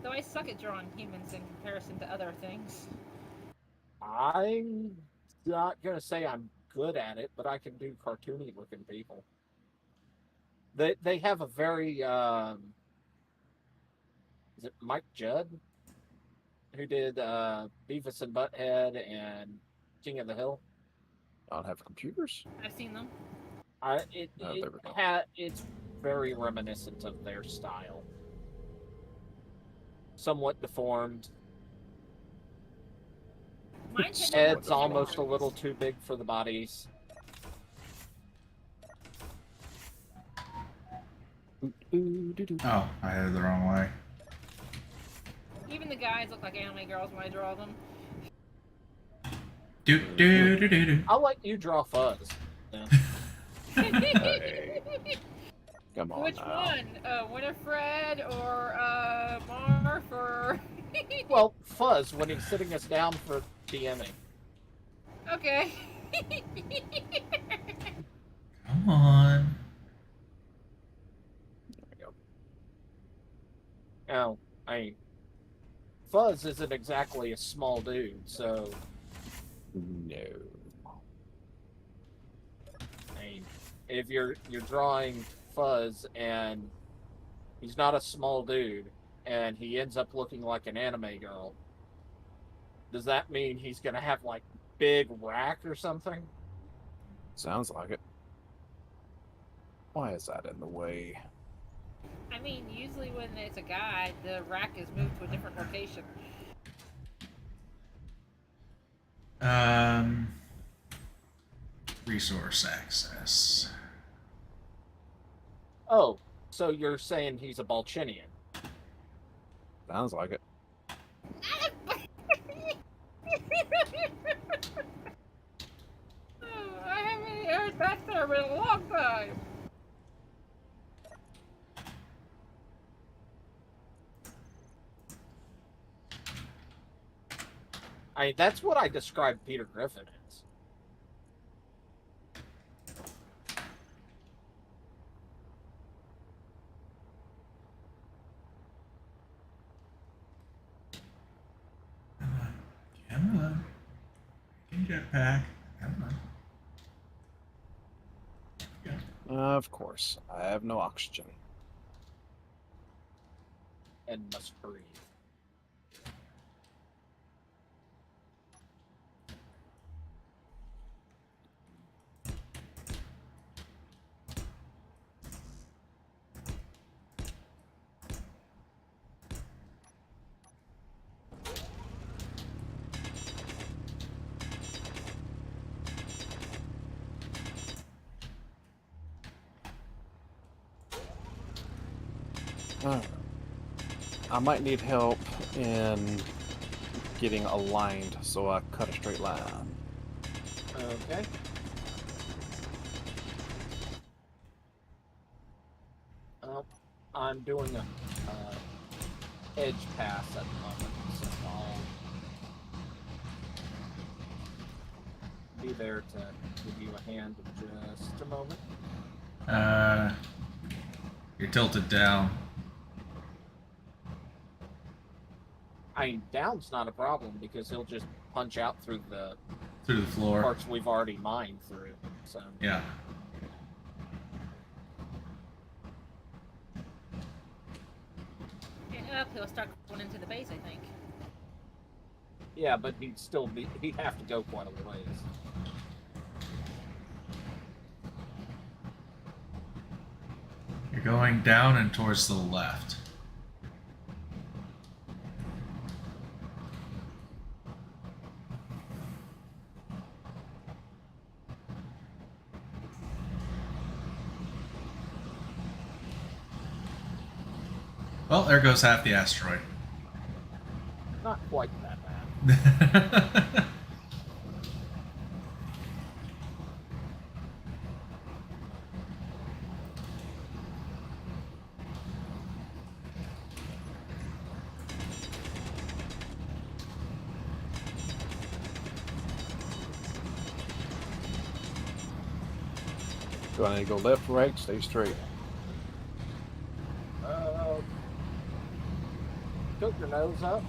Though I suck at drawing humans in comparison to other things. I'm not gonna say I'm good at it, but I can do cartoony looking people. They have a very is it Mike Judd who did Beavis and Butthead and King of the Hill? Not have computers? I've seen them. Oh, there we go. It's very reminiscent of their style. Somewhat deformed. Mine tend to look Head's almost a little too big for the bodies. Oh, I had it the wrong way. Even the guys look like anime girls when I draw them. I'll let you draw Fuzz. Yeah. Hey, come on Which now. one? Winifred or Marv or? Well, Fuzz when he's sitting us down for DMing. Okay. Come on. There we go. Now, Fuzz isn't exactly a small dude, so No. if you're drawing Fuzz and he's not a small dude and he ends up looking like an anime girl, does that mean he's gonna have like big rack or something? Sounds like it. Why is that in the way? I mean, usually when it's a guy, the rack is moved to a different location. Resource access. Oh, so you're saying he's a Balchinian? Sounds like it. I haven't heard that term in a long time. That's what I described Peter Griffin as. Come on. Can jetpack. Come on. Of course. I have no oxygen. And must breathe. Alright. I might need help in getting aligned so I cut a straight line. Okay. I'm doing a edge pass at the moment, so I'll be there to give you a hand in just a moment. You're tilted down. Down's not a problem because he'll just punch out through the Through the floor. parts we've already mined through. So Yeah. And up, he'll start going into the base, I think. yeah, but he'd have to go quite a ways. You're going down and towards the left. Well, there goes half the asteroid. Not quite that bad. Do I need to go left, right, stay straight? Tilt your nose up.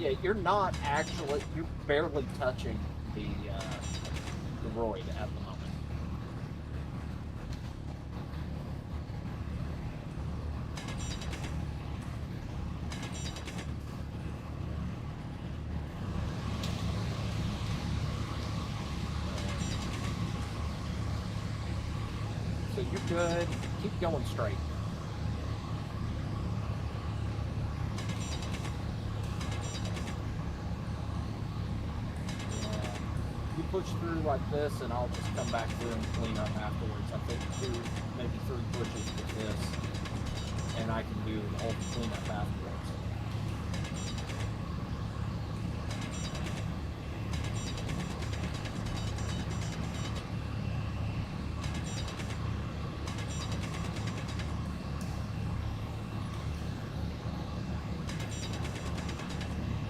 Yeah, you're not actually, you're barely touching the roid at the moment. So you're good. Keep going straight. You push through like this, and I'll just come back through and clean up afterwards. I think maybe 3 pushes with this, and I can do all the cleanup afterwards.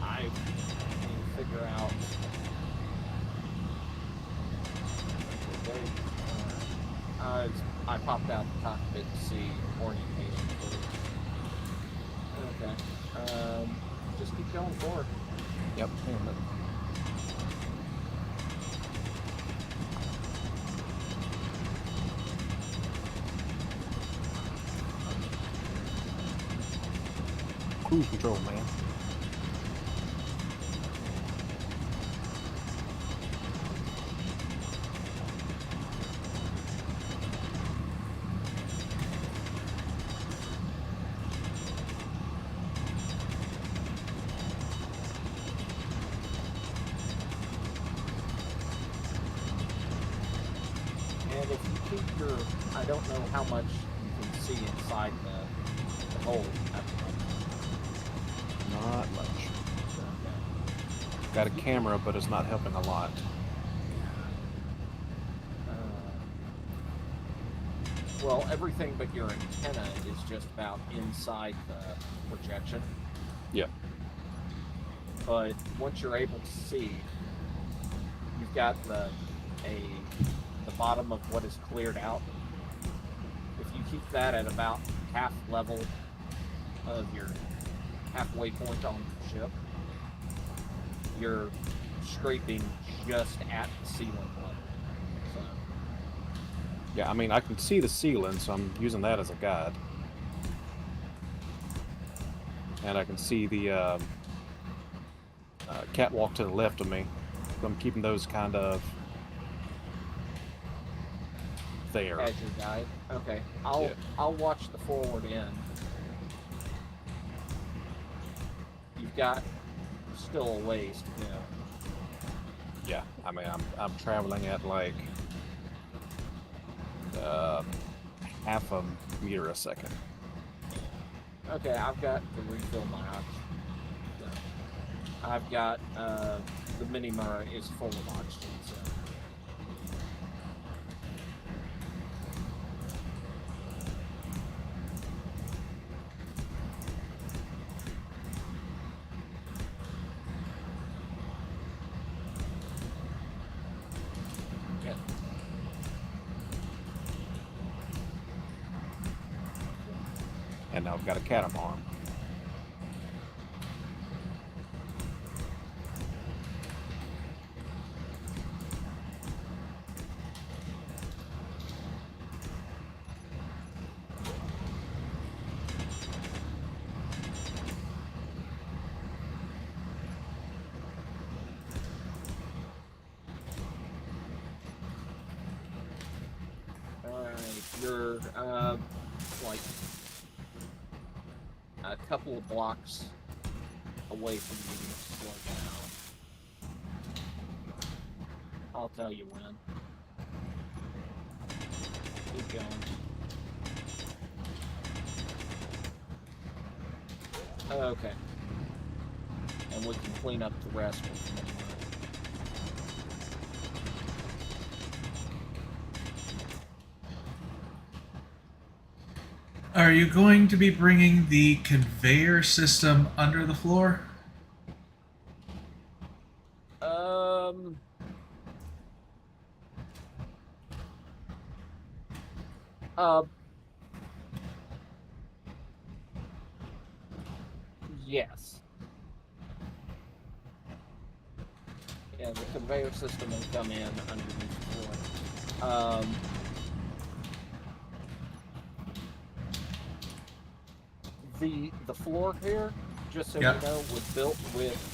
I need to figure out. I popped out the cockpit to see orientation for it. Okay. Just keep going forward. Yep. Hang on a minute. Cruise control, man. And if you keep your, I don't know how much you can see inside the hole at the moment. Not much. Okay. Got a camera, but it's not helping a lot. Well, everything but your antenna is just about inside the projection. Yep. But once you're able to see, you've got the bottom of what is cleared out. If you keep that at about half level of your halfway point on the ship, you're scraping just at the ceiling level. So, Yeah, I mean, I can see the ceiling, so I'm using that as a guide. And I can see the catwalk to the left of me. So I'm keeping those kind of there. as your guide. Okay. Yeah. I'll watch the forward end. You've got still a ways to go. Yeah, I mean, I'm traveling at like half a meter a second. Okay, I've got to refill my oxygen. So, I've got the Minimur is full of oxygen. So. Yeah. And now I've got a catamaran. Alright, you're like a couple of blocks away from you. Slow down. I'll tell you when. Keep going. Okay. And we can clean up the rest with the Minimur. Are you going to be bringing the conveyor system under the floor? Uh, yes. Yeah, the conveyor system will come in underneath the floor. The floor here, just so Yeah. you know, was built with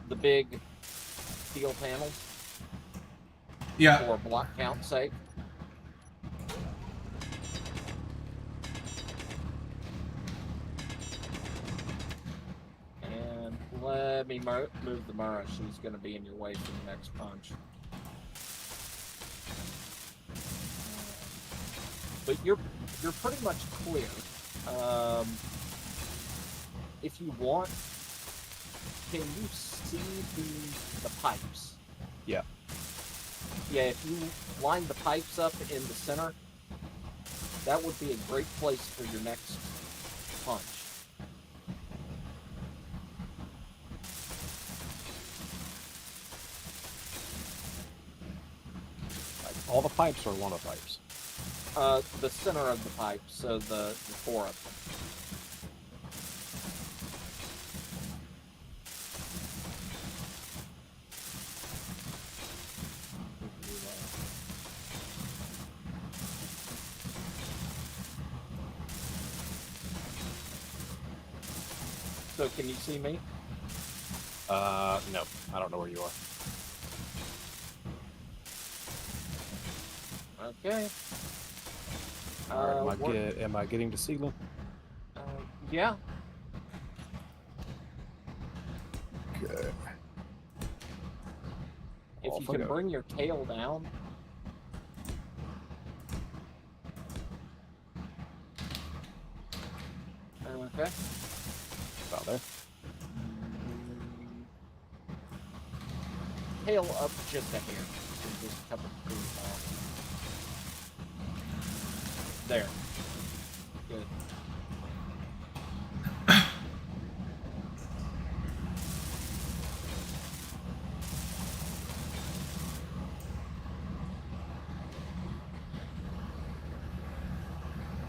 the big steel panels Yeah. for block count sake. And let me move the Mara. She's going to be in your way for the next punch. But you're pretty much clear. If you want, can you see the pipes? Yeah. Yeah, if you line the pipes up in the center, that would be a great place for your next punch. All the pipes or one of the pipes? The center of the pipe, so the four of them. So can you see me? No. I don't know where you are. Okay. Am I getting to Sealand? Yeah. Okay. If Off you I can go. bring your tail down. Okay. About there. Tail up just a hair. So just a couple of degrees off. There. Good.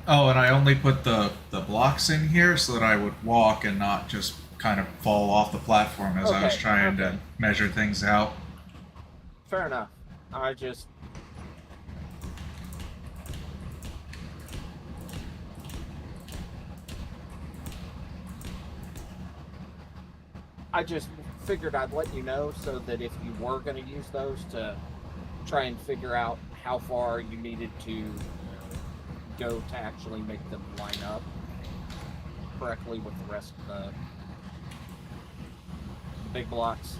Oh, and I only put the blocks in here so that I would walk and not just kind of fall off the platform as I was Okay, trying okay. to measure things out. Fair enough. I just... figured I'd let you know so that if you were going to use those to try and figure out how far you needed to go to actually make them line up correctly with the rest of the big blocks.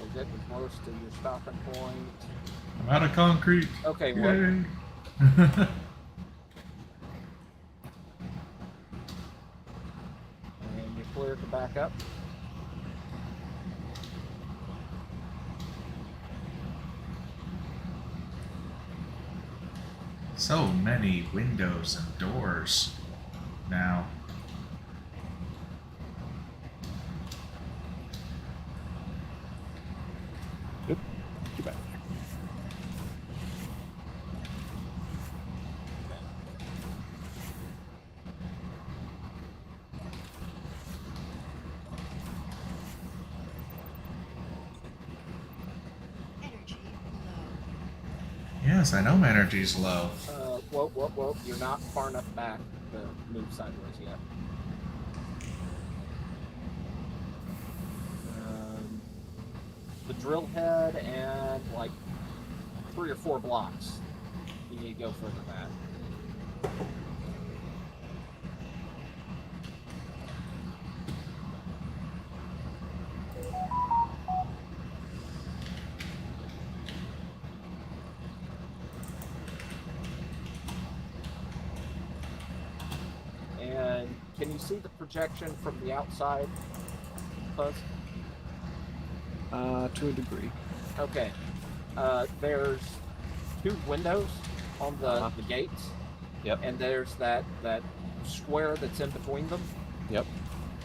We're getting close to your stopping point. I'm out of concrete. Okay, what? Yay. And you're clear to back up. So many windows and doors now. Good. Get back. Energy low. Yes, I know my energy's low. Whoa. You're not far enough back to move sideways yet. The drill head and like 3 or 4 blocks. You need to go further back. you see the projection from the outside, Fuzz? To a degree. Okay. There's 2 windows on the gates. Yep. And there's that square that's in between them. Yep.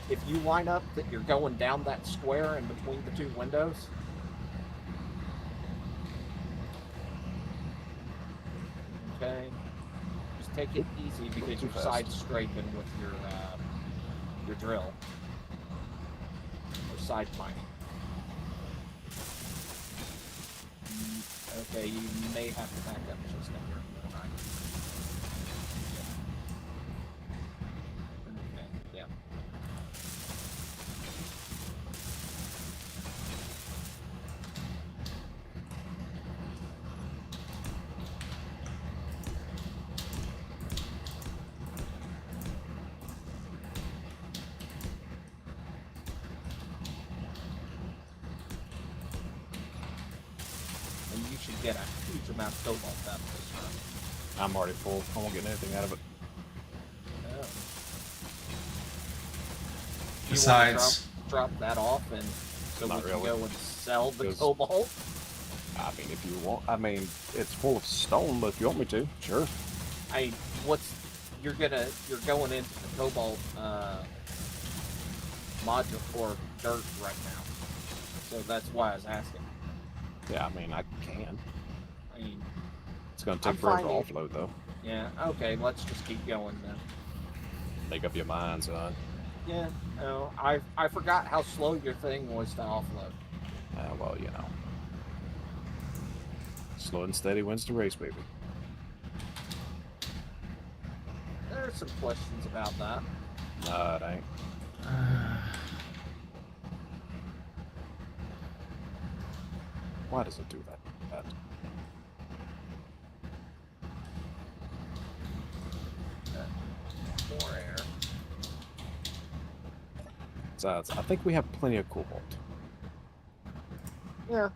If you line up that you're going down that square in between the 2 windows, okay, just take it easy because you're fast. side scraping with your drill or side mining. Okay, you may have to back up just a bit. Okay, yeah. And you should get a huge amount of cobalt out of this run. I'm already full. I won't get anything out of it. Oh. You Besides, wanna drop that off and so Not we can really. go and sell the Because- cobalt? I mean, if you want. I mean, it's full of stone, but if you want me to, sure. You're going into the cobalt module for dirt right now. So that's why I was asking. Yeah, I mean, I can. I mean, It's gonna I'm take forever to fine. offload, though. yeah, okay, let's just keep going then. Make up your mind, son. Yeah, no, I forgot how slow your thing was to offload. Well, you know. Slow and steady wins the race, baby. There's some questions about that. Nah, it ain't. Why does it do that? More air. Besides, I think we have plenty of cobalt. Yeah.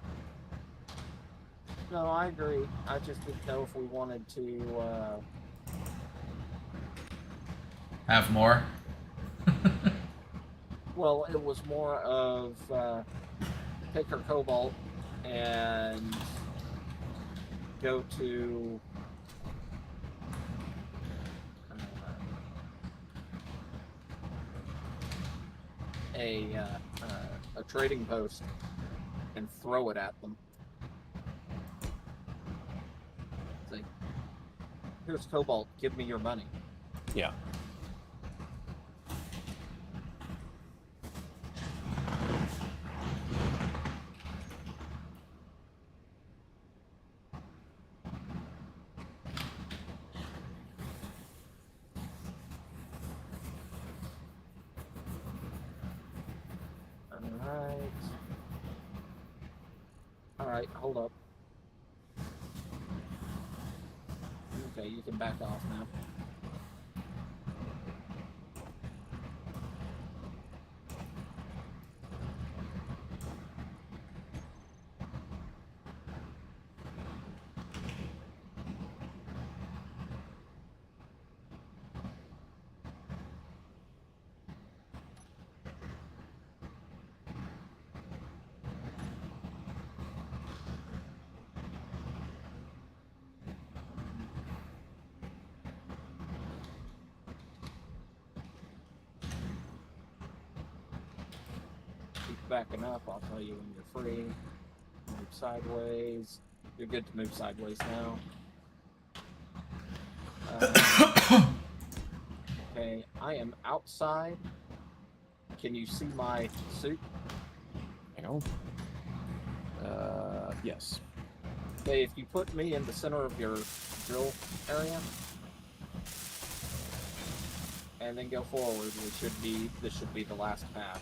No, I agree. I just didn't know if we wanted to, have more. well, it was more of, take our cobalt and go to, a trading post and throw it at them. Say, here's cobalt, give me your money. Yeah. Alright, hold up. Okay, you can back off now. Keep backing up, I'll tell you when you're free. Move sideways. You're good to move sideways now. Okay, I am outside. Can you see my suit? Hang on. Yes. Okay, if you put me in the center of your drill area, and then go forward, this should be the last pass.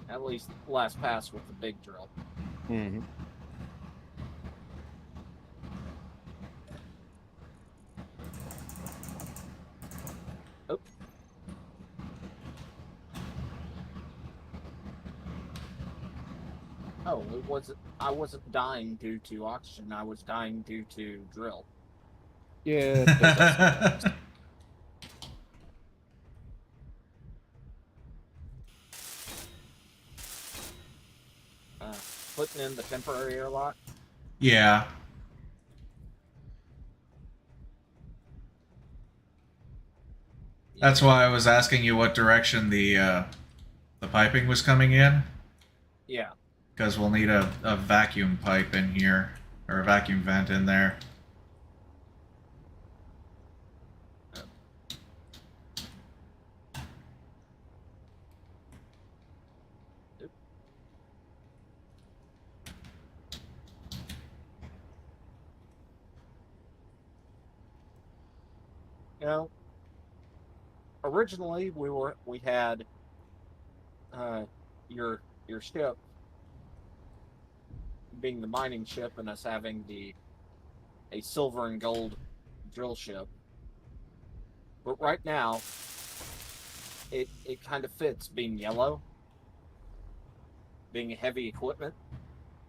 At least last pass with the big drill. Mm-hmm. Oh, it wasn't. I wasn't dying due to oxygen. I was dying due to drill. Yeah, it does that sometimes. Putting in the temporary airlock. Yeah. That's why I was asking you what direction the piping was coming in, Yeah. because we'll need a vacuum pipe in here, or a vacuum vent in there. You know, originally we had your ship being the mining ship and us having a silver and gold drill ship. But right now, it kind of fits being yellow, being heavy equipment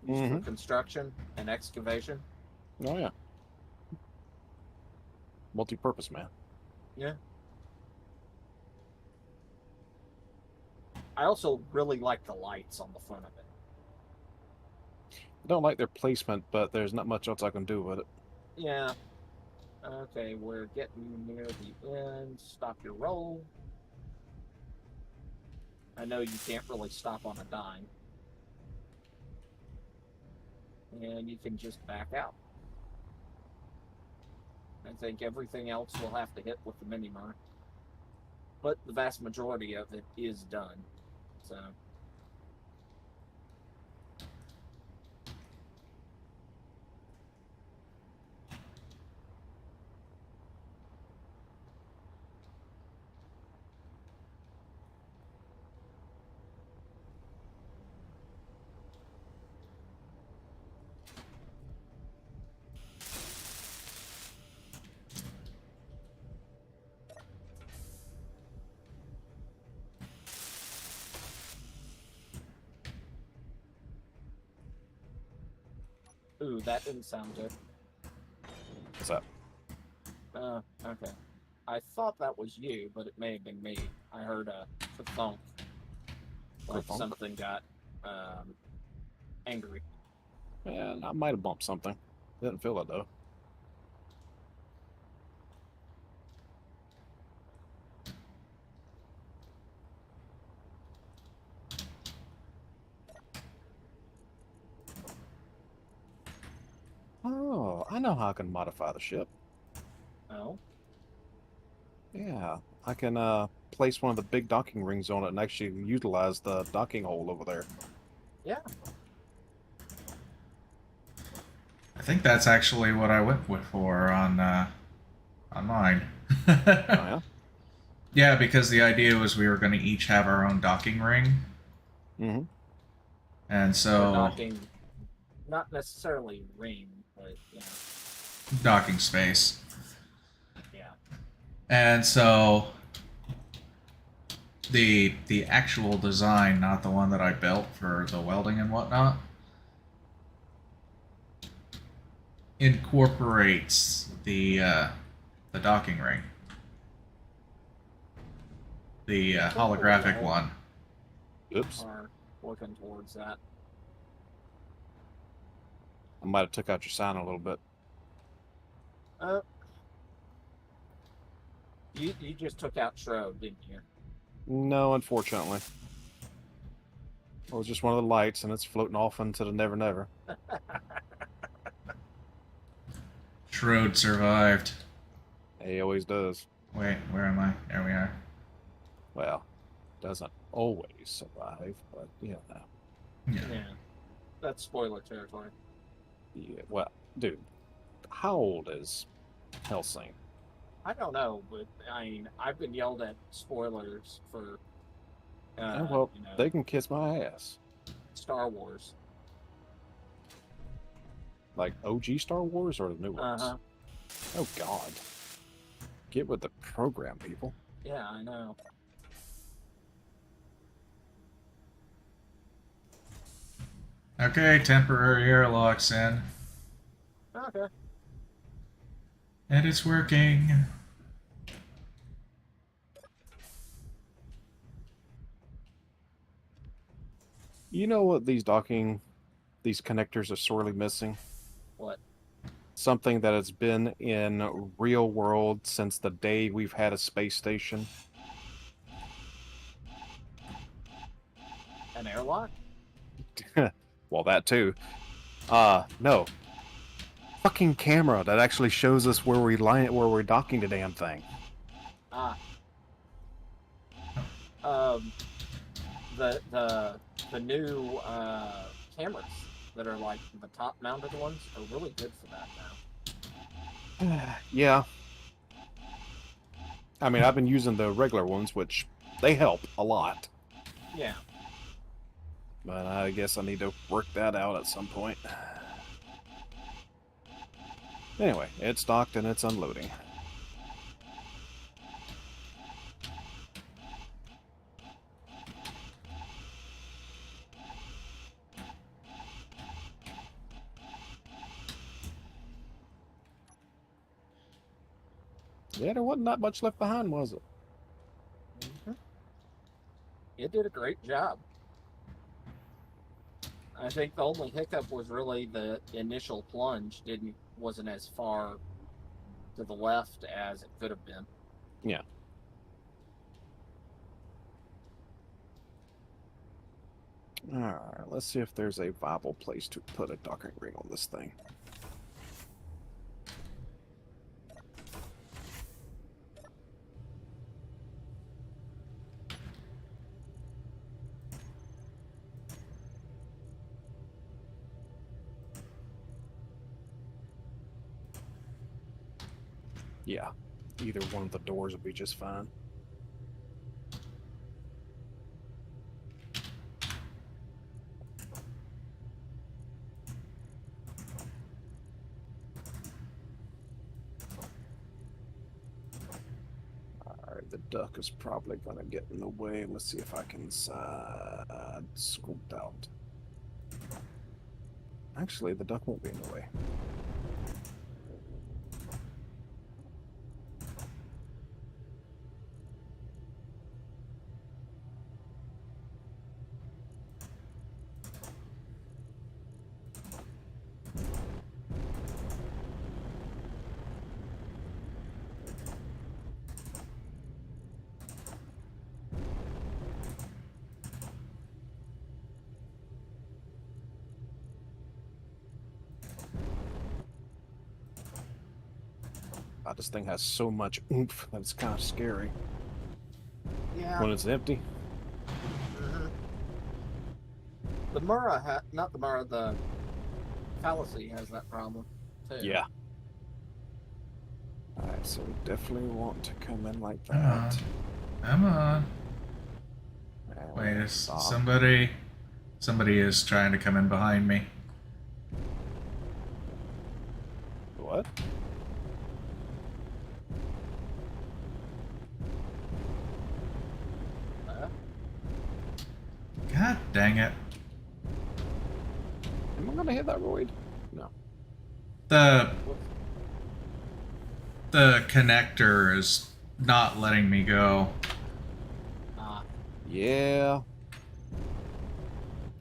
used for construction and excavation. Oh yeah. Multi-purpose, man. Yeah. I also really like the lights on the front of it. I don't like their placement, but there's not much else I can do with it. Yeah. Okay, we're getting near the end. Stop your roll. I know you can't really stop on a dime. And you can just back out. I think everything else will have to hit with the Mini-Mer. But the vast majority of it is done. So... Ooh, that didn't sound good. What's that? Okay. I thought that was you, but it may have been me. I heard a thunk. Like Thunk? something got angry. Yeah, I might have bumped something. Didn't feel it though. Oh, I know how I can modify the ship. Oh? Yeah, I can place one of the big docking rings on it and actually utilize the docking hole over there. Yeah. I think that's actually what I went with for on mine. Oh, yeah? Yeah, because the idea was we were going to each have our own docking ring, Mm-hmm. and Or so docking, not necessarily ring, but you know, docking space. yeah. And so the actual design, not the one that I built for the welding and whatnot, incorporates the docking ring, the holographic one. Oops. Are working towards that. I might have took out your sign a little bit. You just took out Shroud, didn't you? No, unfortunately. It was just one of the lights, and it's floating off into the never never. Schroed survived. He always does. Wait, where am I? There we are. Well, doesn't always survive, but yeah. Yeah. That's spoiler territory. Yeah. Well, dude, how old is Helsing? I don't know, but I mean, I've been yelled at spoilers for. Yeah, well, you know, they can kiss my ass. Star Wars. Like OG Star Wars or the new ones? Uh-huh. Oh God. Get with the program, people. Yeah, I know. Okay, temporary airlock's in. Okay. And it's working. You know what these connectors are sorely missing? What? Something that has been in real world since the day we've had a space station. An airlock? Well, that too. No. Fucking camera that actually shows us where we're docking the damn thing. Ah. Um. The new cameras that are like the top mounted ones are really good for that now. Yeah. I mean, I've been using the regular ones, which they help a lot. Yeah. But I guess I need to work that out at some point. Anyway, it's docked and it's unloading. Yeah, there wasn't that much left behind, was it? It did a great job. I think the only hiccup was really the initial plunge wasn't as far to the left as it could have been. Yeah. Alright, let's see if there's a viable place to put a docking ring on this thing. Yeah, either one of the doors would be just fine. Alright, the duck is probably going to get in the way. Let's see if I can scoop out. Actually, the duck won't be in the way. This thing has so much oomph that it's kind of scary Yeah. when it's empty. The Murrah, not the Murrah, the Fallacy has that problem too. Yeah. Alright, so we definitely want to come in like Come on. that. Come on. And Wait, we'll is stop. somebody is trying to come in behind me. What? God dang it. Am I gonna hit that roid? No. The connector is not letting me go. Yeah.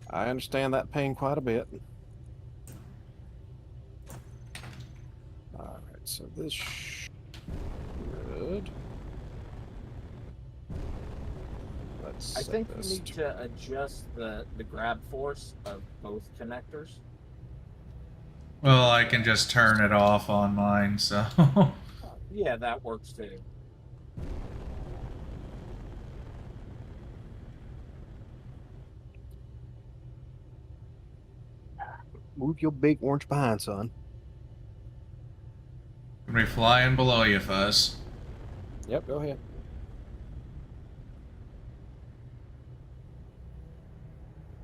I understand that pain quite a bit. Alright, so this should... Let's I set think you this need to adjust the grab force of both connectors. Well, I can just turn it off on mine, so. Yeah, that works too. Move your big orange behind, son. Gonna be flying below you, Fuzz. Yep, go ahead.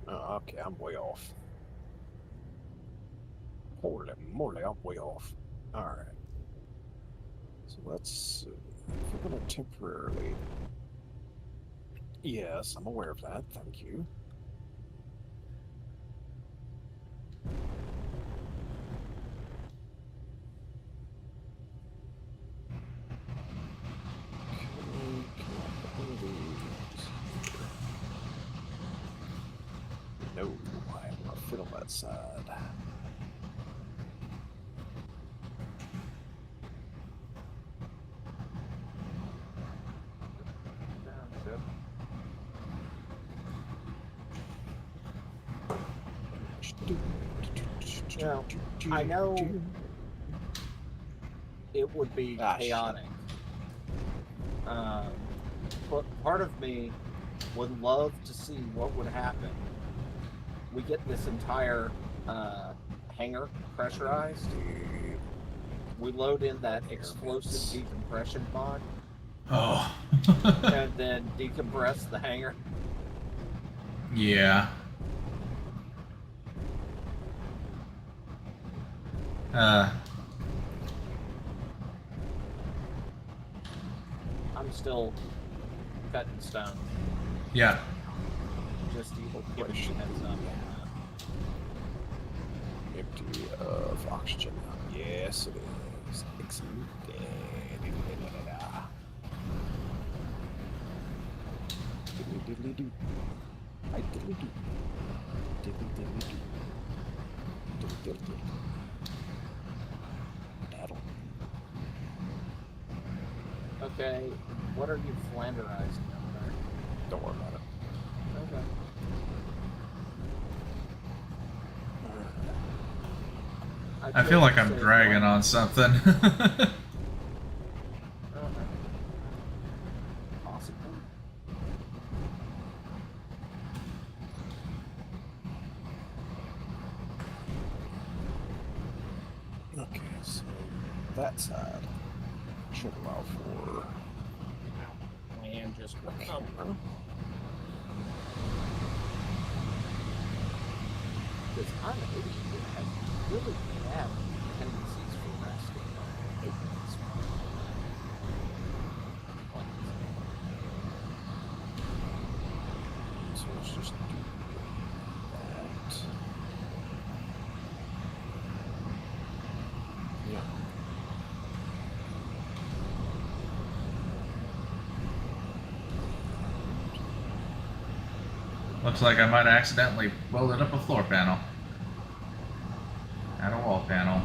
Oh, okay, I'm way off. Holy moly, I'm way off. Alright. So let's... if we're going to temporarily... Yes, I'm aware of that, thank you. that side. Now, I know it would be Ah, shit. chaotic. But part of me would love to see what would happen. We get this entire hangar pressurized. We load in that explosive decompression pod Oh. and then decompress the hangar. Yeah. I'm still cutting stone. Yeah. Just giving you a heads up. Empty of oxygen. Yes, it is. Excellent. Diddly diddly do. I diddly do. Diddly diddly do. Diddly diddly do. Daddle. Okay, what are you flanderizing over there? Don't worry about it. Okay. I feel like I'm dragging on something. Possible. Okay, so that side should allow for And just camera. because I'm an idiot who has really bad tendencies for resting on ignorance. So let's just do that. Yeah. Looks like I might accidentally welded up a floor panel. Add a wall panel.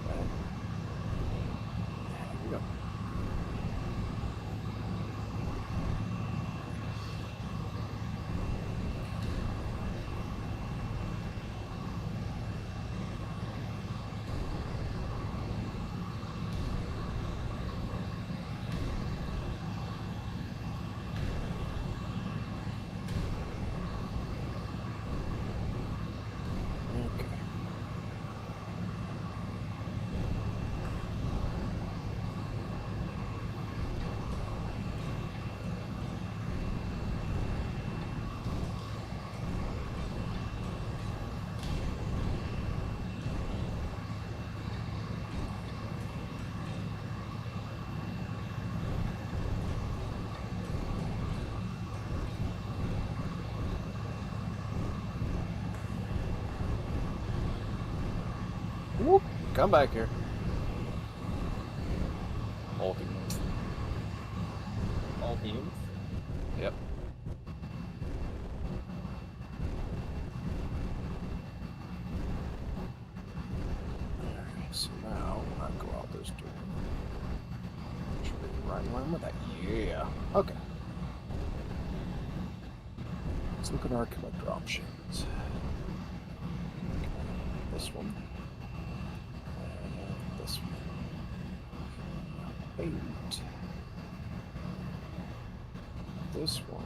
There we go. Okay. Whoop. Come back here. Holding. All beams. Yep. Alright, so now when I go out this door, should be right in line with that. Yeah. Okay. Let's look at our collector options. This one. And this one. 8. This one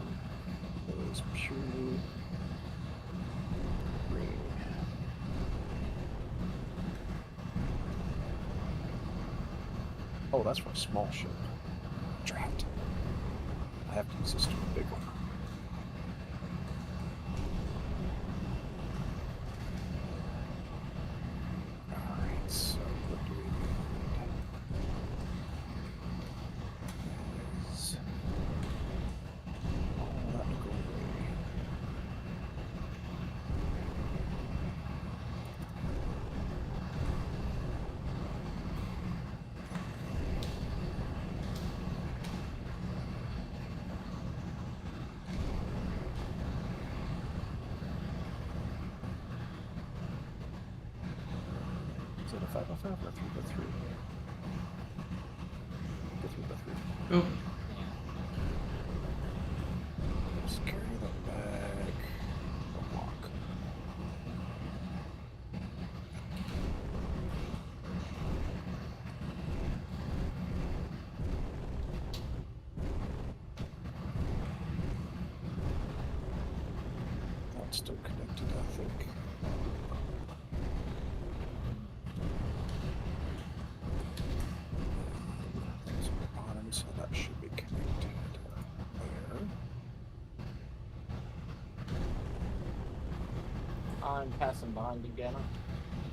is purely green. Oh, that's for a small ship. Drat. I have to use this to a big one. Alright, so what do we need? Is all that to go away. Is it a 505 or a 3x3? 3x3. Oh, Just carry that back. Don't walk. That's still connected, I think. It's on the bottom, so that should be connected there. I'm passing behind again,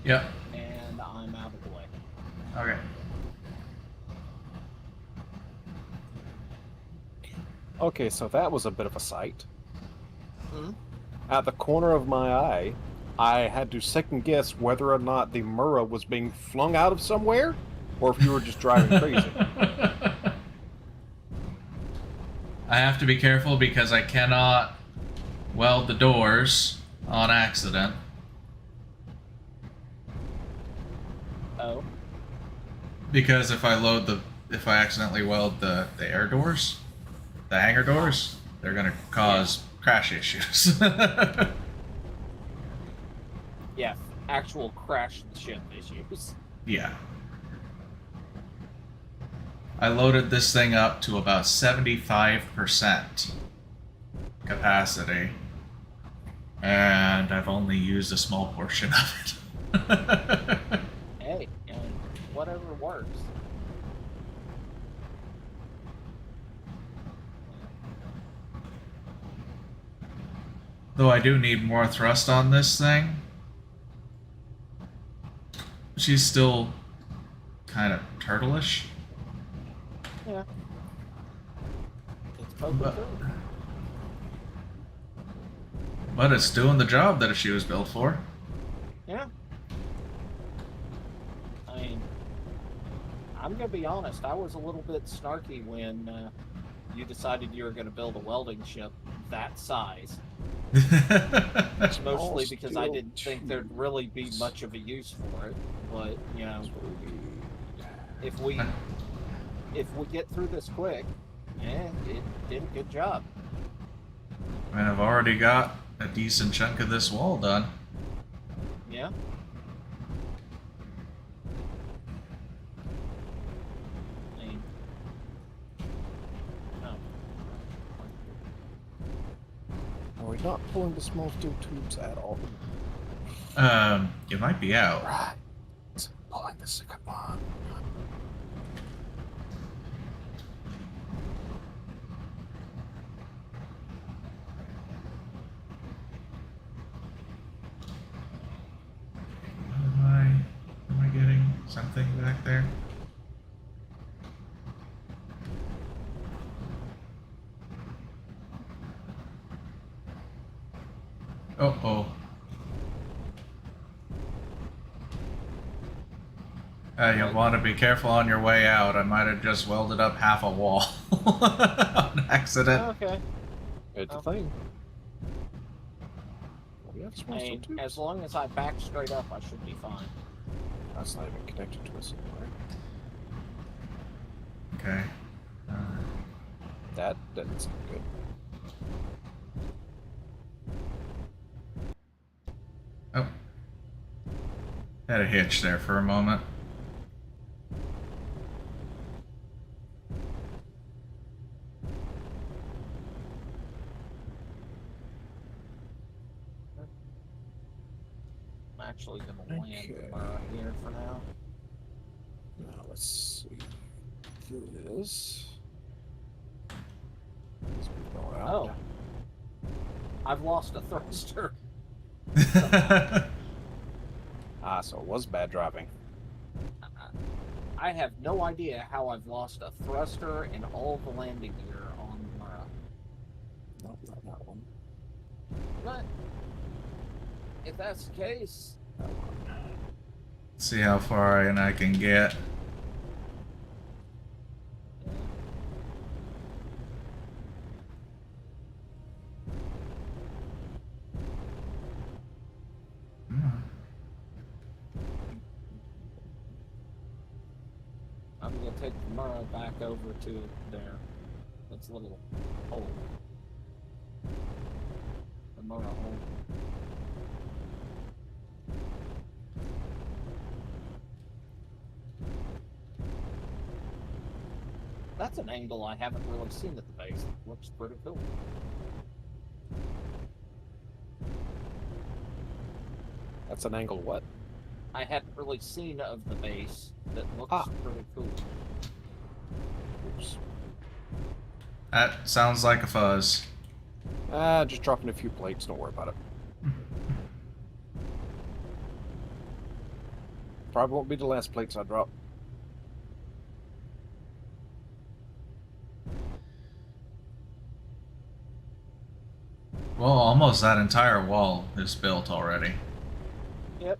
yep. and I'm out of the way. Okay. Okay, so that was a bit of a sight. Hmm? At the corner of my eye, I had to second guess whether or not the Murrah was being flung out of somewhere, or if you were just driving crazy. I have to be careful because I cannot weld the doors on accident. Oh, Because if I accidentally weld the air doors, the hangar doors, they're gonna cause crash issues. yeah, actual crash ship issues. Yeah. I loaded this thing up to about 75% capacity, and I've only used a small portion of it. Hey, and whatever works. Though I do need more thrust on this thing. She's still kind of turtle-ish. Yeah. It's poking But- through. But it's doing the job that she was built for. Yeah. I mean, I'm gonna be honest. I was a little bit snarky when you decided you were gonna build a welding ship that size. Mostly because I didn't think there'd really be much of a use for it. But you know, if we get through this quick, it did a good job. I mean, I've already got a decent chunk of this wall done. Yeah. I mean, oh. Are we not pulling the small steel tubes at all? You might be out. Right. Pulling this. Come on. Am I getting something back there? Oh. You'll want to be careful on your way out. I might have just welded up half a wall on accident. Okay. It's a Oh. thing. We have I small steel mean, tubes. as long as I back straight up, I should be fine. That's not even connected to us anymore. Okay. That doesn't sound good. Oh. Had a hitch there for a moment. I'm actually gonna land Okay. here for now. Now let's see. This. Let's go out. Oh. I've lost a thruster. Ah, so it was bad driving. I have no idea how I've lost a thruster and all the landing gear on Nope, not that one. but if that's the case, That one. See how far in I can get. take the Murrah back over to there. That's a little hole. The Murrah hole. That's an angle I haven't really seen at the base. It looks pretty cool. That's an angle what? I hadn't really seen of the base that looks pretty cool. Oops. That sounds like a fuzz. Just dropping a few plates, don't worry about it. Probably won't be the last plates I drop. Well, almost that entire wall is built already. Yep.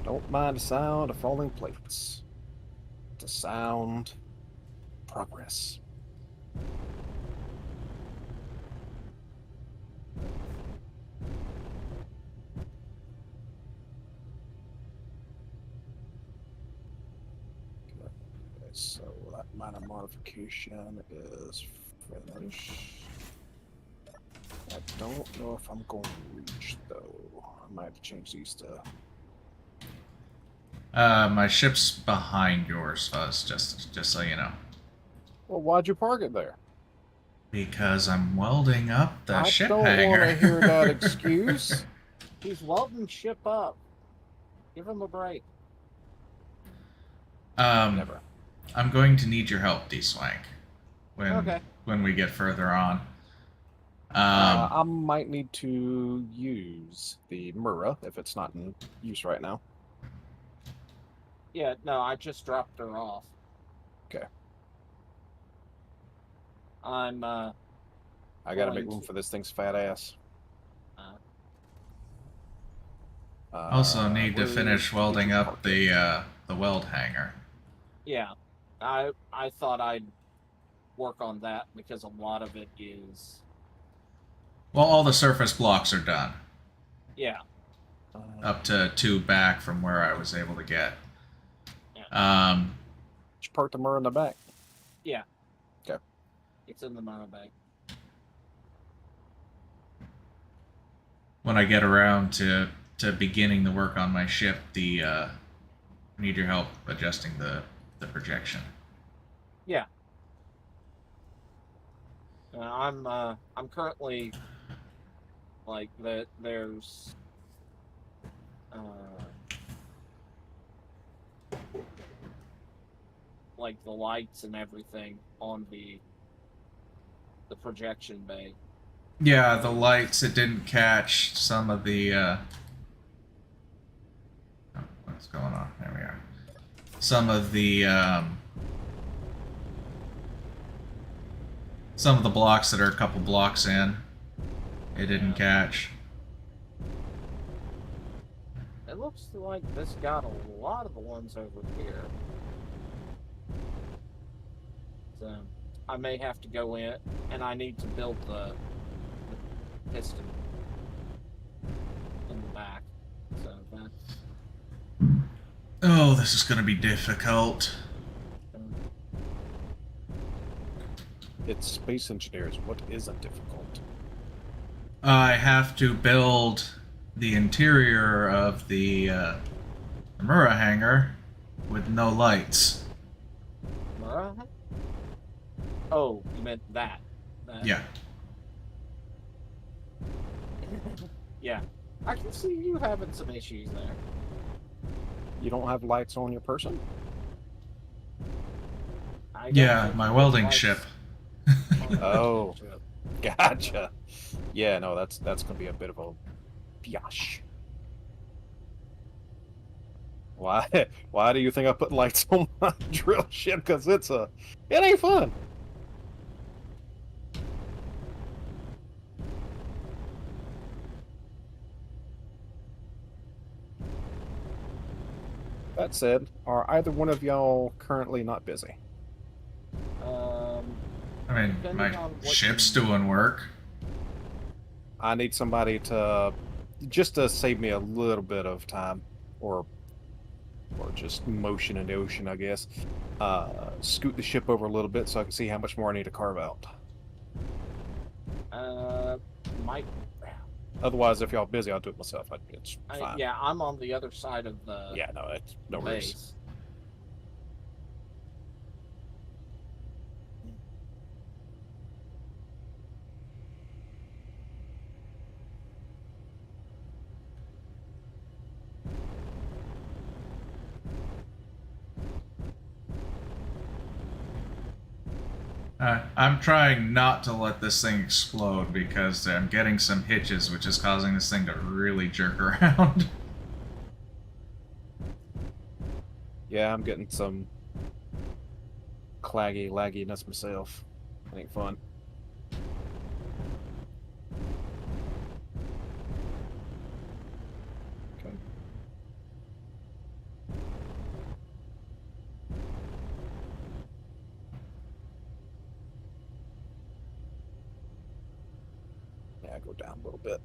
Don't mind the sound of falling plates. The sound progress. Okay, so that minor modification is finished. I don't know if I'm going to reach though. I might have to change these to. My ship's behind yours, Fuzz, just so you know. Well, why'd you park it there? Because I'm welding up the ship I don't hangar. want to hear that excuse. He's welding ship up. Give him a break. Never. I'm going to need your help, D-Swank, Okay. when we get further on. I might need to use the Murrah if it's not in use right now. Yeah, no, I just dropped her off. Okay. I'm, I gotta Going make room to- for this thing's fat ass. Also need to where's finish welding Agent up Parker? the weld hangar. yeah. I thought I'd work on that because a lot of it is, Well, all the surface blocks are done. yeah. Up to 2 back from where I was able to get. Just park the Murrah in the back. It's in the Murrah bag. When I get around to beginning the work on my ship, I need your help adjusting the projection. I'm currently like there's like the lights and everything on the projection bay. Yeah, the lights, it didn't catch some of the oh, what's going on? There we are. Some of the blocks that are a couple blocks in, it didn't catch. It looks like this got a lot of the ones over here. So I may have to go in, and I need to build the piston in the back. So that's Oh, this is going to be difficult. It's Space Engineers. What isn't difficult? I have to build the interior of the Murrah hangar with no lights. Murrah? Oh, you meant that. Yeah. Yeah. I can see you having some issues there. You don't have lights on your person? I don't Yeah, think my the welding lights ship. on- Oh, gotcha. Yeah, no, that's gonna be a bit of a biatch. Why do you think I put lights on my drill ship? Because it ain't fun. That said, are either one of y'all currently not busy? I mean, Depending my on what ship's you- doing work. I need somebody to just to save me a little bit of time. or just motion in the ocean, I guess. Scoot the ship over a little bit so I can see how much more I need to carve out. Mike. Otherwise, if y'all busy, I'll do it myself. It's fine. Yeah, I'm on the other side of the Yeah, no, it's no worries. base. I'm trying not to let this thing explode because I'm getting some hitches, which is causing this thing to really jerk around. Yeah, I'm getting some lagginess myself. It ain't fun. Okay. Yeah, go down a little bit.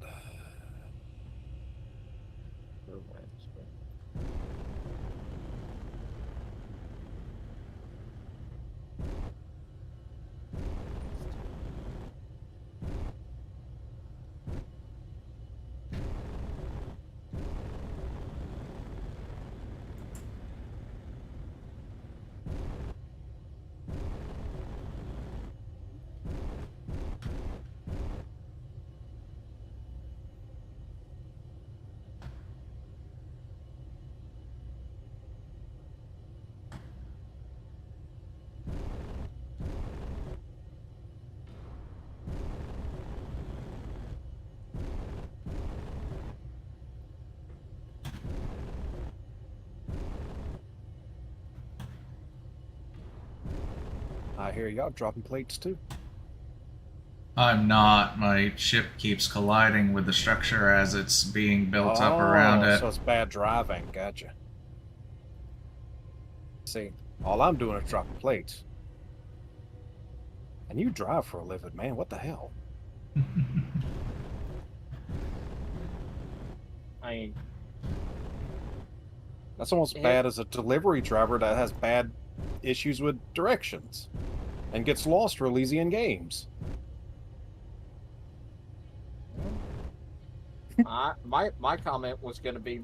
I hear y'all dropping plates too. I'm not. My ship keeps colliding with the structure as it's being built up around it. So it's bad driving. Gotcha. See, all I'm doing is dropping plates. And you drive for a living, man. What the hell? That's almost bad as a delivery driver that has bad issues with directions and gets lost real easy in games. My comment was going to be,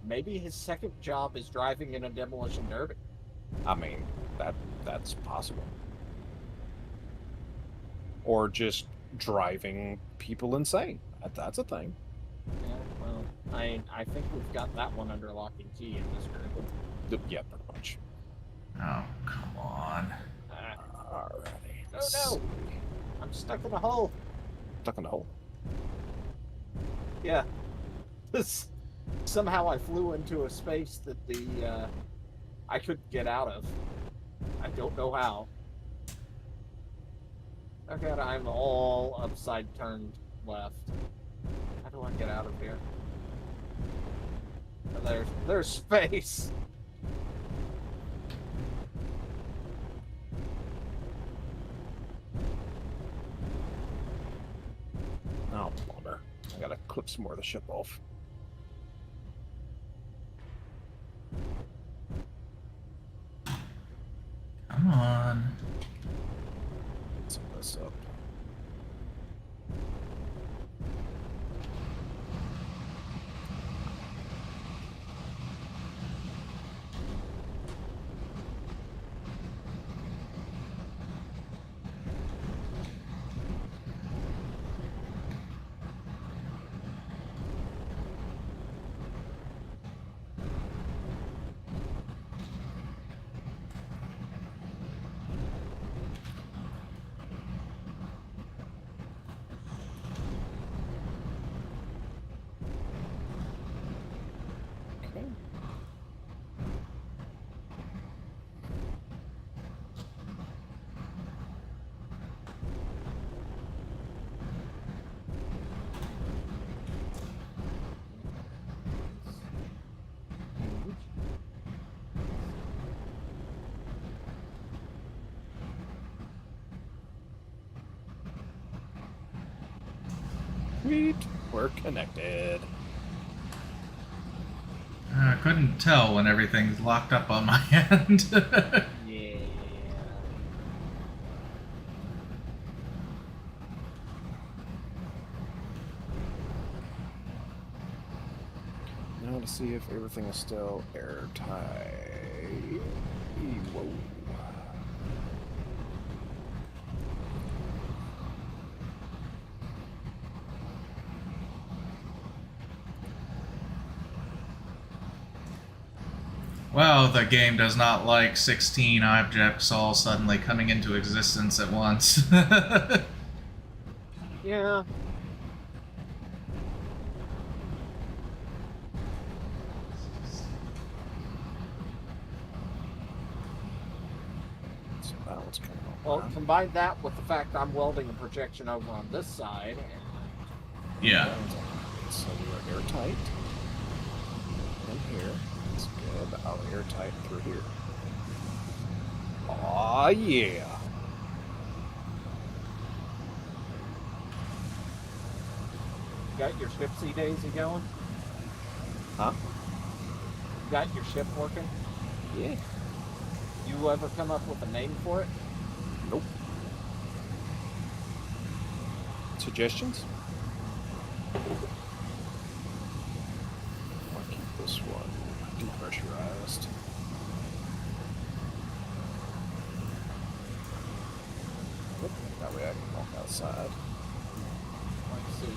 maybe his second job is driving in a demolition derby. I mean, that's possible. Or just driving people insane. That's a thing. Yeah, well, I think we've got that one under lock and key in this group. Yeah, pretty much. Oh, come on. Alrighty. Oh no! I'm stuck in a hole. Stuck in a hole. Yeah. Somehow I flew into a space that I couldn't get out of. I don't know how. Oh god, I'm all upside turned left. How do I get out of here? Oh, there's space. Oh, bummer. I gotta clip some more of the ship off. Come on. Some of this up. Okay. Sweet, we're connected. I couldn't tell when everything's locked up on my end. Yeah. Now to see if everything is still airtight. Whoa. Well, the game does not like 16 objects all suddenly coming into existence at once. Yeah. So that one's coming on. Well, combine that with the fact I'm welding a projection over on this side. Yeah. So we're airtight. In here. That's good. I'll airtight through here. Aw, yeah. Got your shipsy daisy going? Huh? Got your ship working? Yeah. You ever come up with a name for it? Nope. Suggestions? I'll keep this one depressurized. Oop, that way I can walk outside. Let's see.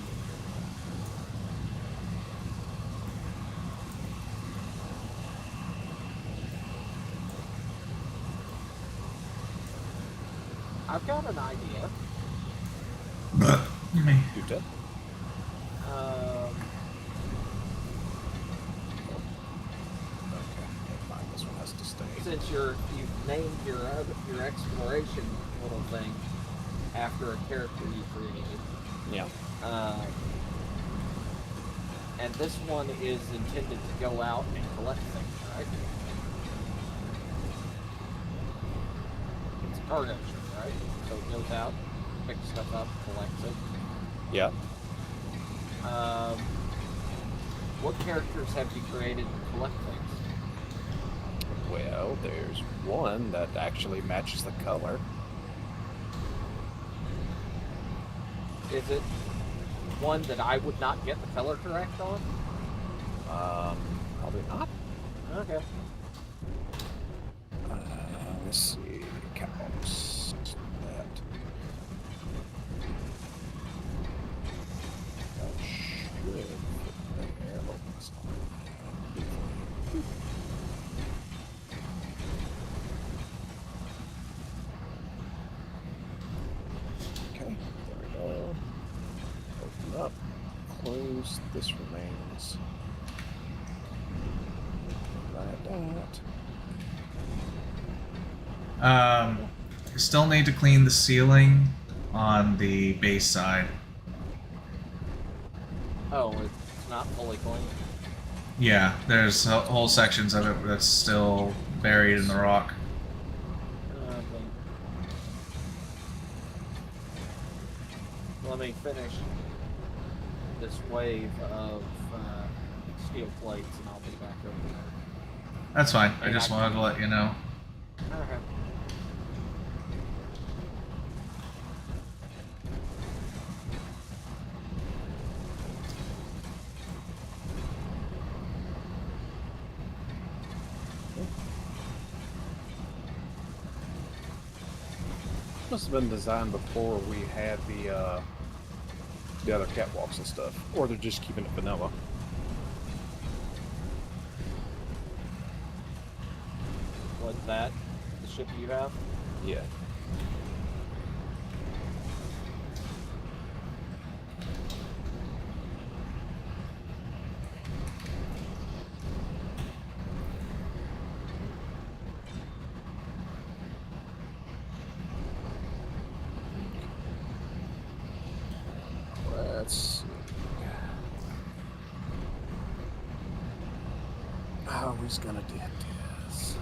I've got an idea. Me. You did? Okay, never mind. This one has to stay. Since you've named your exploration little thing after a character you created, Yeah. and this one is intended to go out and collect things, right? It's a cargo ship, right? So it goes out, picks stuff up, collects it. Yeah. What characters have you created to collect things? Well, there's one that actually matches the color. Is it one that I would not get the color correct on? Probably not. Okay. Let's see. Cows. That. That should fit there. Hold this on. Okay, there we go. Open up. Close. This remains. Like that. Still need to clean the ceiling on the base side. Oh, it's not fully clean. Yeah, there's whole sections of it that's still buried in the rock. Okay. Let me finish this wave of steel plates and I'll be back over there. That's fine. I just wanted to let you know. Okay. Must have been designed before we had the other catwalks and stuff, or they're just keeping it vanilla. What's that? The ship you have? Yeah. Let's see. How he's gonna do this?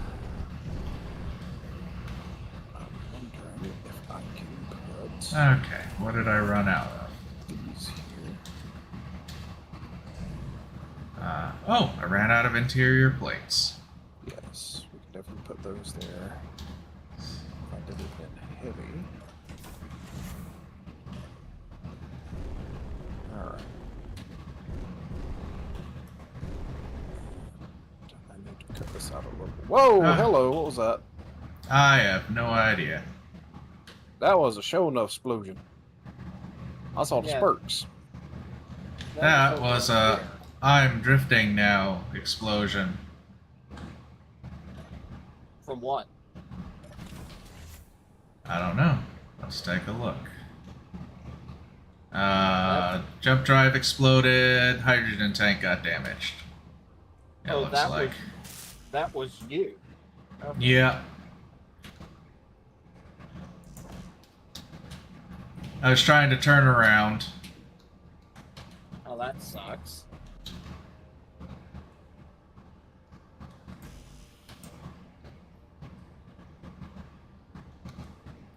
I'm wondering if I can put Okay, what did I run out of? these here. Oh, I ran out of interior plates. Yes, we can definitely put those there. If I did it in heavy. Alright. I need to cut this out a little. Whoa, Ah. hello, what was that? I have no idea. That was a show enough explosion. I saw the Yeah. sparks. That over was here. a I'm drifting now explosion. From what? I don't know. Let's take a look. Jump drive exploded. Hydrogen tank got damaged. It Oh, looks that like. That was you. Okay. Yeah. I was trying to turn around. Oh, that sucks.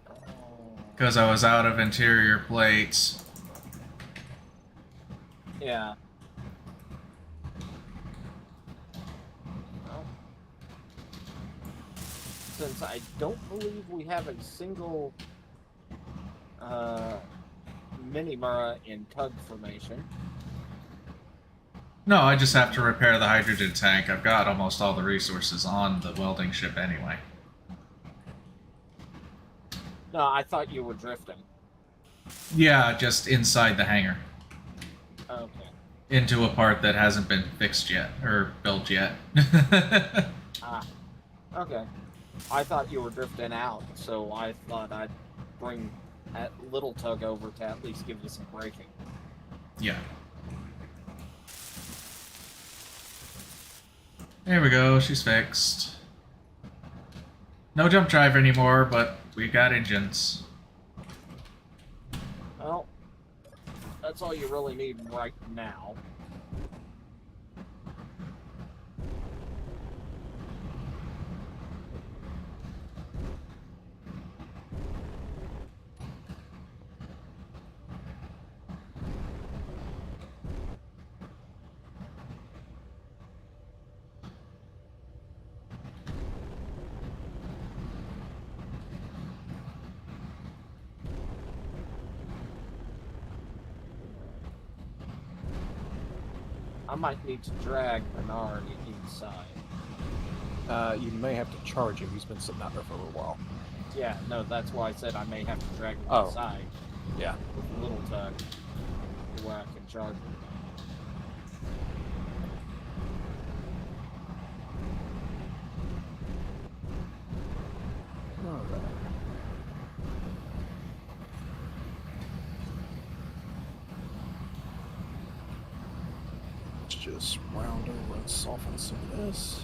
Oh. Because I was out of interior plates. Yeah. Well, since I don't believe we have a single mini Mura in tug formation. No, I just have to repair the hydrogen tank. I've got almost all the resources on the welding ship anyway. No, I thought you were drifting. Yeah, just inside the hangar. Okay. Into a part that hasn't been fixed yet, or built yet. Ah. Okay. I thought you were drifting out, so I thought I'd bring that little tug over to at least give you some braking. Yeah. There we go, she's fixed. No jump drive anymore, but we got engines. Well, that's all you really need right now. I might need to drag Bernard inside. You may have to charge him. He's been sitting out there for a little while. Yeah, no, that's why I said I may have to drag him Oh. inside Yeah. with a little tug to where I can charge him. Alright. Let's just round over and soften some of this.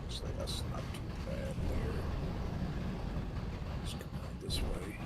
Actually, that's not too bad there. Let's come around this way.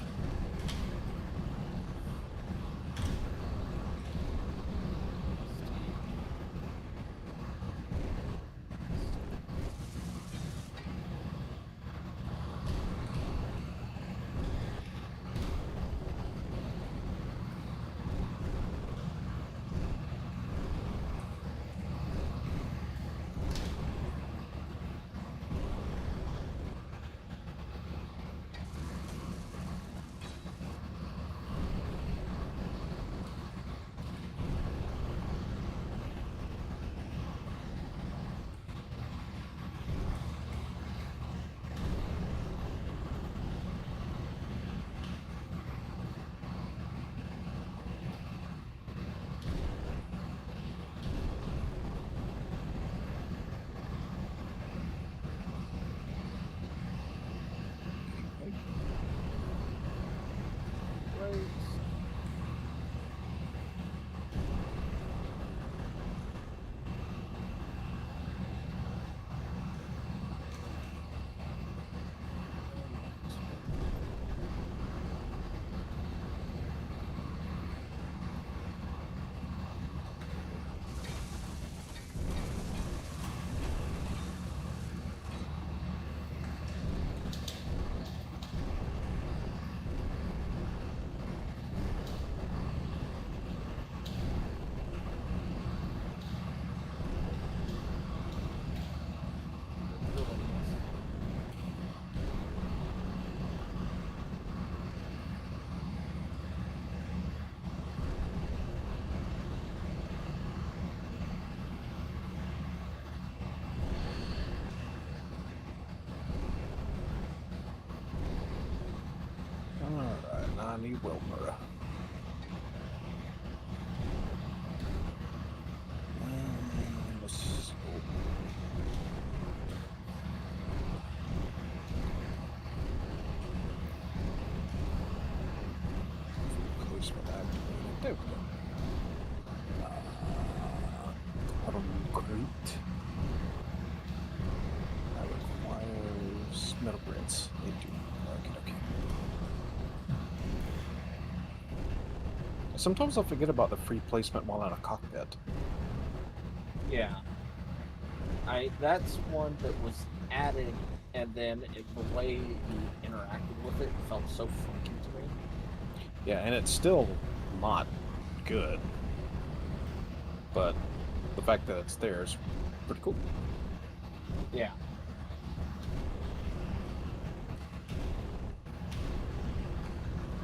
I need Wilmer. Let's placement activated. There we go. Recruit. That requires metal grids. They do. Okay. Sometimes I forget about the free placement while in a cockpit. Yeah. That's one that was added, and then the way he interacted with it felt so funky to me. Yeah, and it's still not good. But the fact that it's there is pretty cool. Yeah.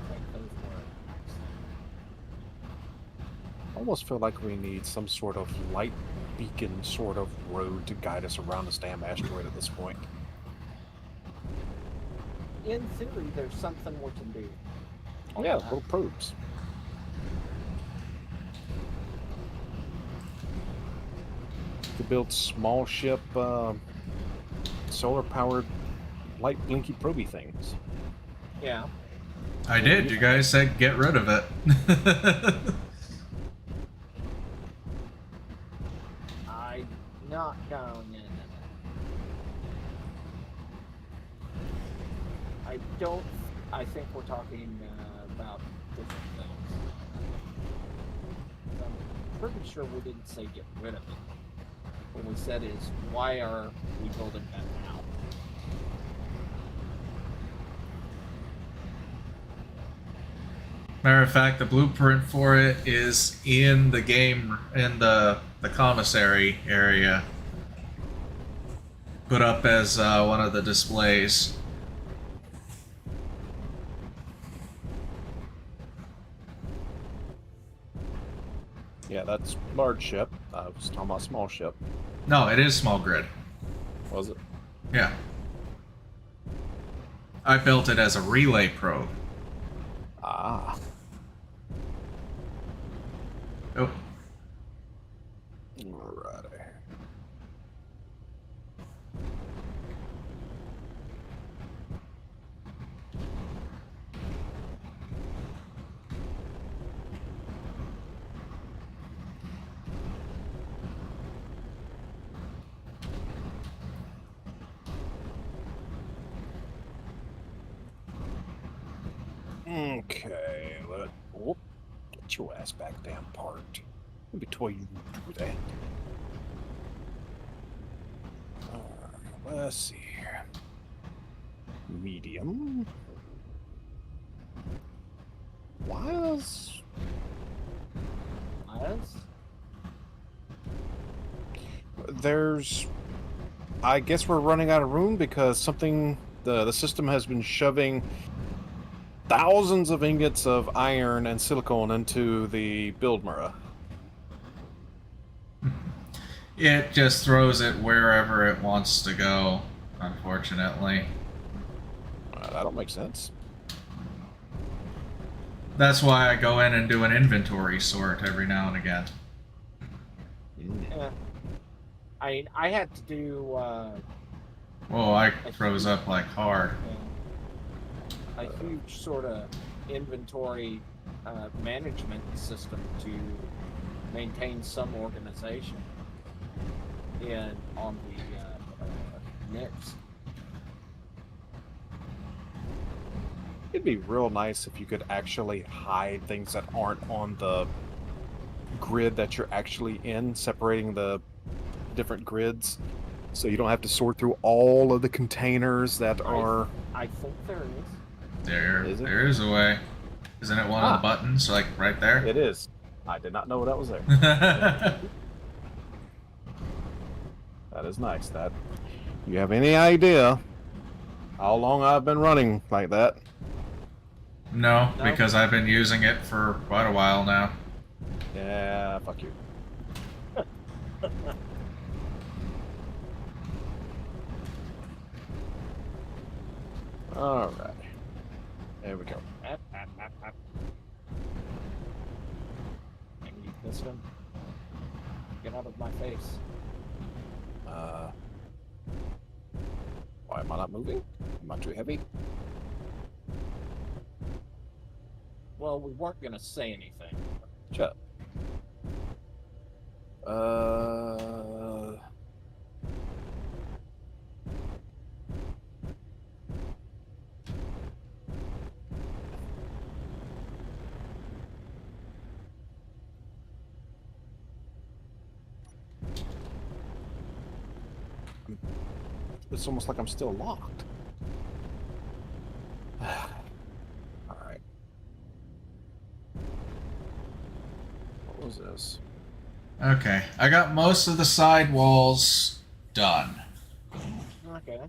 Like those were I almost feel like we need some sort of light beacon sort of road to guide us around this damn asteroid at this point. in theory, there's something we can do. Oh yeah, little probes. To build small ship, solar-powered, light blinky proby things. Yeah. I did. You guys said get rid of it. No. I think we're talking about different things. I'm pretty sure we didn't say get rid of it. What we said is, why are we building that now? Matter of fact, the blueprint for it is in the game, in the commissary area. Put up as one of the displays. Yeah, that's large ship. I was talking about small ship. No, it is small grid. Was it? Yeah. I built it as a relay probe. Ah. Oh. Alrighty. Okay, get your ass back damn parked. Let me tell you do that. Let's see here. Medium. I guess we're running out of room because the system has been shoving thousands of ingots of iron and silicone into the build mirror. It just throws it wherever it wants to go, unfortunately. That don't make sense. That's why I go in and do an inventory sort every now and again. Yeah. I had to do Whoa, I froze up like hard. a huge sort of inventory management system to maintain some organization on the NICs. It'd be real nice if you could actually hide things that aren't on the grid that you're actually in, separating the different grids, so you don't have to sort through all of the containers that are... I think there is. Is it? There is a way. Isn't it one of the buttons, like right there? It is. I did not know that was there. That is nice. That you have any idea how long I've been running like that? No, No? because I've been using it for quite a while now. Yeah, fuck you. Alright. There we go. And you missed him. Get out of my face. Why am I not moving? Am I too heavy? Well, we weren't gonna say anything. Shut up. It's almost like I'm still locked. Alright. What was this? Okay, I got most of the side walls done. Okay.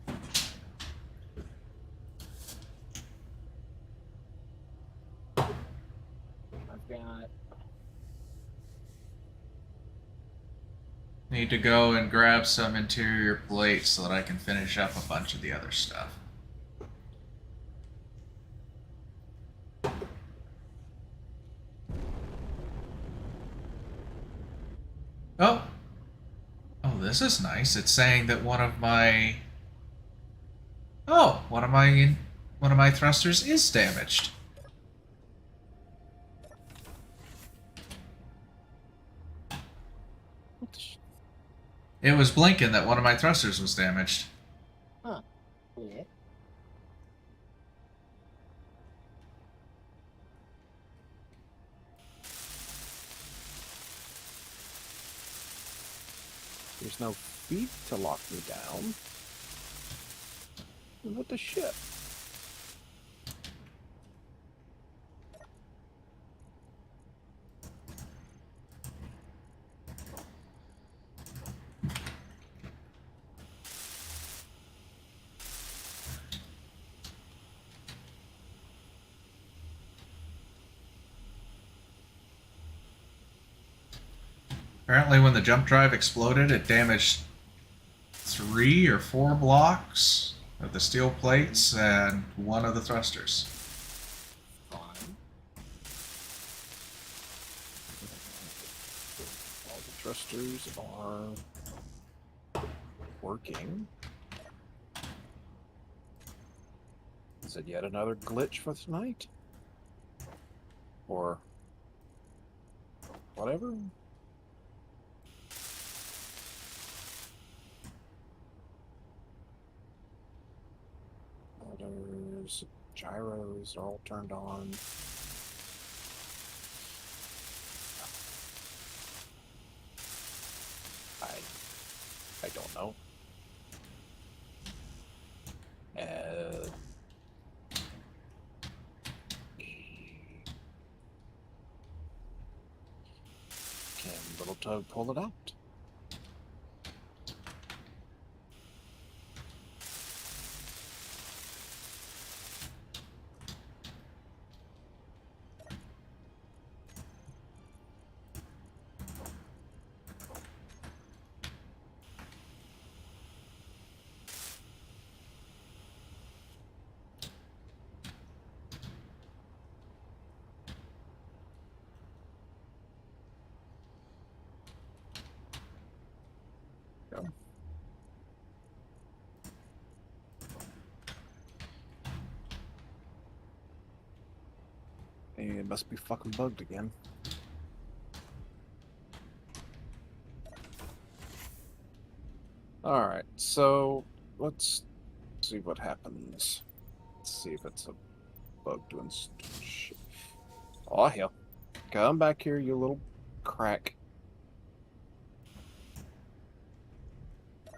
I've got. Need to go and grab some interior plates so that I can finish up a bunch of the other stuff. Oh! Oh, this is nice. It's saying that one of my thrusters is damaged. What the It was blinking that one of my thrusters was damaged. Huh. Cool. There's no feet to lock me down. What the shit? Apparently when the jump drive exploded, it damaged 3 or 4 blocks of the steel plates and one of the thrusters. Fine. All the thrusters are working. Is it yet another glitch for tonight? Or whatever? Motors, gyros are all turned on. I don't know. Can Little Tug pull it out? Go. It must be fucking bugged again. Alright, so let's see what happens. Let's see if it's a bug doing shit. Oh, hell. Come back here, you little crack.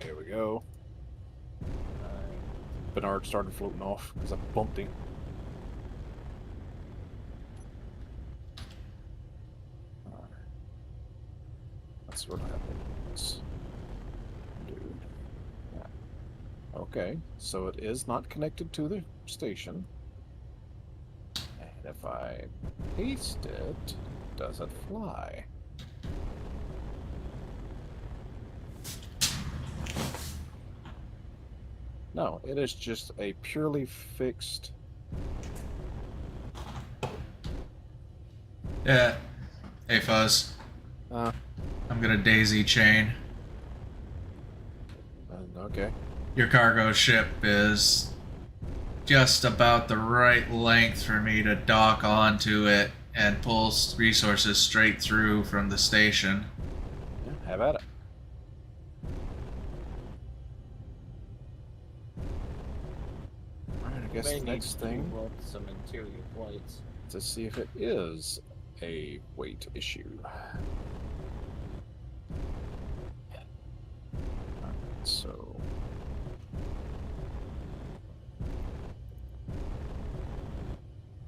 There we go. Bernard started floating off because I bumped him. Alright. That's what happens. Dude. Yeah. Okay, so it is not connected to the station. And if I paste it, does it fly? No, it is just a purely fixed Yeah. Hey, Fuzz. Uh, I'm gonna daisy chain. okay. Your cargo ship is just about the right length for me to dock onto it and pull resources straight through from the station. Yeah, have at it. Alright, I guess May the need next to thing weld some interior plates. to see if it is a weight issue. Alright, so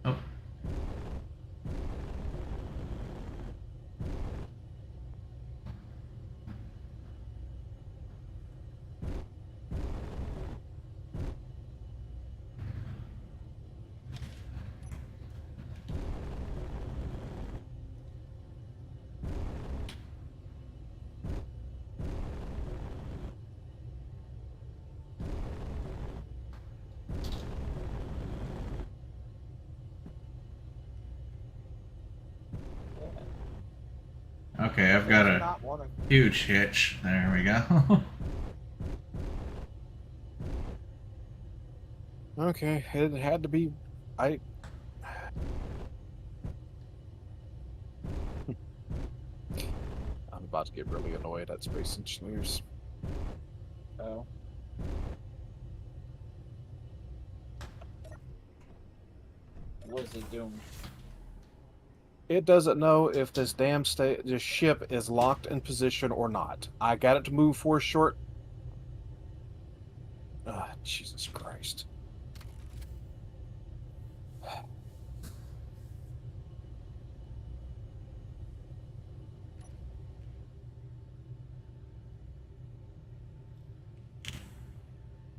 Oh. Okay, I've got There's a not one of huge hitch. There we go. okay, it had to be. I. I'm about to get really annoyed at space engineers. Oh. What is it doing? It doesn't know if this this ship is locked in position or not. I got it to move for a short. Ah, Jesus Christ.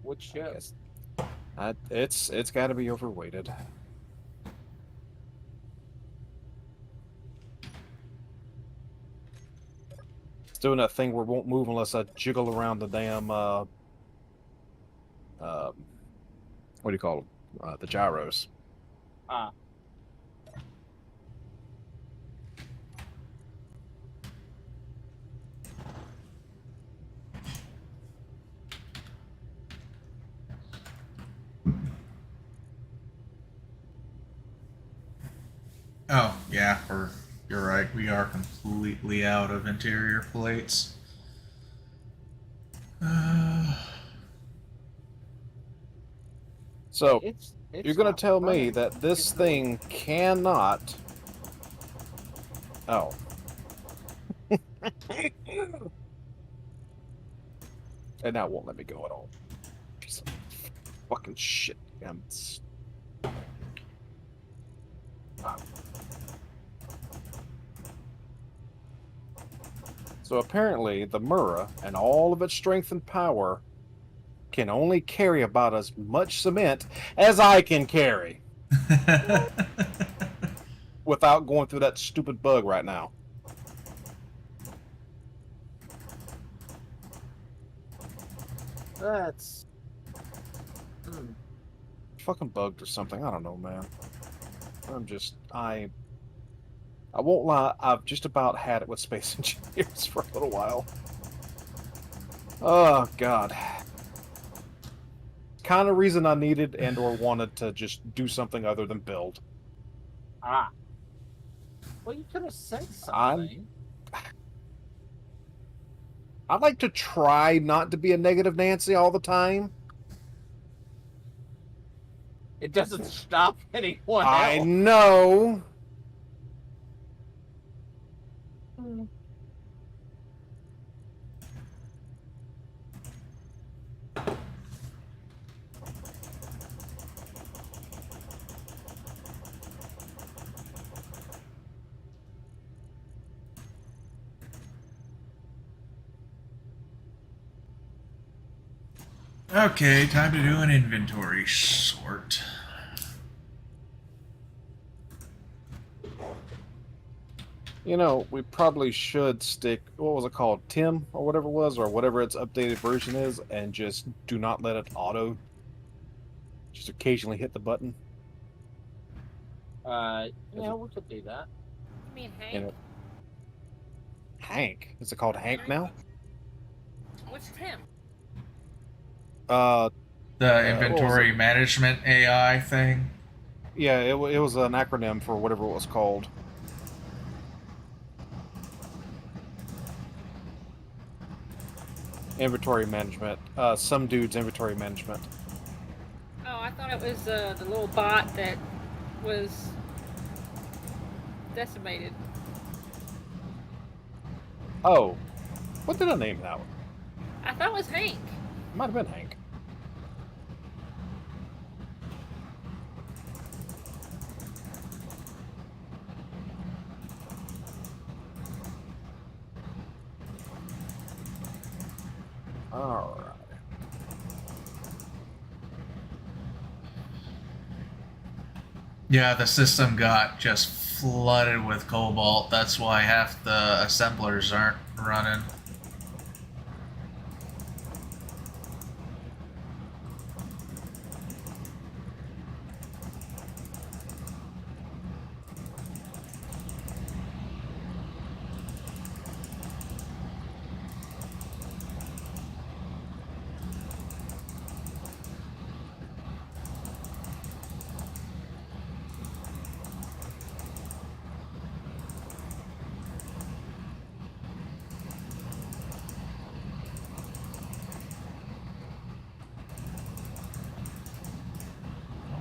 What I ship? guess it's got to be overweighted. It's doing that thing where it won't move unless I jiggle around the damn what do you call them? The gyros. Ah. Oh, yeah, you're right. We are completely out of interior plates. So It's you're gonna not tell me running. that this It's really- thing cannot. Oh. And now it won't let me go at all. Piece of fucking shit. So apparently, the Murrah and all of its strength and power can only carry about as much cement as I can carry without going through that stupid bug right now. That's. Fucking bugged or something. I don't know, man. I won't lie. I've just about had it with space engineers for a little while. Oh God. Kind of reason I needed and or wanted to just do something other than build. Ah. Well, you could have said I'm- something. I like to try not to be a negative Nancy all the time. It doesn't stop anyone I else. know. Okay, time to do an inventory sort. You know, we probably should stick, what was it called? Tim or whatever it was, or whatever its updated version is, and just do not let it auto. Just occasionally hit the button. Yeah, we could do that. I mean, in Hank. it. Hank. Is it called Hank now? What's Tim? Uh, The what was inventory it? management AI thing. Yeah, it was an acronym for whatever it was called. Inventory management. Some dude's inventory management. Oh, I thought it was the little bot that was decimated. Oh, what did I name that one? I thought it was Hank. It might have been Hank. All right. Yeah, the system got just flooded with cobalt. That's why half the assemblers aren't running.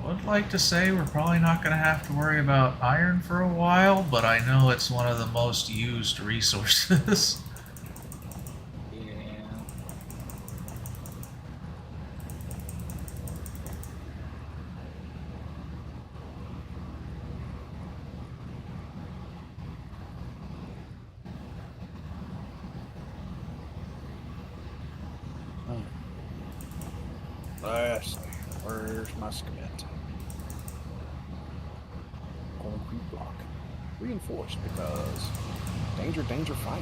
I would like to say we're probably not going to have to worry about iron for a while, but I know it's one of the most used resources. Yeah. Let's see. Where's my schemate? Concrete block. Reinforced because danger, danger, fire.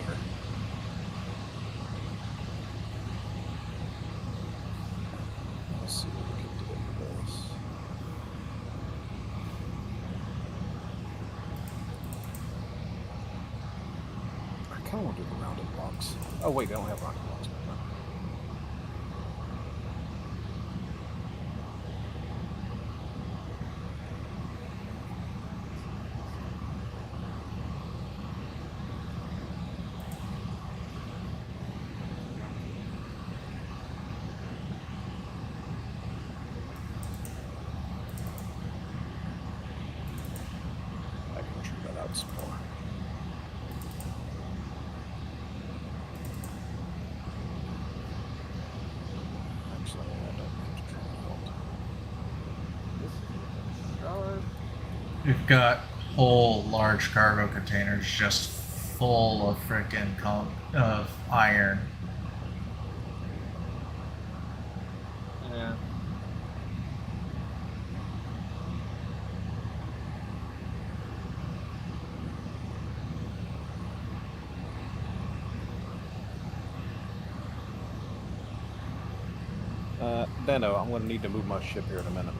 Let's see what we can do with this. I kind of want to do the rounded blocks. Oh wait, they don't have rounded blocks. I can trim that out some more. Actually, I don't need to trim it out. Charlotte. We've got whole large cargo containers just full of frickin' of iron. Yeah. Dano, I'm going to need to move my ship here in a minute.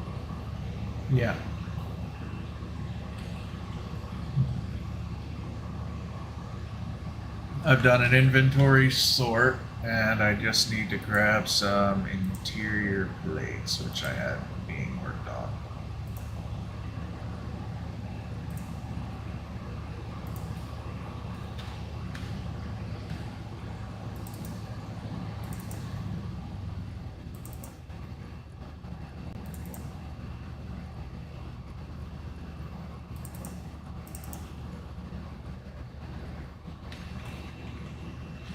Yeah. I've done an inventory sort, and I just need to grab some interior plates, which I had being worked on.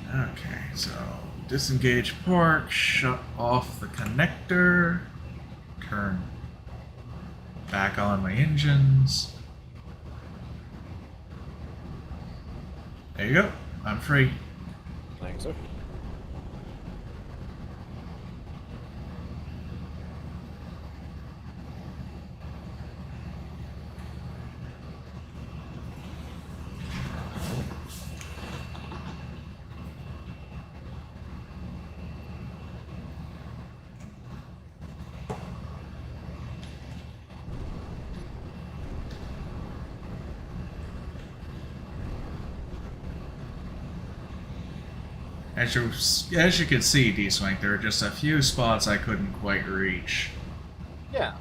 Okay, so disengage port, shut off the connector, turn back on my engines. There you go. I'm free. Thanks, sir. As you could see, D-Swing, there were just a few spots I couldn't quite reach. Yeah.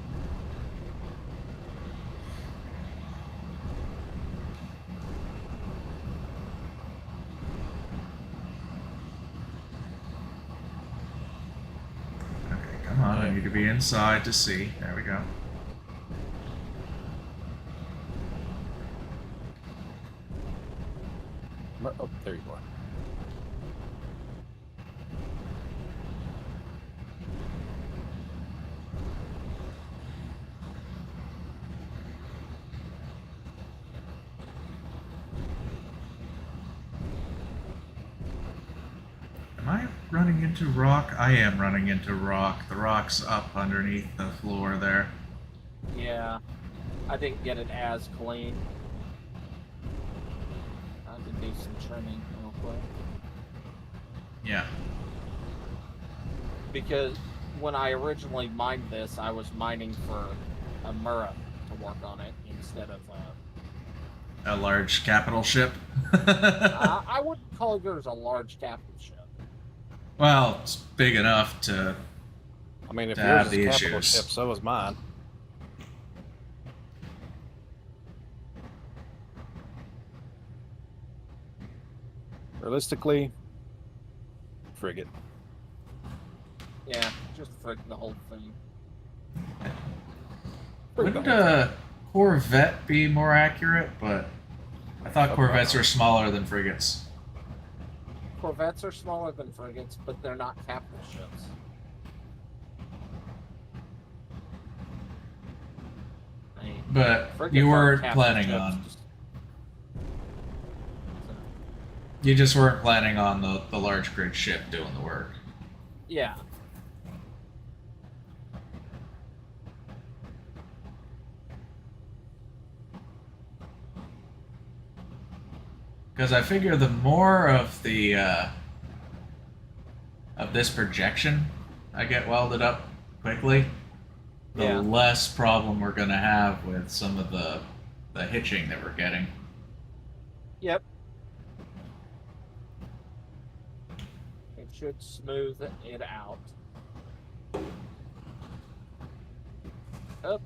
Okay, come on, I need to be inside to see. There we go. Oh, there you are. Am I running into rock? I am running into rock. The rock's up underneath the floor there. Yeah. I didn't get it as clean. I did do some trimming real quick. Yeah. Because when I originally mined this, I was mining for a Murrah to work on it instead of A large capital ship. I wouldn't call yours a large capital ship. Well, it's big enough to. I mean, if To yours have is the a capital issues. ship, so is mine. Realistically, frigate. Yeah, just for the whole thing. Wouldn't a Corvette be more accurate? But I thought Corvettes were smaller than frigates. Corvettes are smaller than frigates, but they're not capital ships. I mean, But frigates you aren't weren't capital planning ships, on. just- You just weren't planning on the large grid ship doing the work. Yeah. Because I figure the more of the of this projection I get welded up quickly, the Yeah. less problem we're gonna have with some of the hitching that we're getting. Yep. It should smooth it out. Up.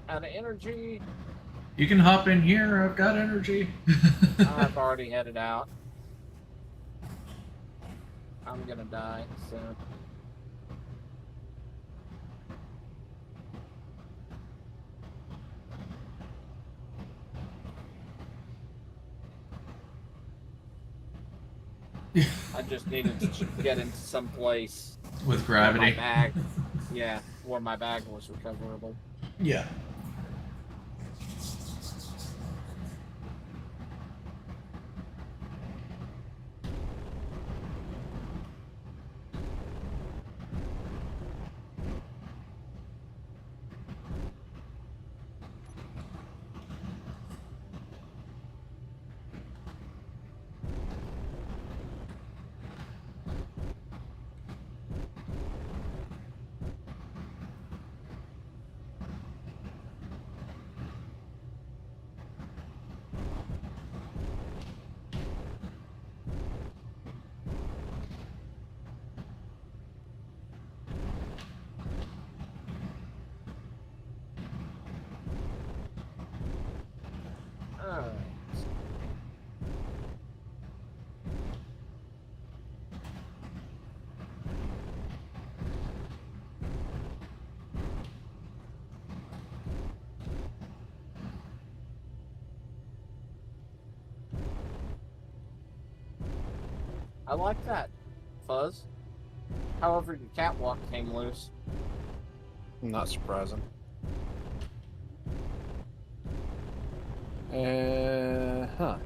Out of energy. You can hop in here. I've got energy. I've already headed out. I'm gonna die, so. I just needed to get into some place With where my gravity. bag, yeah, where my bag was recoverable. Yeah. Alright. I like that, Fuzz. However, your catwalk came loose. Not surprising.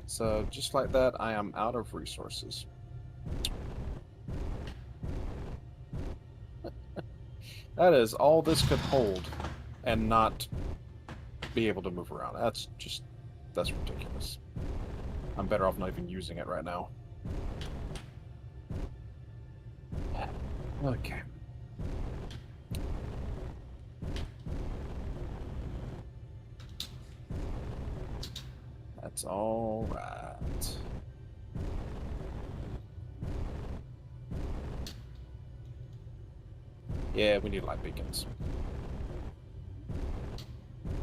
So just like that, I am out of resources. That is all this could hold and not be able to move around. That's ridiculous. I'm better off not even using it right now. Okay. That's all right. Yeah, we need light beacons.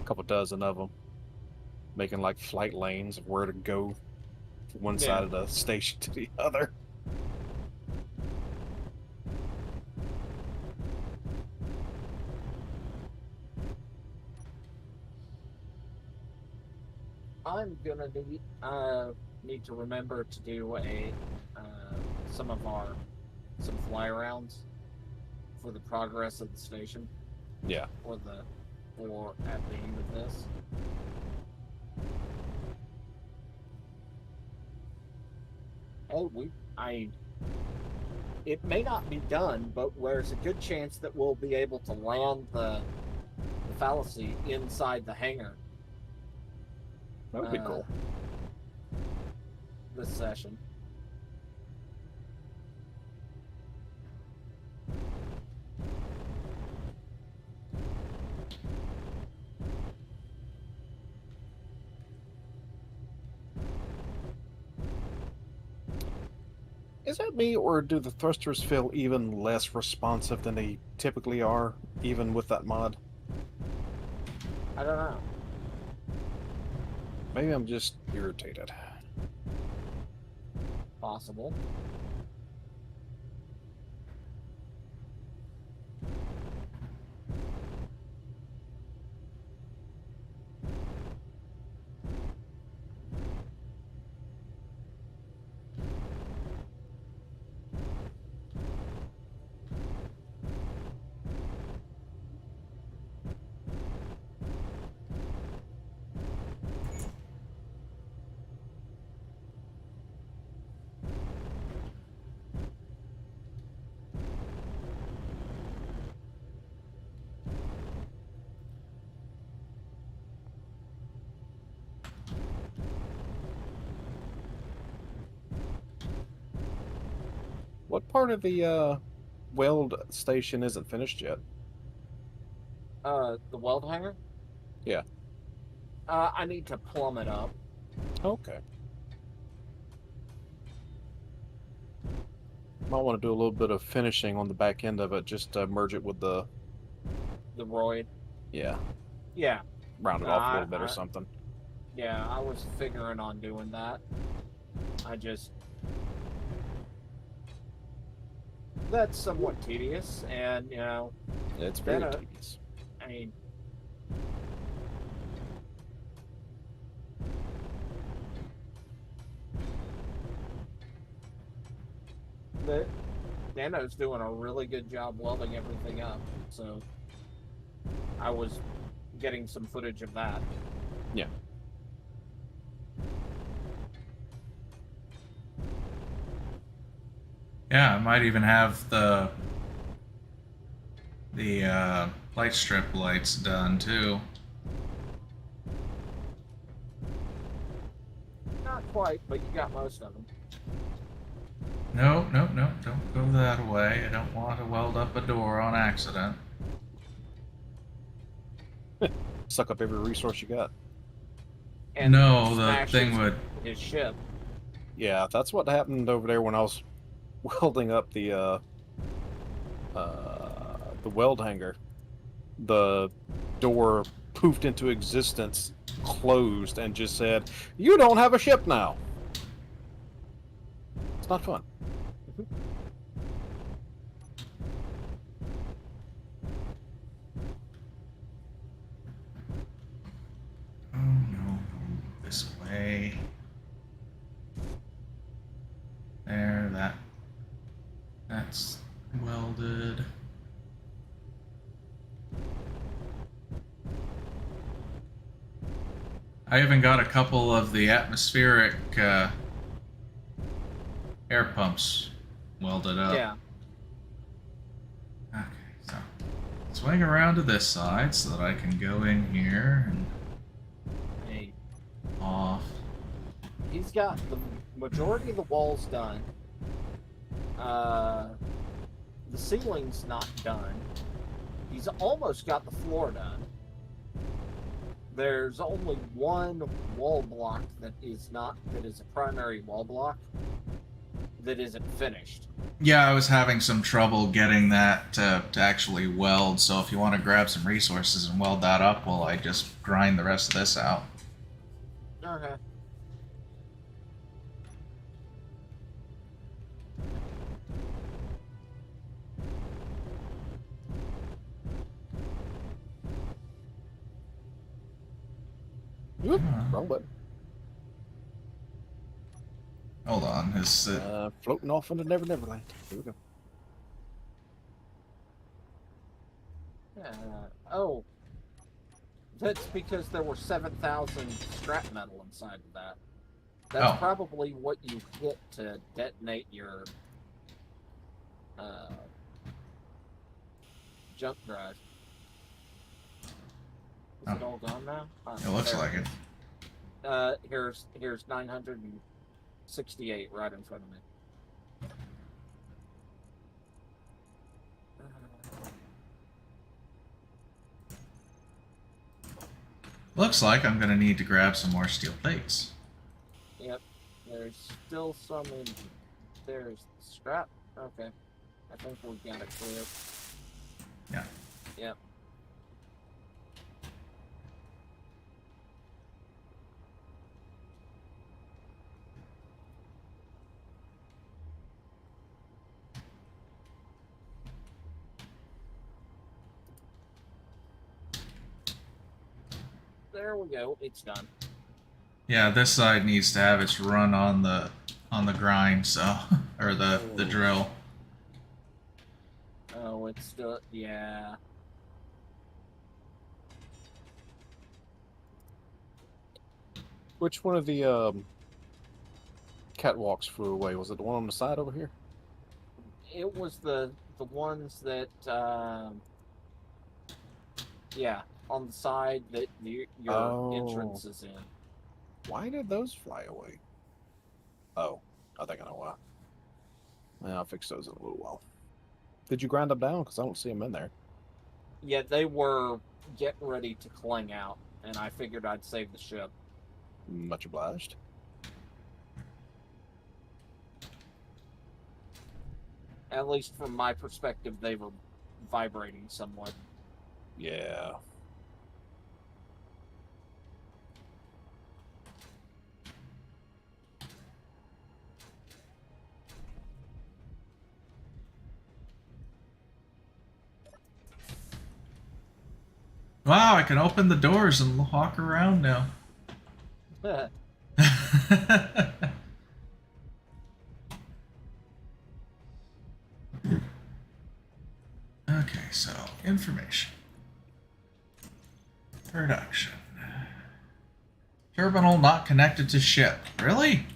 A couple dozen of them. Making like flight lanes of where to go from one Yeah. side of the station to the other. I'm gonna need to remember to do some fly arounds for the progress of the station. Yeah. For at the end of this. It may not be done, but there's a good chance that we'll be able to land the fallacy inside the hangar. That would be cool. This session. Is that me, or do the thrusters feel even less responsive than they typically are, even with that mod? I don't know. Maybe I'm just irritated. Possible. What part of the weld station isn't finished yet? The weld hangar? Yeah. I need to plumb it up. Okay. Might want to do a little bit of finishing on the back end of it, just to merge it with the... The roid. Yeah. Yeah. Round it off a little bit or I- something. Yeah, I was figuring on doing that. That's somewhat tedious, and, you know, It's very Then, tedious. I mean... Nano's doing a really good job welding everything up, so I was getting some footage of that. Yeah. Yeah, I might even have the light strip lights done too. Not quite, but you got most of them. No, don't go that way. I don't want to weld up a door on accident. Suck up every resource you got. And No, the smash thing would. his ship. Yeah, that's what happened over there when I was welding up the weld hanger. The door poofed into existence, closed, and just said, "You don't have a ship now." It's not fun. Oh no, this way. There, that's welded. I even got a couple of the atmospheric air pumps welded up. Yeah. Okay, so swing around to this side so that I can go in here and Hey, off. he's got the majority of the walls done. The ceiling's not done. He's almost got the floor done. There's only one wall block that is a primary wall block. that isn't finished. Yeah, I was having some trouble getting that to actually weld, so if you want to grab some resources and weld that up, while I just grind the rest of this out. Okay. Whoop, wrong button. Hold on, is it... Floating off into Never Neverland. Here we go. Oh. That's because there were 7,000 scrap metal inside of that. That's Oh. probably what you hit to detonate your jump drive. Is it Oh. all gone now? It looks There like it. Here's 968 right in front of me. Looks like I'm gonna need to grab some more steel plates. Yep. There's still some in. There's scrap. Okay. I think we've got it clear. Yeah. Yep. There we go. It's done. Yeah, this side needs to have its run on the grind, so or the drill. Oh, it's still. Yeah. Which one of the catwalks flew away? Was it the one on the side over here? It was the ones that. Yeah, on the side that your entrance is in. Why did those fly away? Oh, I think I know why. Yeah, I'll fix those in a little while. Did you grind them down? Because I don't see them in there. Yeah, they were getting ready to cling out, and I figured I'd save the ship. Much obliged. At least from my perspective, they were vibrating somewhat. Yeah. Wow, I can open the doors and walk around now. Okay, so information. Production. Terminal not connected to ship. Really?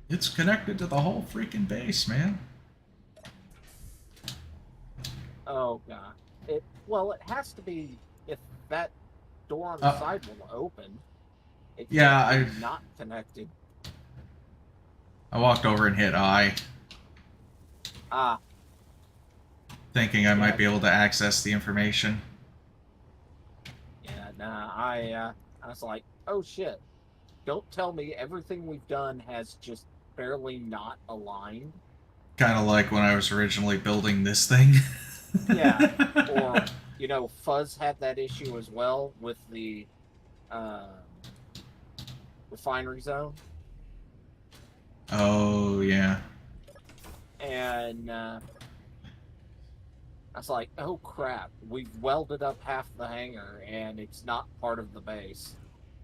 It's connected to the whole freaking base, man. Oh god. Well, it has to be if that door on the side will open. It can't be not connected. I walked over and hit I, Ah, thinking I might be able to access the information. yeah, nah, I was like, oh shit. Don't tell me everything we've done has just barely not aligned. Kind of like when I was originally building this thing. Yeah, or, you know, Fuzz had that issue as well with the refinery zone. Oh, yeah. And I was like, oh crap, we've welded up half the hangar and it's not part of the base.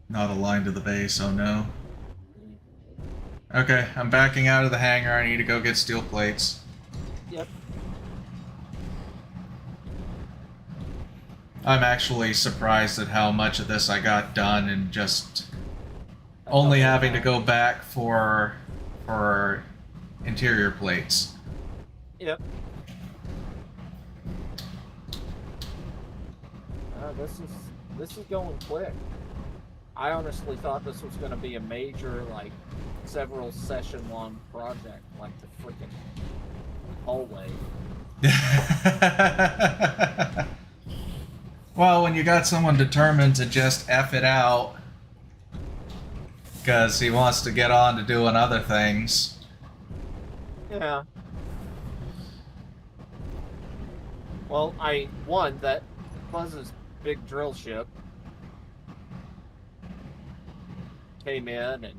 Not aligned to the base, oh no. Okay, I'm backing out of the hangar. I need to go get steel plates. Yep. I'm actually surprised at how much of this I got done and just only having to go back for interior plates. Yep. This is going quick. I honestly thought this was going to be a major, like, several session long project, like the freaking hallway. Well, when you got someone determined to just F it out because he wants to get on to doing other things. Yeah. Well, that Buzz's big drill ship came in and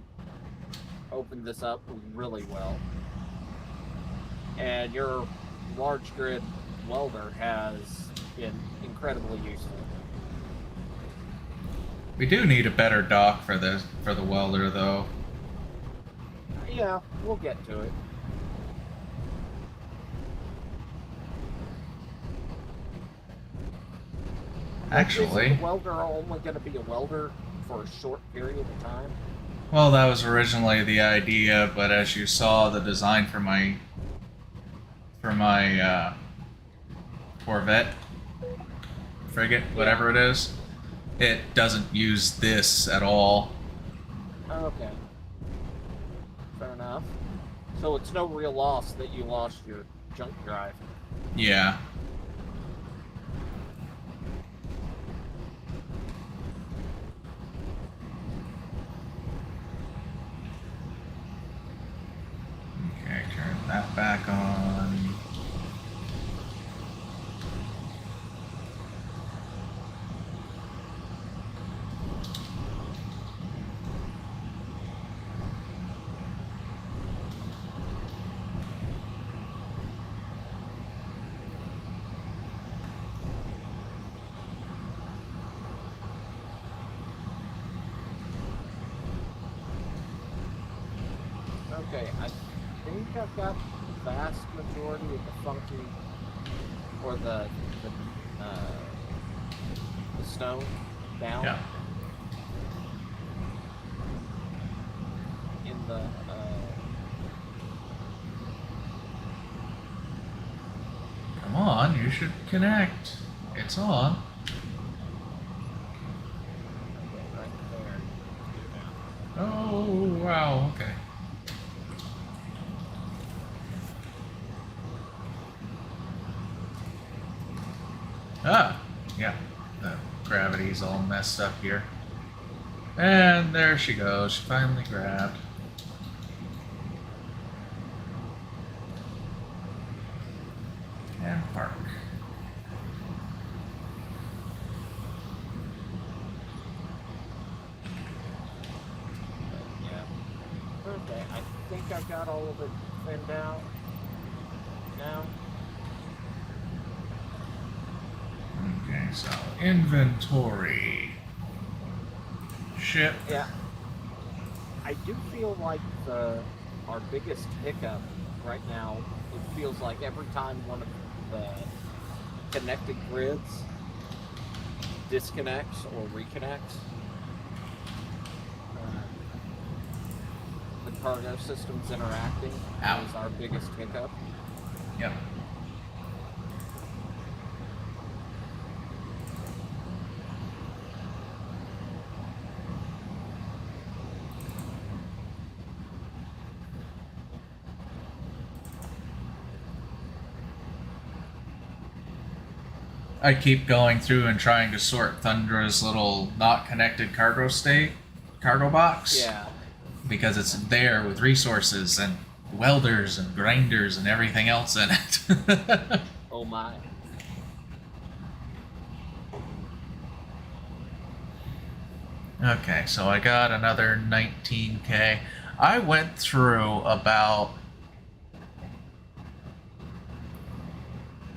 opened this up really well. And your large grid welder has been incredibly useful. We do need a better dock for the welder, though. Yeah, we'll get to it. Actually, Is the welder only going to be a welder for a short period of time? well, that was originally the idea, but as you saw, the design for my Corvette frigate, whatever it is, it doesn't use this at all. Okay. Fair enough. So it's no real loss that you lost your junk drive. Yeah. Okay, turn that back on. Okay, I think I've got the vast majority of the funky, or the stone down. Yeah. In the Come on, you should connect. It's on. right there. Oh, wow, okay. Ah, yeah, the gravity's all messed up here. And there she goes, she finally grabbed. And park. Yeah. Okay, I think I've got all of it thinned out now. Okay, so inventory. Ship. Yeah. I do feel like our biggest hiccup right now, it feels like every time one of the connected grids disconnects or reconnects, the cargo system's interacting Ow. is our biggest hiccup. Yep. I keep going through and trying to sort Thundra's little not connected cargo box. Yeah. Because it's there with resources and welders and grinders and everything else in it. Oh my. Okay, so I got another 19K. I went through about...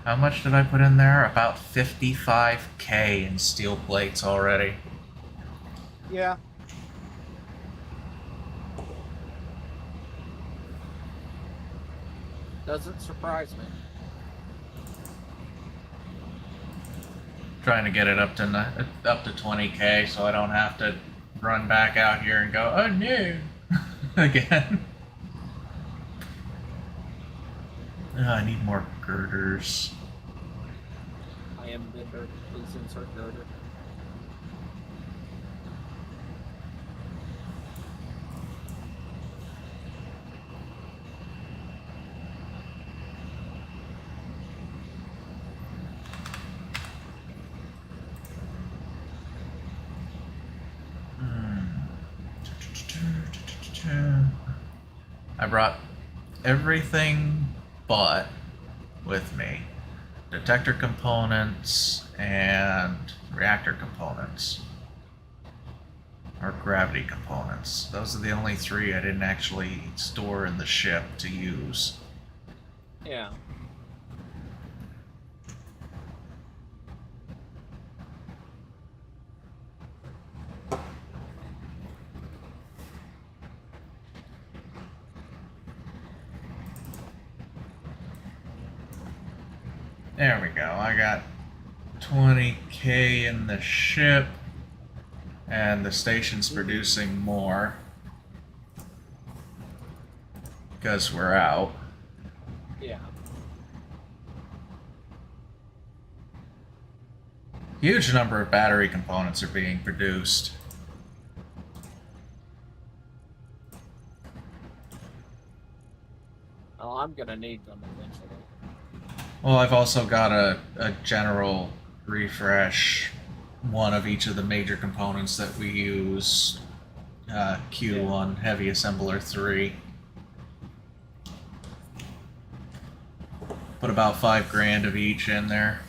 How much did I put in there? About 55K in steel plates already. Yeah. Doesn't surprise me. Trying to get it up to 20K so I don't have to run back out here and go, oh no, again. I need more girders. I am bitter. Please insert girder. I brought everything but with me. Detector components and reactor components. Or gravity components. Those are the only three I didn't actually store in the ship to use. Yeah. There we go. I got 20k in the ship, and the station's producing more because we're out. Yeah. Huge number of battery components are being produced. Well, I'm gonna need them eventually. Well, I've also got a general refresh, one of each of the major components that we use. Q on Heavy Assembler 3. Put about $5,000 of each in there.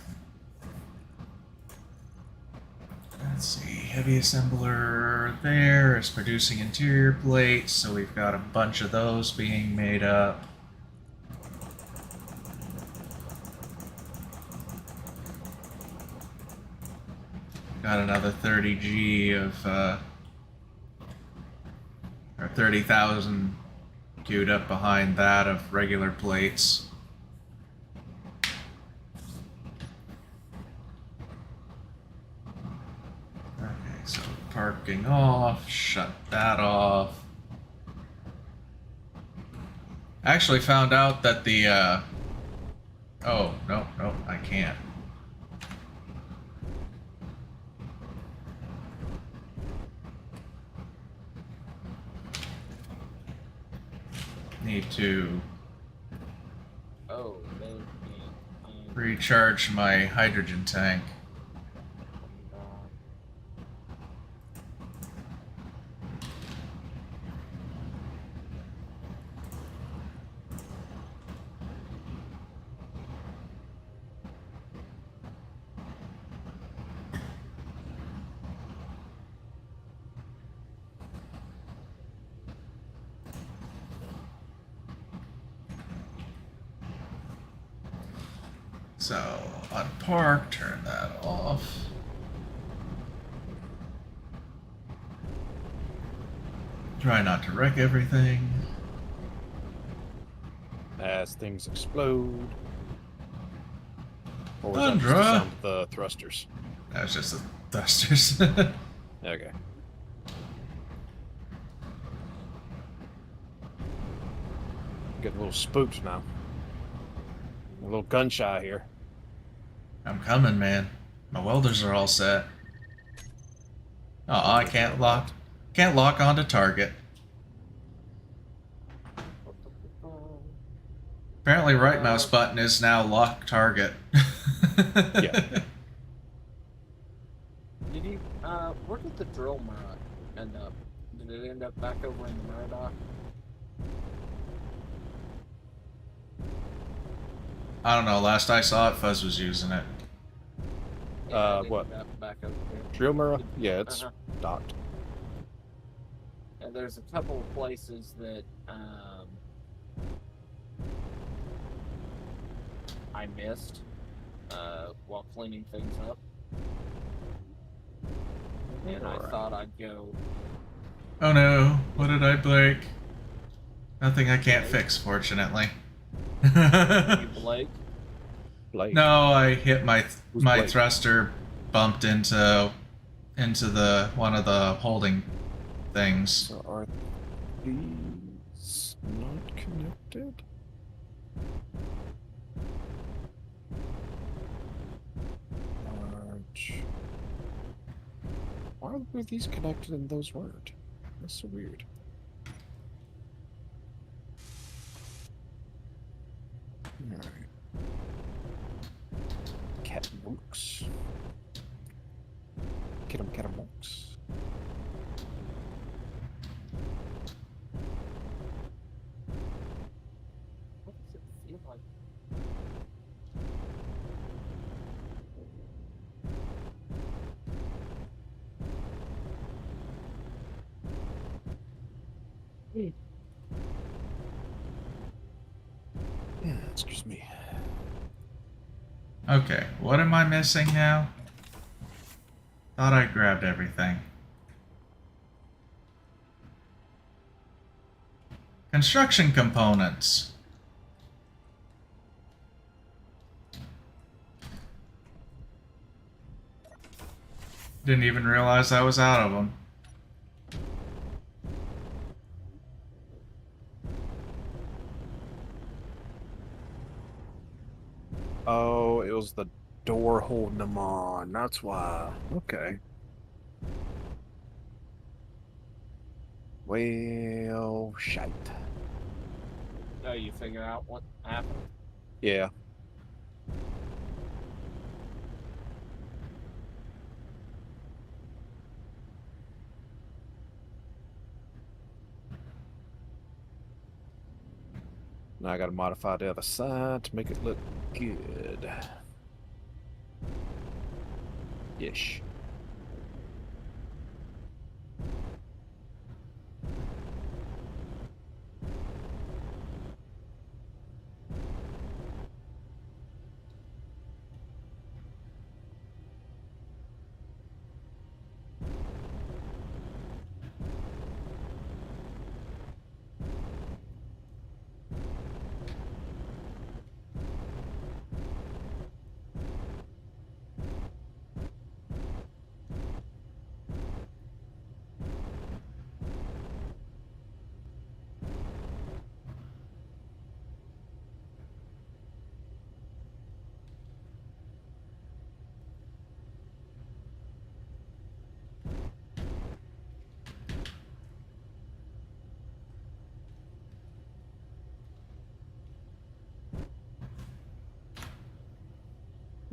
Let's see, Heavy Assembler there is producing interior plates, so we've got a bunch of those being made up. Got another 30G of, or 30,000 queued up behind that of regular plates. Okay, so parking off, shut that off. I actually found out that the, oh, no, I can't. Need to Oh, recharge my hydrogen tank. So, on park, turn that off. Try not to wreck everything. As things explode. Or was that just Andra. the sound of the thrusters? That was just the thrusters. Okay. Getting a little spooked now. A little gun shy here. I'm coming, man. My welders are all set. Oh, I can't lock onto target. Apparently, right mouse button is now lock target. Yeah. Did you, where did the drill mirror end up? Did it end up back over in the mirror dock? I don't know. Last I saw it, Fuzz was using it. Yeah, it What? ended up back over there. Drill mirror? Yeah, it's Uh-huh. docked. And there's a couple of places that, I missed, while cleaning things up. And I thought I'd go, Oh no! What did I break? Nothing I can't fix, fortunately. you Blake? Blade. No, I hit my Who's my Blake? thruster bumped into the one of the holding things. So are these not connected? Large. Why were these connected and those weren't? That's so weird. Alright. Cat monks. Get 'em monks. Excuse me. Okay, what am I missing now? Thought I grabbed everything. Construction components. Didn't even realize I was out of them. Oh, it was the door holding them on. That's why. Okay. Well, shite. Oh, you figure out what happened? Yeah. Now I gotta modify the other side to make it look good. Ish.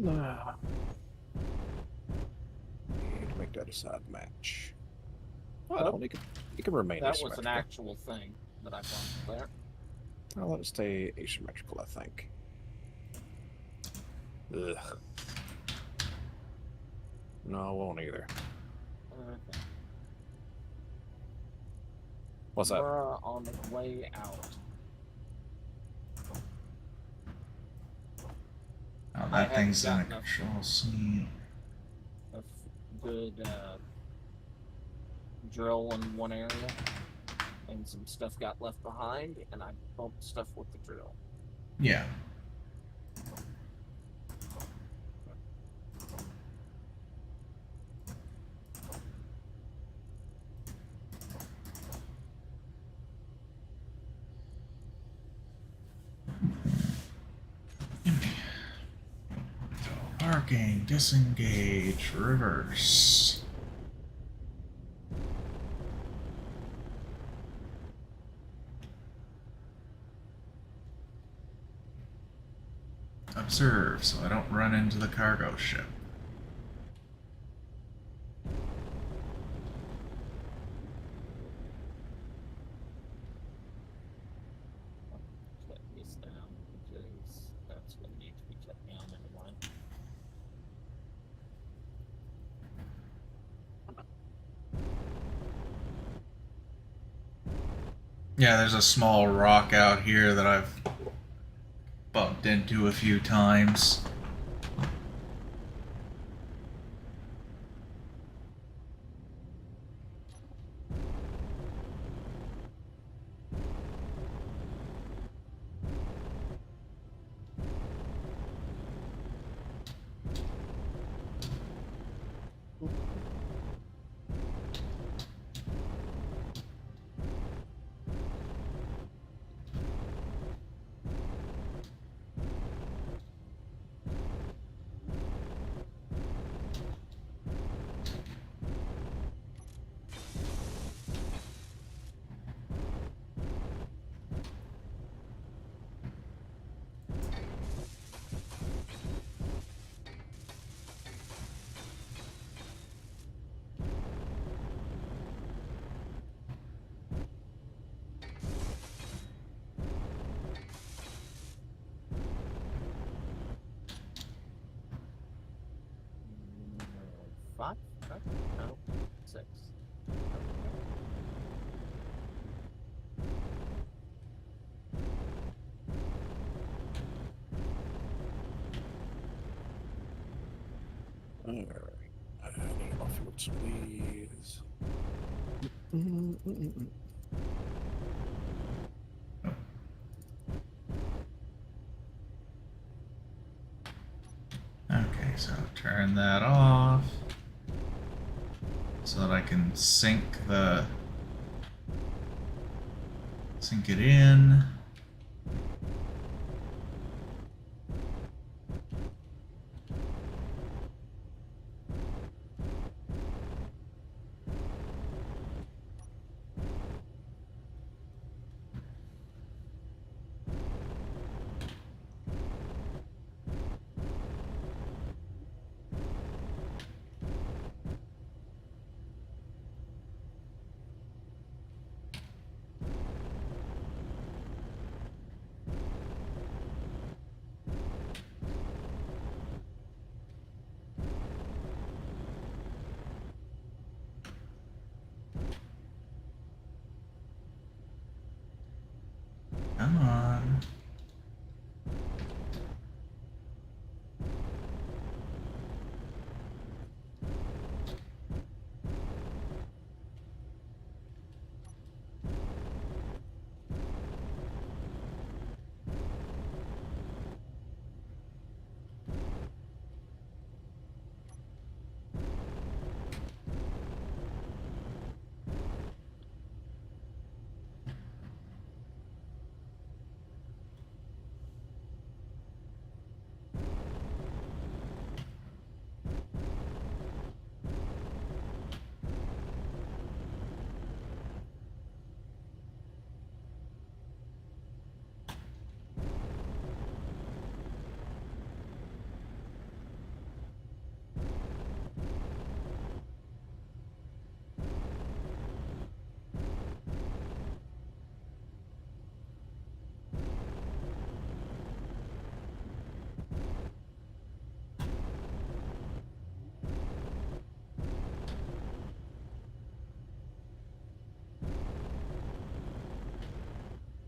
Nah. Need to make that a side match. Well, Well, it can remain that was asymmetrical. an actual thing that I found there. I'll let it stay asymmetrical, I think. Ugh. No, I won't either. Okay. What's that? We're on the way out. Oh, I that thing's in a haven't gotten control seat. a good drill in one area, and some stuff got left behind, and I bumped stuff with the drill. Yeah. Parking, disengage, reverse. Observe so I don't run into the cargo ship. Cut this down because that's going to need to be cut down anyway. Yeah, there's a small rock out here that I've bumped into a few times. Five? No, 6. Alright. I need to offload some of these. Mm-mm-mm-mm. Okay, so turn that off so that I can sync it in. Come on.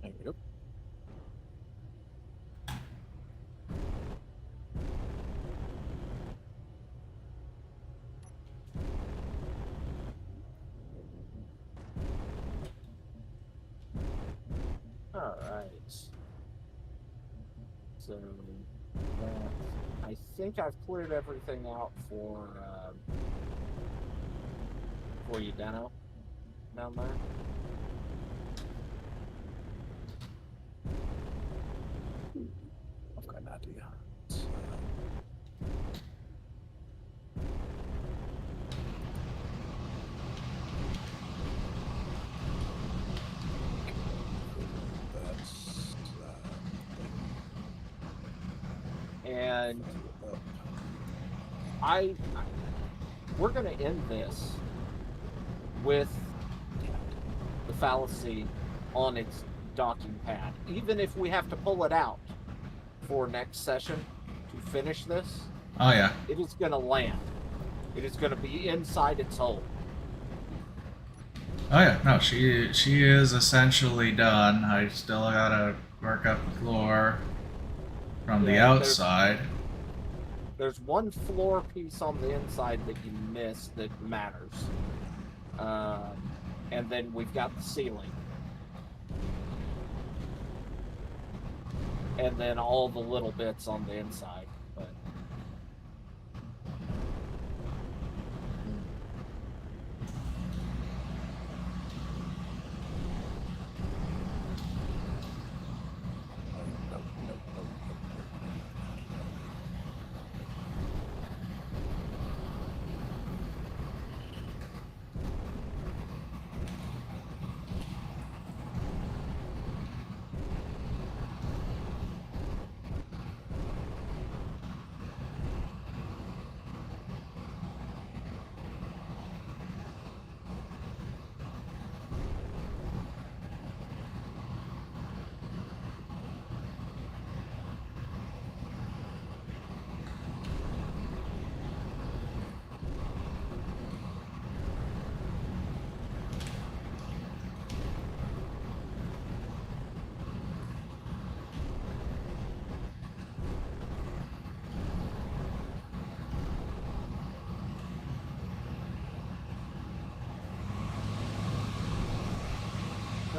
There we go. All right. So that, I think I've cleared everything out for you, Deno, down there. I've got an idea. Let's, that's And up. we're gonna end this with the fallacy on its docking pad. Even if we have to pull it out for next session to finish this, Oh yeah. it is gonna land. It is gonna be inside its hull. Oh yeah. No, she is essentially done. I still gotta work up the floor from the Yeah, outside. There's one floor piece on the inside that you missed that matters. And then we've got the ceiling. And then all the little bits on the inside. But Nope, nope, nope, nope.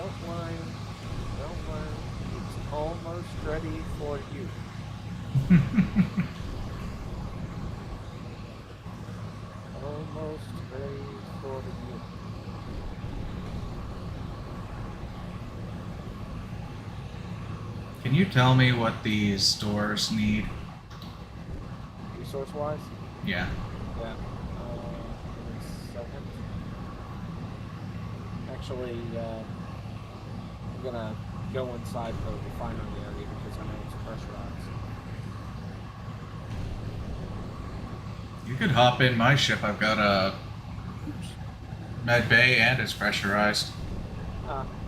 Don't worry. Don't worry. It's almost ready for you. Almost ready for you. Can you tell me what these stores need? Resource-wise? Yeah. Yeah. Give me a second. Actually, I'm gonna go inside the refinery area because I know it's pressurized. You could hop in my ship. I've got a med bay and it's pressurized.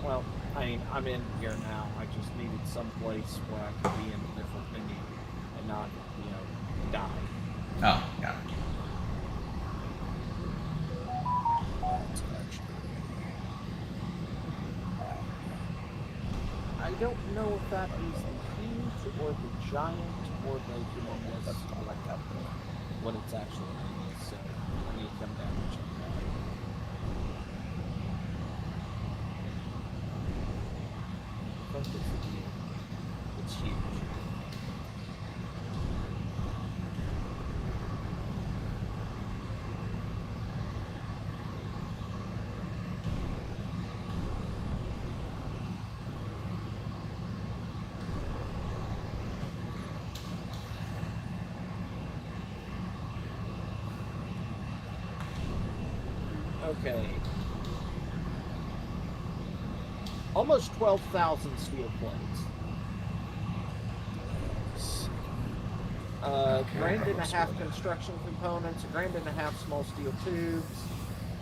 Well, I mean, I'm in here now. I just needed some place where I could be in a different venue and not, die. Oh, yeah. That's actually. I don't know if that is the huge or the giant or the humongous. That's not like that. What it's actually is. So I need to come down and check that out. I think it's huge. Okay. Almost 12,000 steel plates. Grand and a half construction components, a grand and a half small steel tubes,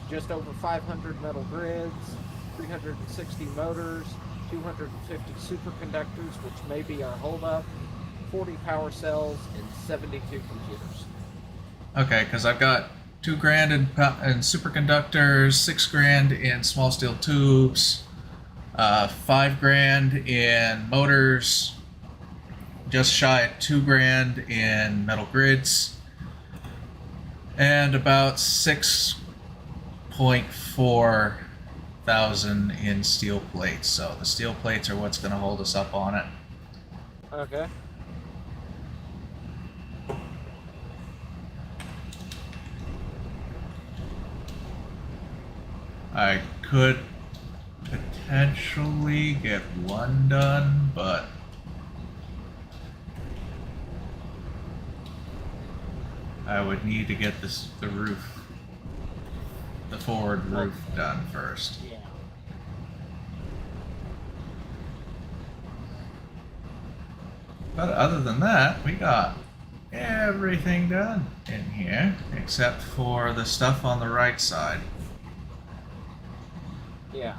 just over 500 metal grids, 360 motors, 250 superconductors, which may be our holdup, 40 power cells, and 72 computers. Okay, because I've got $2,000 in superconductors, $6,000 in small steel tubes, $5,000 in motors, just shy of $2,000 in metal grids, and about 6.4 thousand in steel plates. So the steel plates are what's going to hold us up on it. Okay. I could potentially get one done, but I would need to get the roof, the forward roof done first. Yeah. But other than that, we got everything done in here except for the stuff on the right side. Yeah.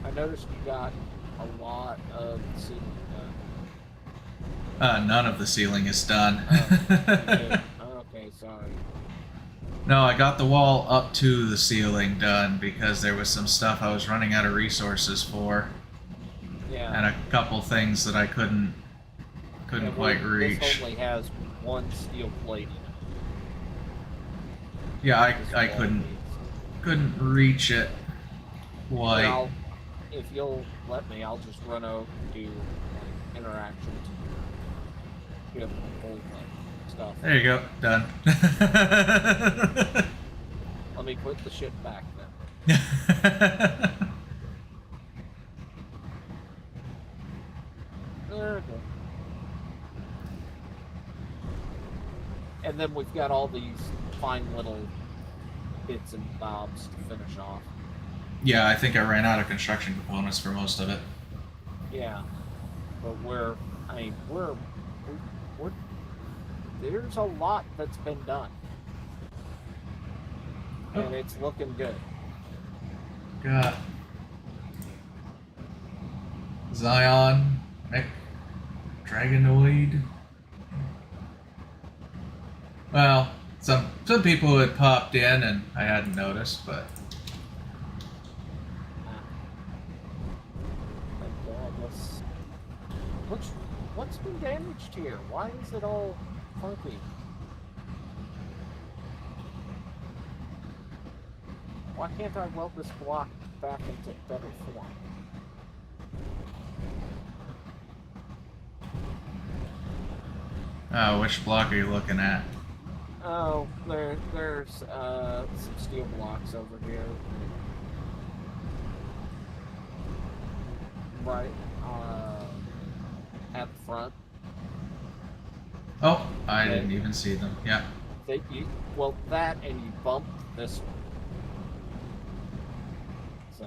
I noticed you got a lot of ceiling done. None of the ceiling is done. Okay, sorry. No, I got the wall up to the ceiling done because there was some stuff I was running out of resources for, Yeah. and a couple things that I couldn't Yeah, quite This reach. only has one steel plate in it. Yeah, This I wall couldn't reach it But quite. if you'll let me, I'll just run over and do interactions. You have old stuff. There you go, done. Let me put the shit back then. There we go. And then we've got all these fine little bits and bobs to finish off. Yeah, I think I ran out of construction components for most of it. Yeah, but we're there's a lot that's been done, and it's looking good. Got Zion, Mech, Dragonoid. Well, some people had popped in and I hadn't noticed, but What's been damaged here? Why is it all funky? Why can't I weld this block back into better form. Oh, which block are you looking at? Oh, there's some steel blocks over here. Right, at the front. Oh, I didn't even see them. Yeah. Well, that and you bump this one. So.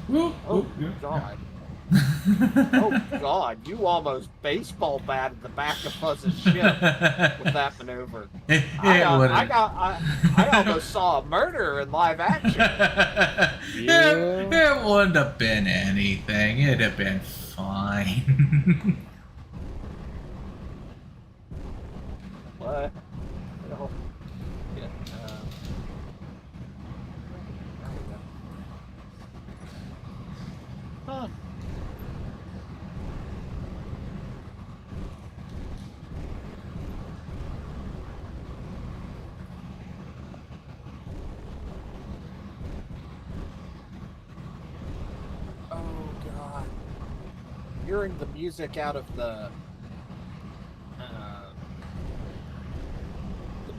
Woo, Oh, woo, yeah. God. Oh, God. You almost baseball batted the back of Fuzz's ship with that maneuver. I almost saw a murder in live action. It wouldn't have been anything. It'd have been fine. What? No. Yeah, there we go. Huh. Oh, God. Hearing the music out of the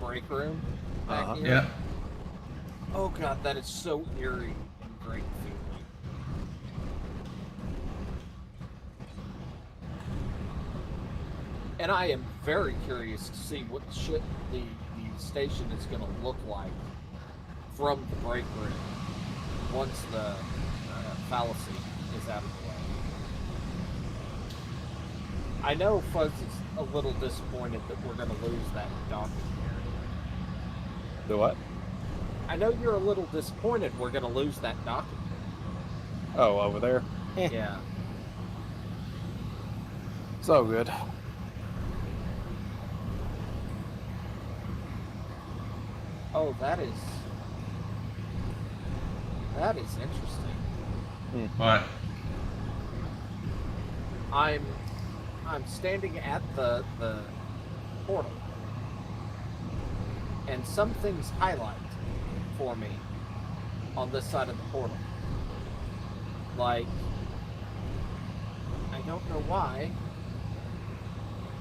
break room back here. Yeah. Oh, God, that is so eerie and great feeling. And I am very curious to see what the station is going to look like from the break room once the fallacy is out of the way. I know Fuzz is a little disappointed that we're going to lose that docking area. The what? I know you're a little disappointed we're going to lose that docking Oh, over there? area. Yeah. It's all good. Oh, that is interesting. What? I'm standing at the portal, and some things highlight for me on this side of the portal. Like, I don't know why.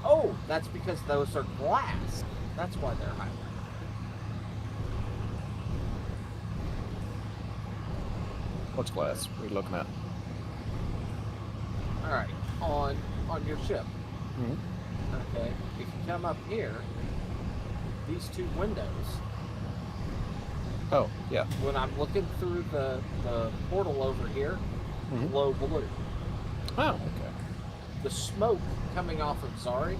Oh, that's because those are glass. That's why they're highlighted. What's glass? What are you looking at? All right, on your ship. Mhm. Okay, if you come up here, these two windows. Oh, yeah. When I'm looking through the portal over here, Mhm. glow blue. Oh, okay. The smoke coming off of Zari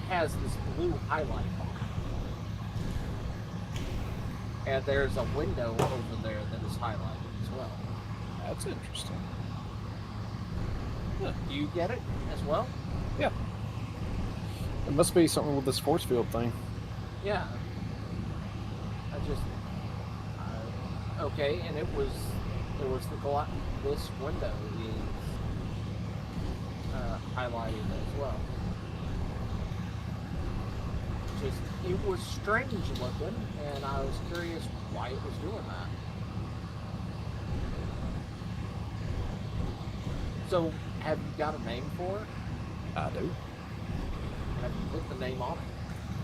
has this blue highlight on it. And there's a window over there that is highlighted as well. That's interesting. Do you get it as well? Yeah. It must be something with this force field thing. Yeah. Okay, and there was the this window is highlighted as well. It was strange looking, and I was curious why it was doing that. So, have you got a name for it? I do. Have you put the name on it?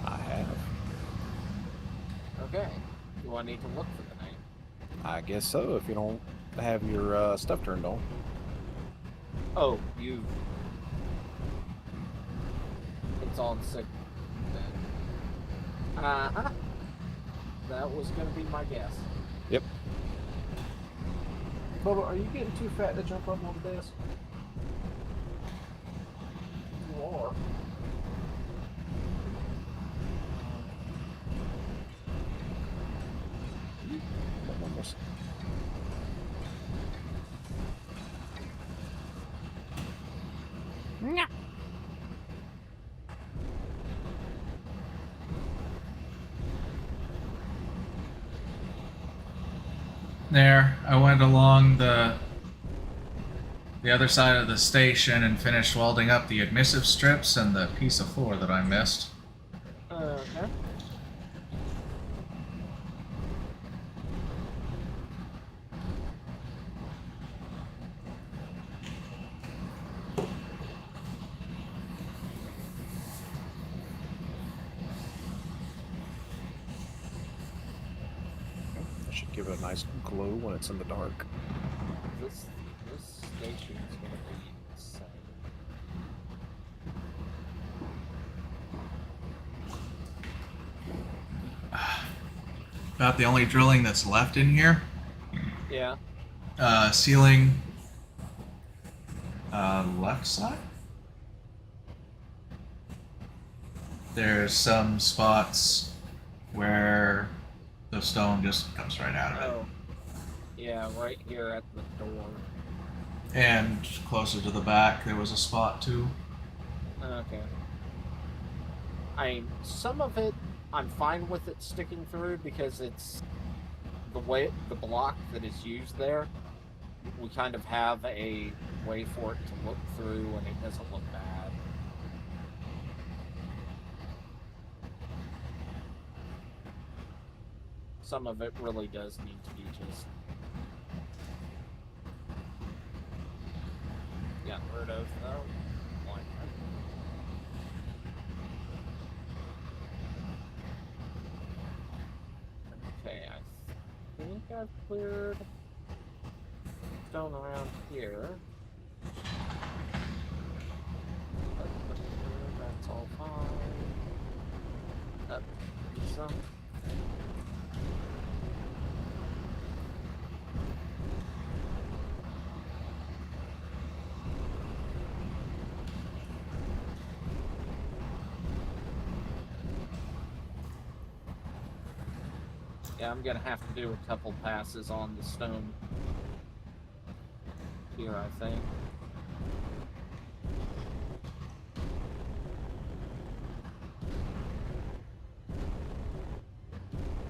I have. Okay. Do I need to look for the name? I guess so, if you don't have your stuff turned on. Oh, it's on sick then. Uh-huh. That was gonna be my guess. Yep. Bubba, are you getting too fat to jump up on the desk? You are. Almost. There, I went along the other side of the station and finished welding up the admissive strips and the piece of floor that I missed. Okay. give it a nice glow when it's in the dark. This station is going to be insane. About the only drilling that's left in here. Yeah. Ceiling. Left side. There's some spots where the stone just comes right out of it. Oh. Yeah, right here at the door. And closer to the back, there was a spot too. Okay. Some of it, I'm fine with it sticking through because it's the block that is used there. We kind of have a way for it to look through, and it doesn't look bad. Some of it really does need to be just got rid of, though. Like that. Okay, I think I've cleared stone around here. That's all fine. Up some. Yeah, I'm gonna have to do a couple passes on the stone here, I think.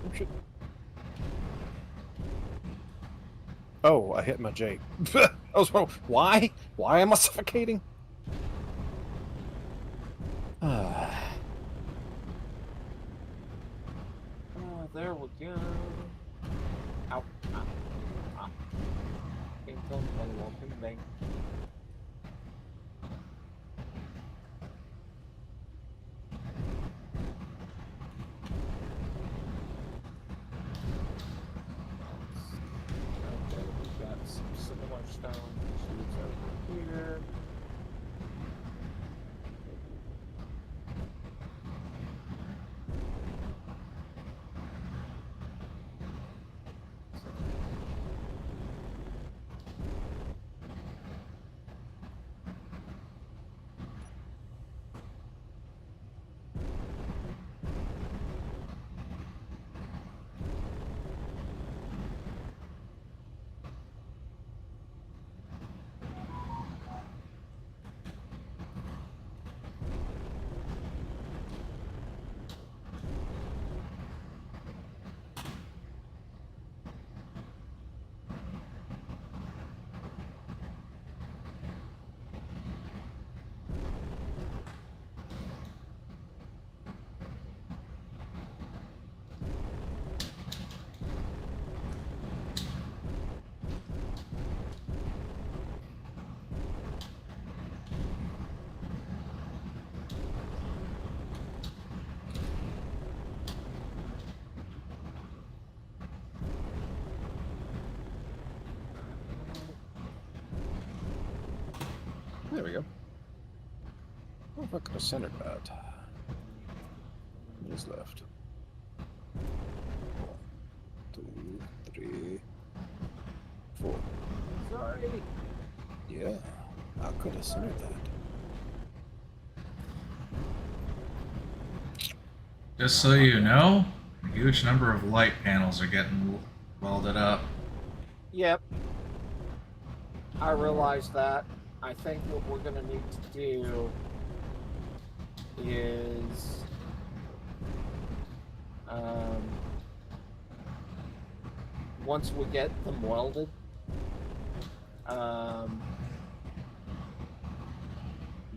Oh, shit. Oh, I hit my Jake. I was wrong. Why? Why am I suffocating? There we go. Ow. Ow. Ow. Can't tell me what I want to make. Okay, we've got some similar stone issues over here. There we go. Oh, if I could have centered that. What's left? 1, 2, 3, 4. Sorry. Yeah, I could have centered that. Just so you know, a huge number of light panels are getting welded up. Yep. I realize that. I think what we're gonna need to do is once we get them welded,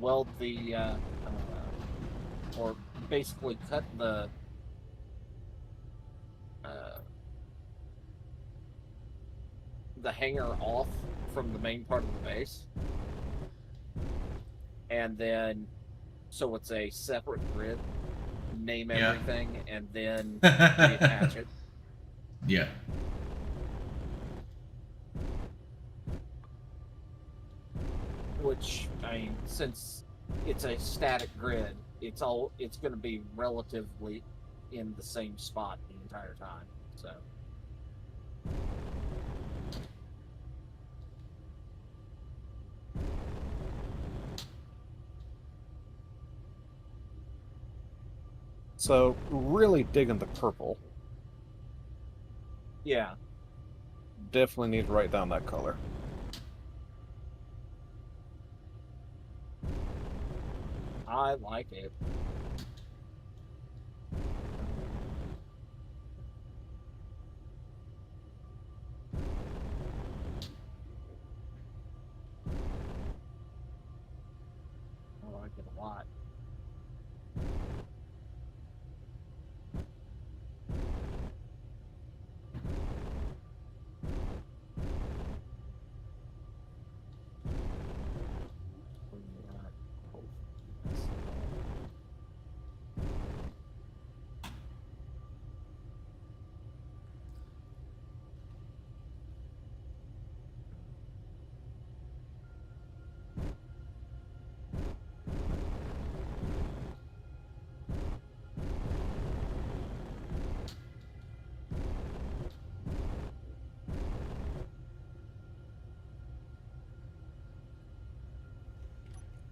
weld the or basically cut the hanger off from the main part of the base, and then so it's a separate grid, name Yeah. everything, and then reattach it. Yeah. which I mean, since it's a static grid, it's going to be relatively in the same spot the entire time. So. So, really digging the purple. Yeah. Definitely need to write down that color. I like it. I like it a lot.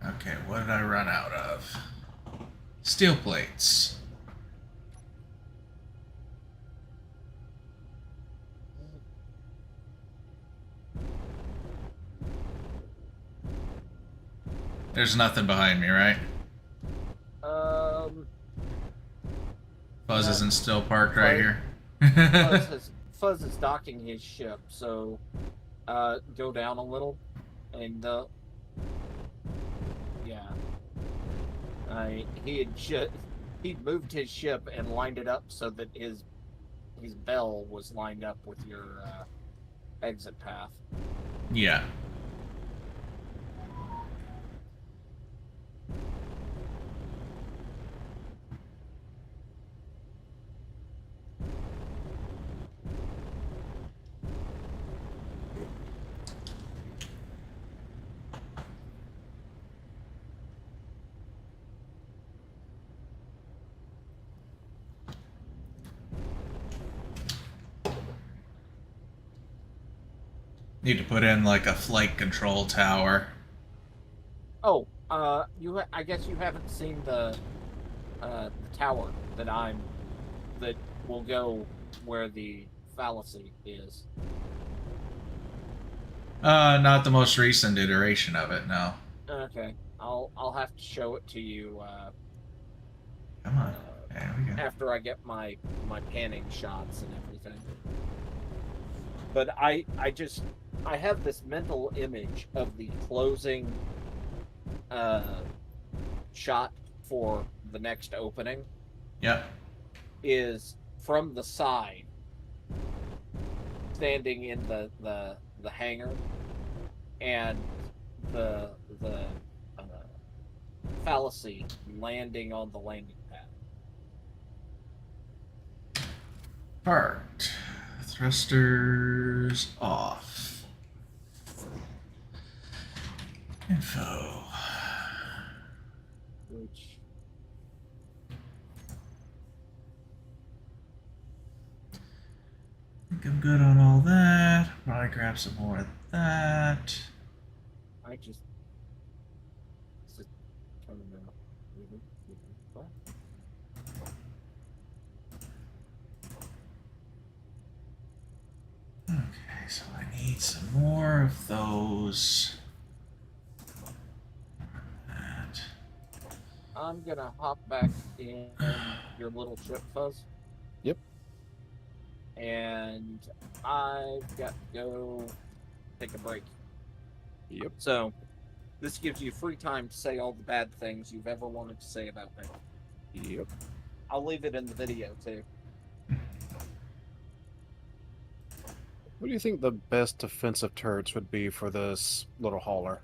Okay, what did I run out of? Steel plates. There's nothing behind me, right? Fuzz Yeah. isn't still parked right here. Fuzz is docking his ship, so go down a little, and yeah, he'd moved his ship and lined it up so that his bell was lined up with your exit path. Yeah. Need to put in like a flight control tower. Oh, I guess you haven't seen the tower that will go where the fallacy is. Not the most recent iteration of it, no. Okay, I'll have to show it to you Come on. There we go. after I get my panning shots and everything. But I have this mental image of the closing shot for the next opening Yep. is from the side, standing in the hangar, and the fallacy landing on the landing pad. Parked. Thrusters off. Info. Which I think I'm good on all that. Probably grab some more of that. I just turn them out. Okay, so I need some more of those. That. I'm gonna hop back in your little trip, Fuzz. Yep. And I've got to go take a break. Yep. So, this gives you free time to say all the bad things you've ever wanted to say about me. Yep. I'll leave it in the video, too. What do you think the best defensive turrets would be for this little hauler?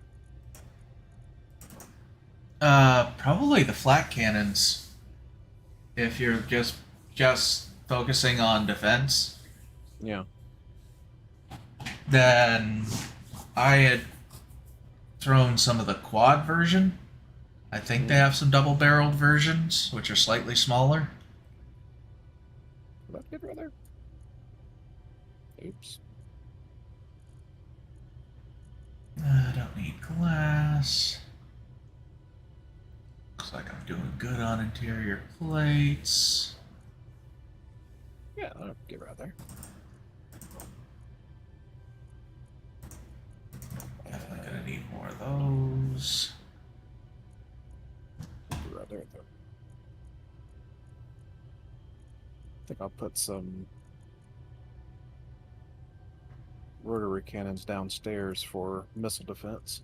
Probably the flak cannons. If you're just focusing on defense, Yeah. then I had thrown some of the quad version. I think they have some double-barreled versions, which are slightly smaller. Would I rather? Oops. I don't need glass. Looks like I'm doing good on interior plates. Yeah, I'll get right there. Definitely gonna need more of those. Right there, though. I think I'll put some rotary cannons downstairs for missile defense.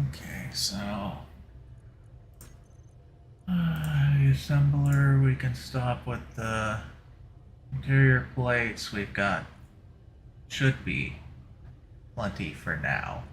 Okay, so the assembler, we can stop with the interior plates. We've got should be plenty for now.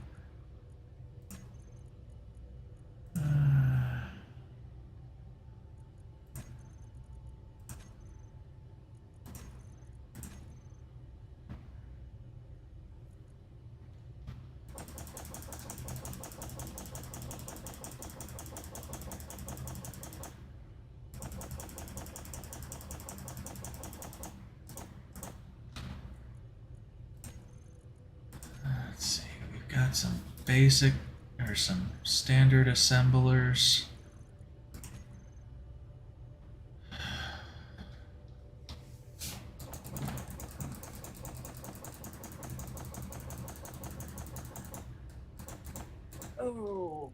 Let's see, we've got some basic or some standard assemblers. Oh.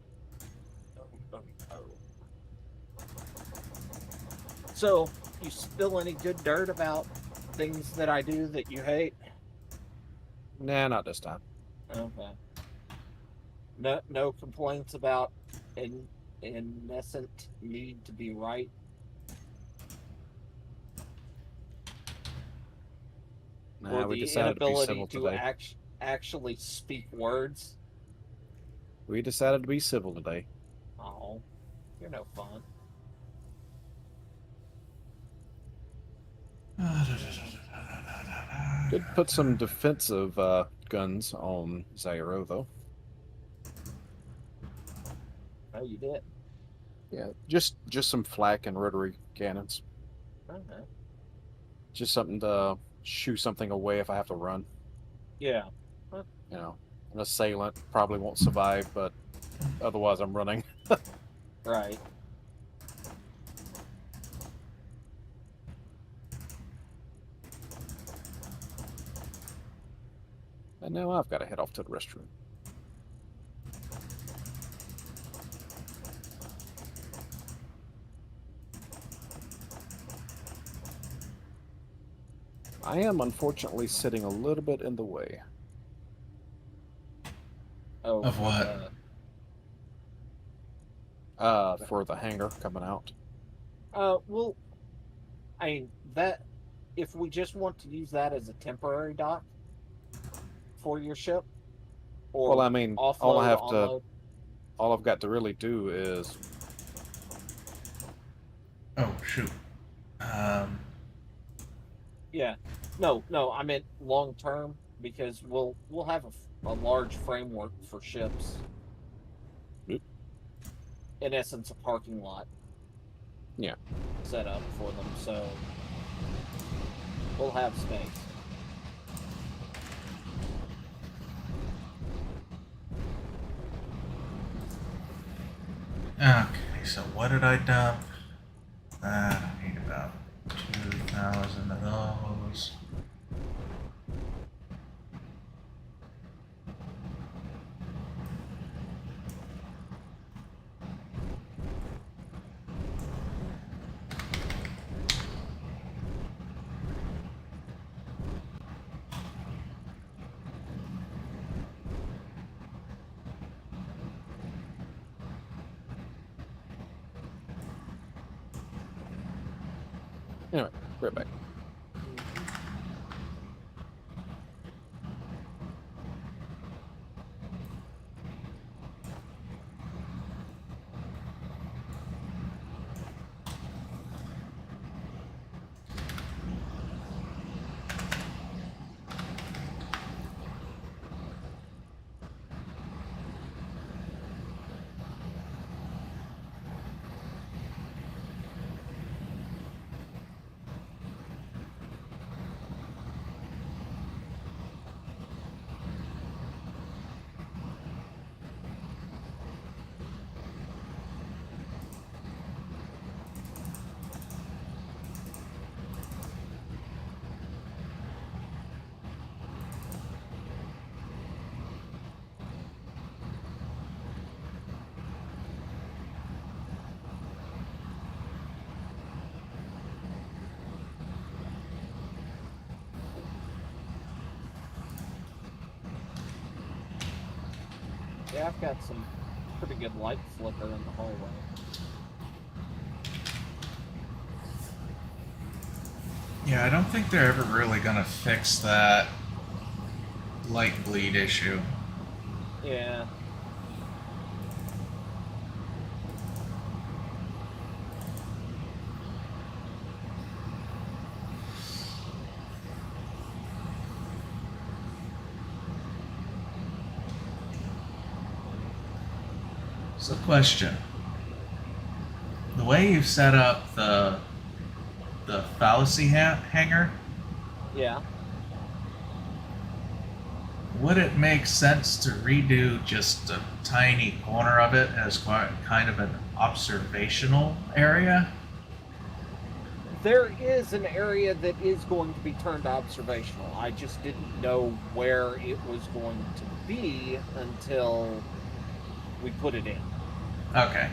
So, you spill any good dirt about things that I do that you hate? Nah, not this time. Okay. No complaints about an innocent need to be right. Nah, Or we the decided to be inability civil to today. actually speak words. We decided to be civil today. Oh, you're no fun. Did put some defensive guns on Zyro, though. Oh, you did? Yeah, just some flak and rotary cannons. Okay. Just something to shoo something away if I have to run. Yeah. You know, an assailant probably won't survive, but otherwise I'm running. Right. And now I've got to head off to the restroom. I am unfortunately sitting a little bit in the way. Oh, Of what? For the hangar coming out. Well, I mean, that, if we just want to use that as a temporary dock for your ship, or Well, I mean, offload, all I've got to really do is Oh shoot. Yeah. No, I meant long term, because we'll have a large framework for ships. Oop. In essence, a parking lot. Yeah. Set up for them, so we'll have space. Okay, so what did I dump? I need about 2,000 of those. Anyway, right back. Yeah, I've got some pretty good light flicker in the hallway. Yeah, I don't think they're ever really gonna fix that light bleed issue. Yeah. So, question: the way you've set up the fallacy hanger, Yeah. would it make sense to redo just a tiny corner of it as kind of an observational area? There is an area that is going to be turned observational. I just didn't know where it was going to be until we put it in. Okay.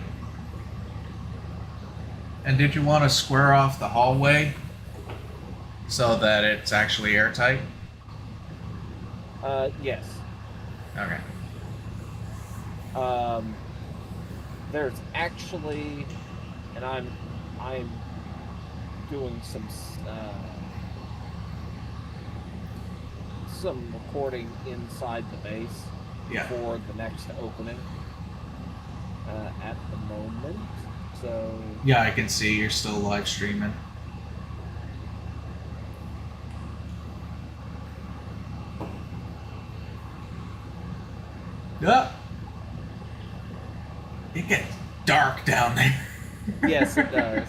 And did you want to square off the hallway so that it's actually airtight? Yes. Okay. There's actually, and I'm doing some recording inside the base Yeah. for the next opening at the moment. So Yeah, I can see you're still live streaming. Yeah. It gets dark down there. yes, it does.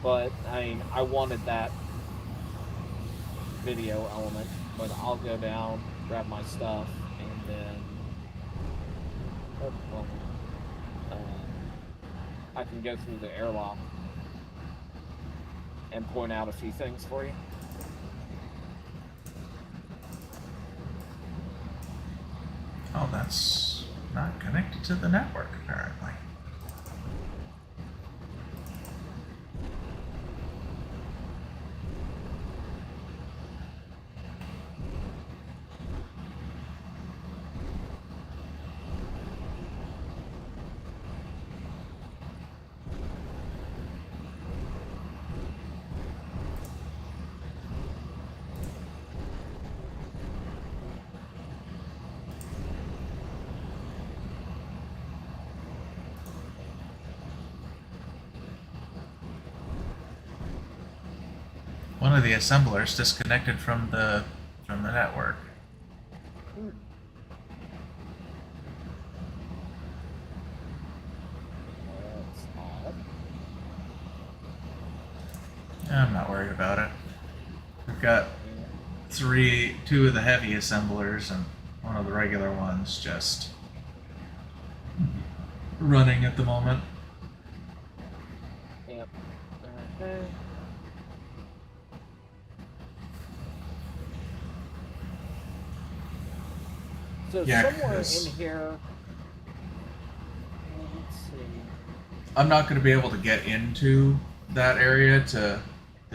But I mean, I wanted that video element. But I'll go down, grab my stuff, and then I can go through the airlock and point out a few things for you. Oh, that's not connected to the network, apparently. One of the assemblers disconnected from the network. That's odd. I'm not worried about it. We've got two of the heavy assemblers and one of the regular ones just running at the moment. Yep. Okay. So Yeah, somewhere 'cause- in here, let's see. I'm not going to be able to get into that area to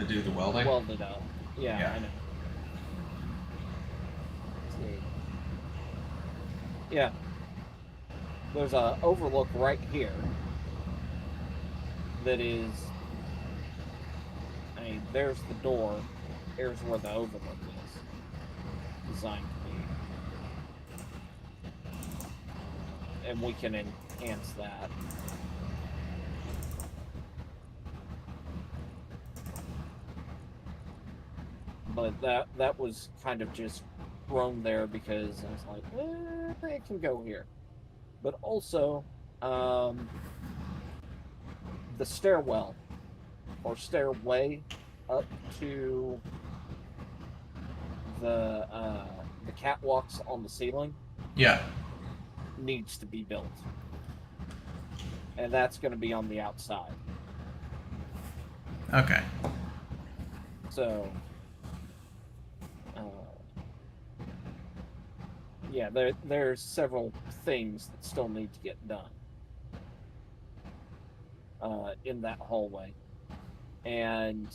do the welding. Welded up. Yeah, Yeah. I know. Let's see. Yeah. There's a overlook right here. that is. I mean, there's the door. Here's where the overlook is designed to be, and we can enhance that. But that was kind of just thrown there because I was like, it can go here. But also, the stairwell or stairway up to the catwalks on the ceiling Yeah. needs to be built, and that's going to be on the outside. Okay. So, yeah, there's several things that still need to get done in that hallway, and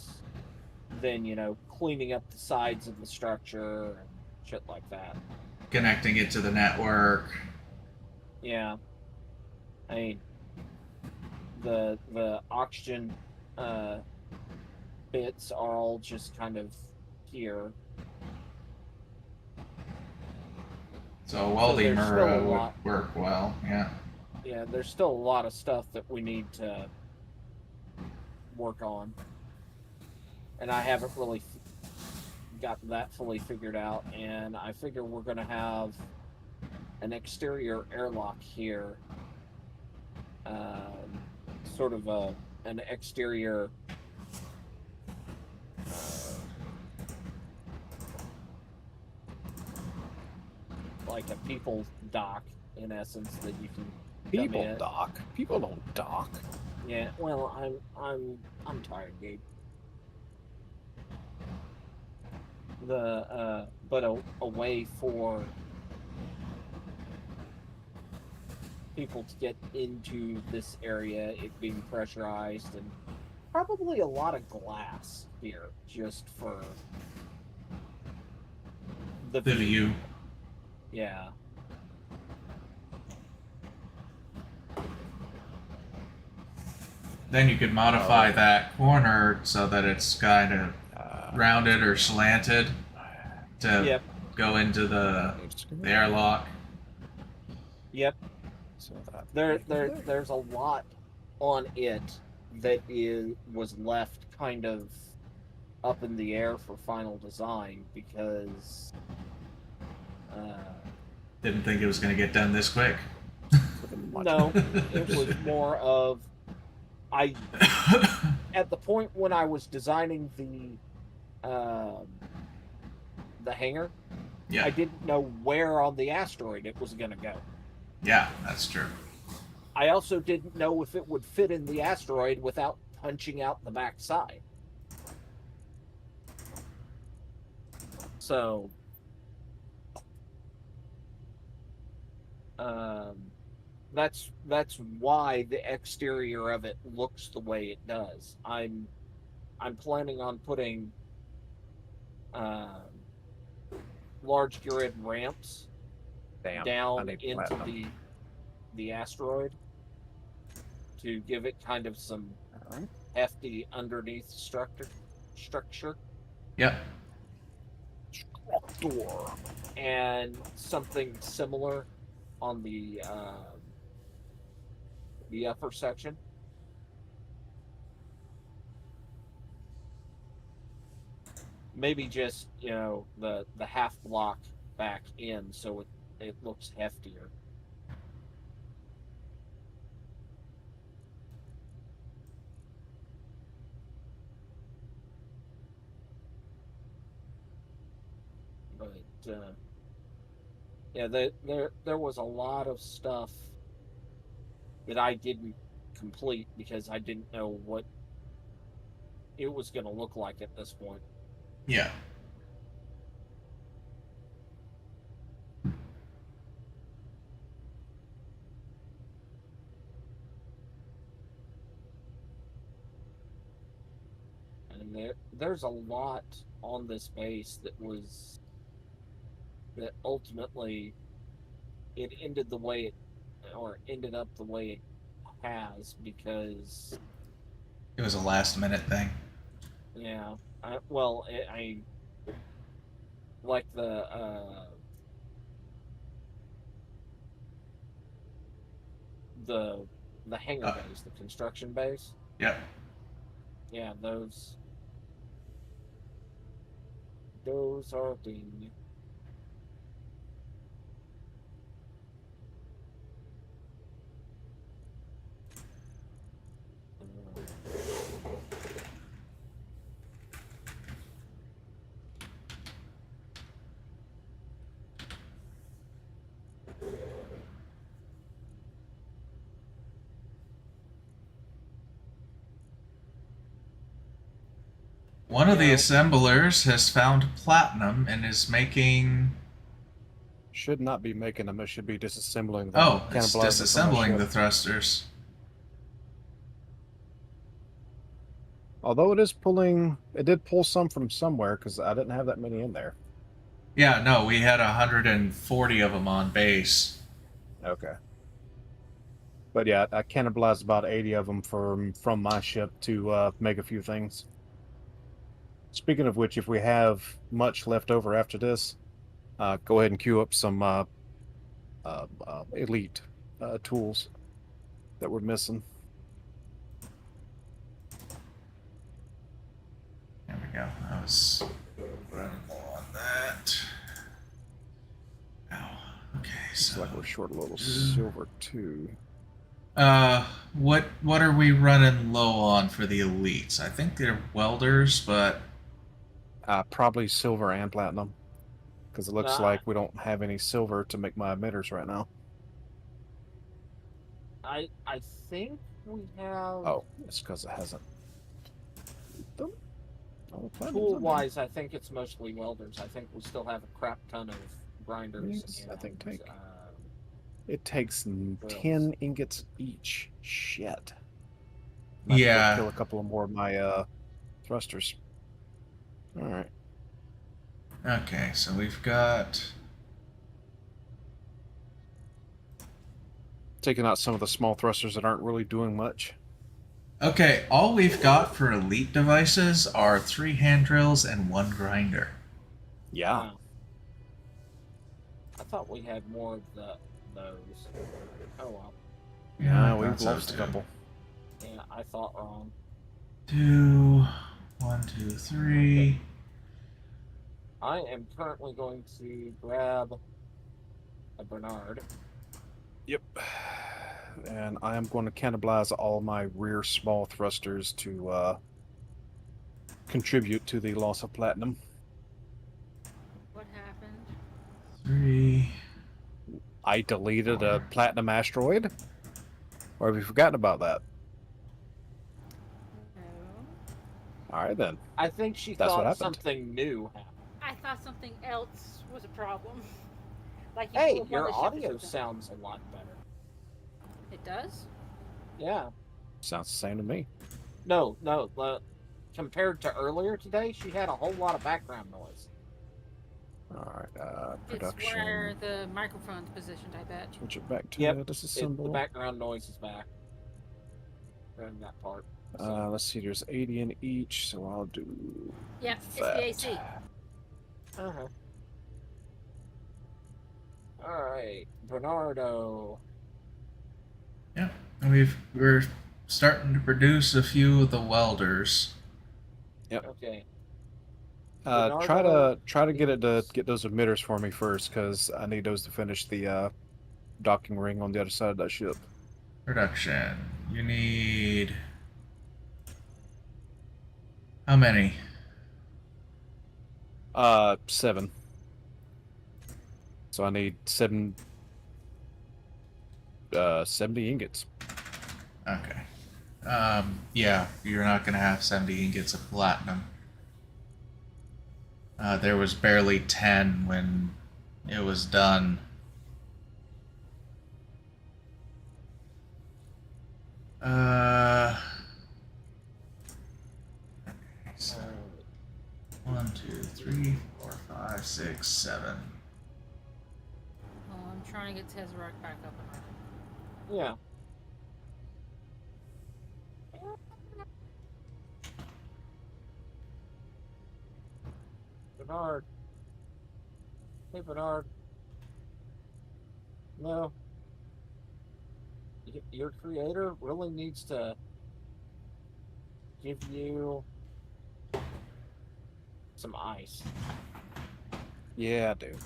then cleaning up the sides of the structure and shit like that. Connecting it to the network. Yeah, I mean the oxygen bits are all just kind of here. So a welding there's still a would lot. work well, yeah. Yeah, there's still a lot of stuff that we need to work on, and I haven't really got that fully figured out. And I figure we're going to have an exterior airlock here, sort of an exterior like a people dock, in essence, that you can People come in. dock. People don't dock. Yeah, well, I'm tired, Gabe. But a way for people to get into this area, it being pressurized, and probably a lot of glass here, just for the view. Yeah. Then you could modify that corner so that it's kind of rounded or slanted to go into the airlock. Yep. So that There's a lot on it that was left kind of up in the air for final design because Didn't think it was going to get done this quick. no, it was more of at the point when I was designing the hangar, Yeah. I didn't know where on the asteroid it was going to go. Yeah, that's true. I also didn't know if it would fit in the asteroid without punching out the back side. So, that's why the exterior of it looks the way it does. I'm planning on putting large grid ramps down into the asteroid to give it kind of some hefty underneath structure. Yep. door. And something similar on the upper section. Maybe just the half block back in, so it looks heftier. But yeah, there was a lot of stuff that I didn't complete because I didn't know what it was going to look like at this point. Yeah. And there's a lot on this base that ultimately it ended up the way it has because It was a last minute thing. Yeah. I like the hangar base, the construction base. Yep. Yeah, those are being. One of the Yeah. assemblers has found platinum and is making. Should not be making them. It should be disassembling them. Oh, it's Cannibalizing from my disassembling ship. the thrusters. Although it is pulling, it did pull some from somewhere because I didn't have that many in there. Yeah, no, we had 140 of them on base. Okay. But yeah, I cannibalized about 80 of them from my ship to make a few things. Speaking of which, if we have much left over after this, go ahead and queue up some elite tools that we're missing. There we go. I was running low on that. Ow. Okay, Looks so like we're short a little silver too. what are we running low on for the elites? I think they're welders, but Probably silver and platinum, because it looks Ah. like we don't have any silver to make my emitters right now. I think we have. Oh, it's because it hasn't. Them? Oh, platinum's Tool on there. wise, I think it's mostly welders. I think we still have a crap ton of grinders. Yes, I think and, take. It takes Drills. 10 ingots each. Shit. I'm gonna have to go yeah. kill a couple of more of my thrusters. All right. Okay, so we've got. Taking out some of the small thrusters that aren't really doing much. Okay, all we've got for elite devices are 3 hand drills and 1 grinder. Yeah. Wow. I thought we had more of those. Oh well. Yeah, I we've thought so lost a too. couple. Yeah, I thought wrong. 2, 1, 2, 3. I am currently going to grab a Bernard. Yep. And I am going to cannibalize all my rear small thrusters to contribute to the loss of platinum. What happened? 3. I deleted a platinum asteroid? Or have you forgotten about that? No. Alright then. I think she That's what thought happened. something new happened. I thought something else was a problem. Like you Hey, pull up on your the ship or audio something. sounds a lot better. It does? Yeah. Sounds the same to me. No. Compared to earlier today, she had a whole lot of background noise. Alright, It's production. where the microphone's positioned, I bet. Switch it back to Yep, The disassemble. background noise is back. And that part. Let's see, there's 80 in each, so I'll do Yep, it's that. the AC. Uh-huh. Alright, Bernardo. Yeah, and we're starting to produce a few of the welders. Okay. Try to get those emitters for me first, because I need those to finish the docking ring on the other side of that ship. Production. You need how many? 7. So I need 70 ingots. Okay. Yeah, you're not gonna have 70 ingots of platinum. There was barely 10 when it was done. So 1, 2, 3, 4, 5, 6, 7. Oh, I'm trying to get Tesseract back up and running. Yeah. Bernard. Hey, Bernard. No. Your creator really needs to give you some ice. Yeah, I do.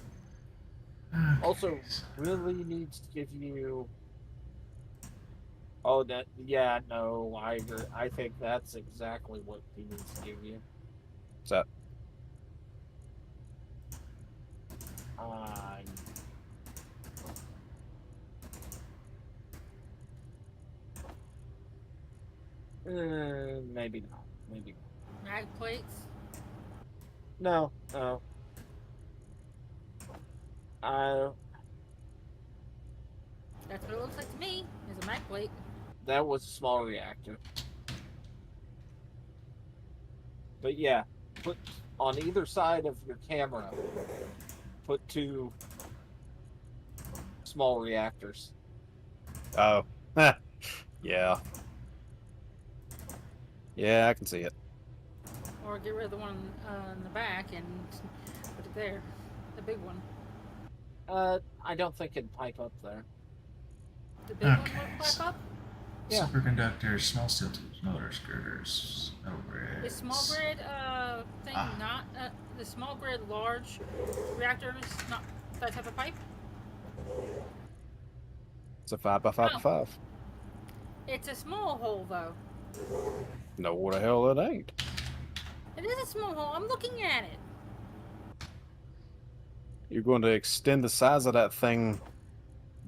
Also, Okay. really needs to give you. Oh, that. Yeah, no, I agree. I think that's exactly what he needs to give you. Is that Uh, maybe not. Maybe not. Mag plates. No, no. That's what it looks like to me. Is a mag plate. That was a small reactor. But yeah, put on either side of your camera, put 2 small reactors. Oh. Yeah. Yeah, I can see it. Or get rid of the one in the back and put it there. The big one. I don't think it'd pipe up there. The big one Okay, would pipe up. Yeah. Superconductors, small steel tubes, motors, girders, metal grids. Is small grid thing not the small grid large reactors not that type of pipe? It's a 5 by 5 by Oh. 5. It's a small hole though. No, what the hell it ain't. It is a small hole. I'm looking at it. You're going to extend the size of that thing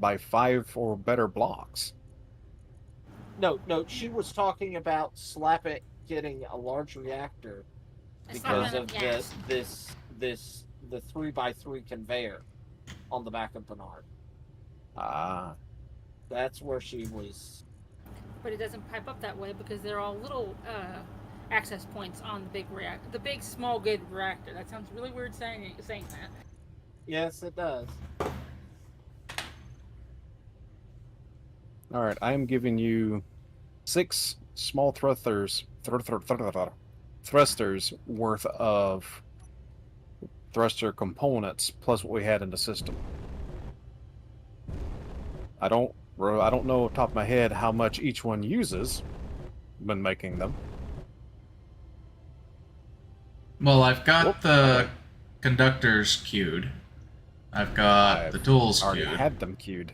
by 5 or better blocks. No, she was talking about getting a large reactor It's because not of gas. the 3x3 conveyor on the back of Bernard. Ah. That's where she was. But it doesn't pipe up that way because they're all little access points on the big reactor, the big small good reactor. That sounds really weird saying that. Yes, it does. All right, I am giving you 6 small thrusters worth of thruster components plus what we had in the system. I don't know off the top of my head how much each one uses when making them. Well, I've got Whoop. the conductors queued. I've got I've the tools already queued. had them queued.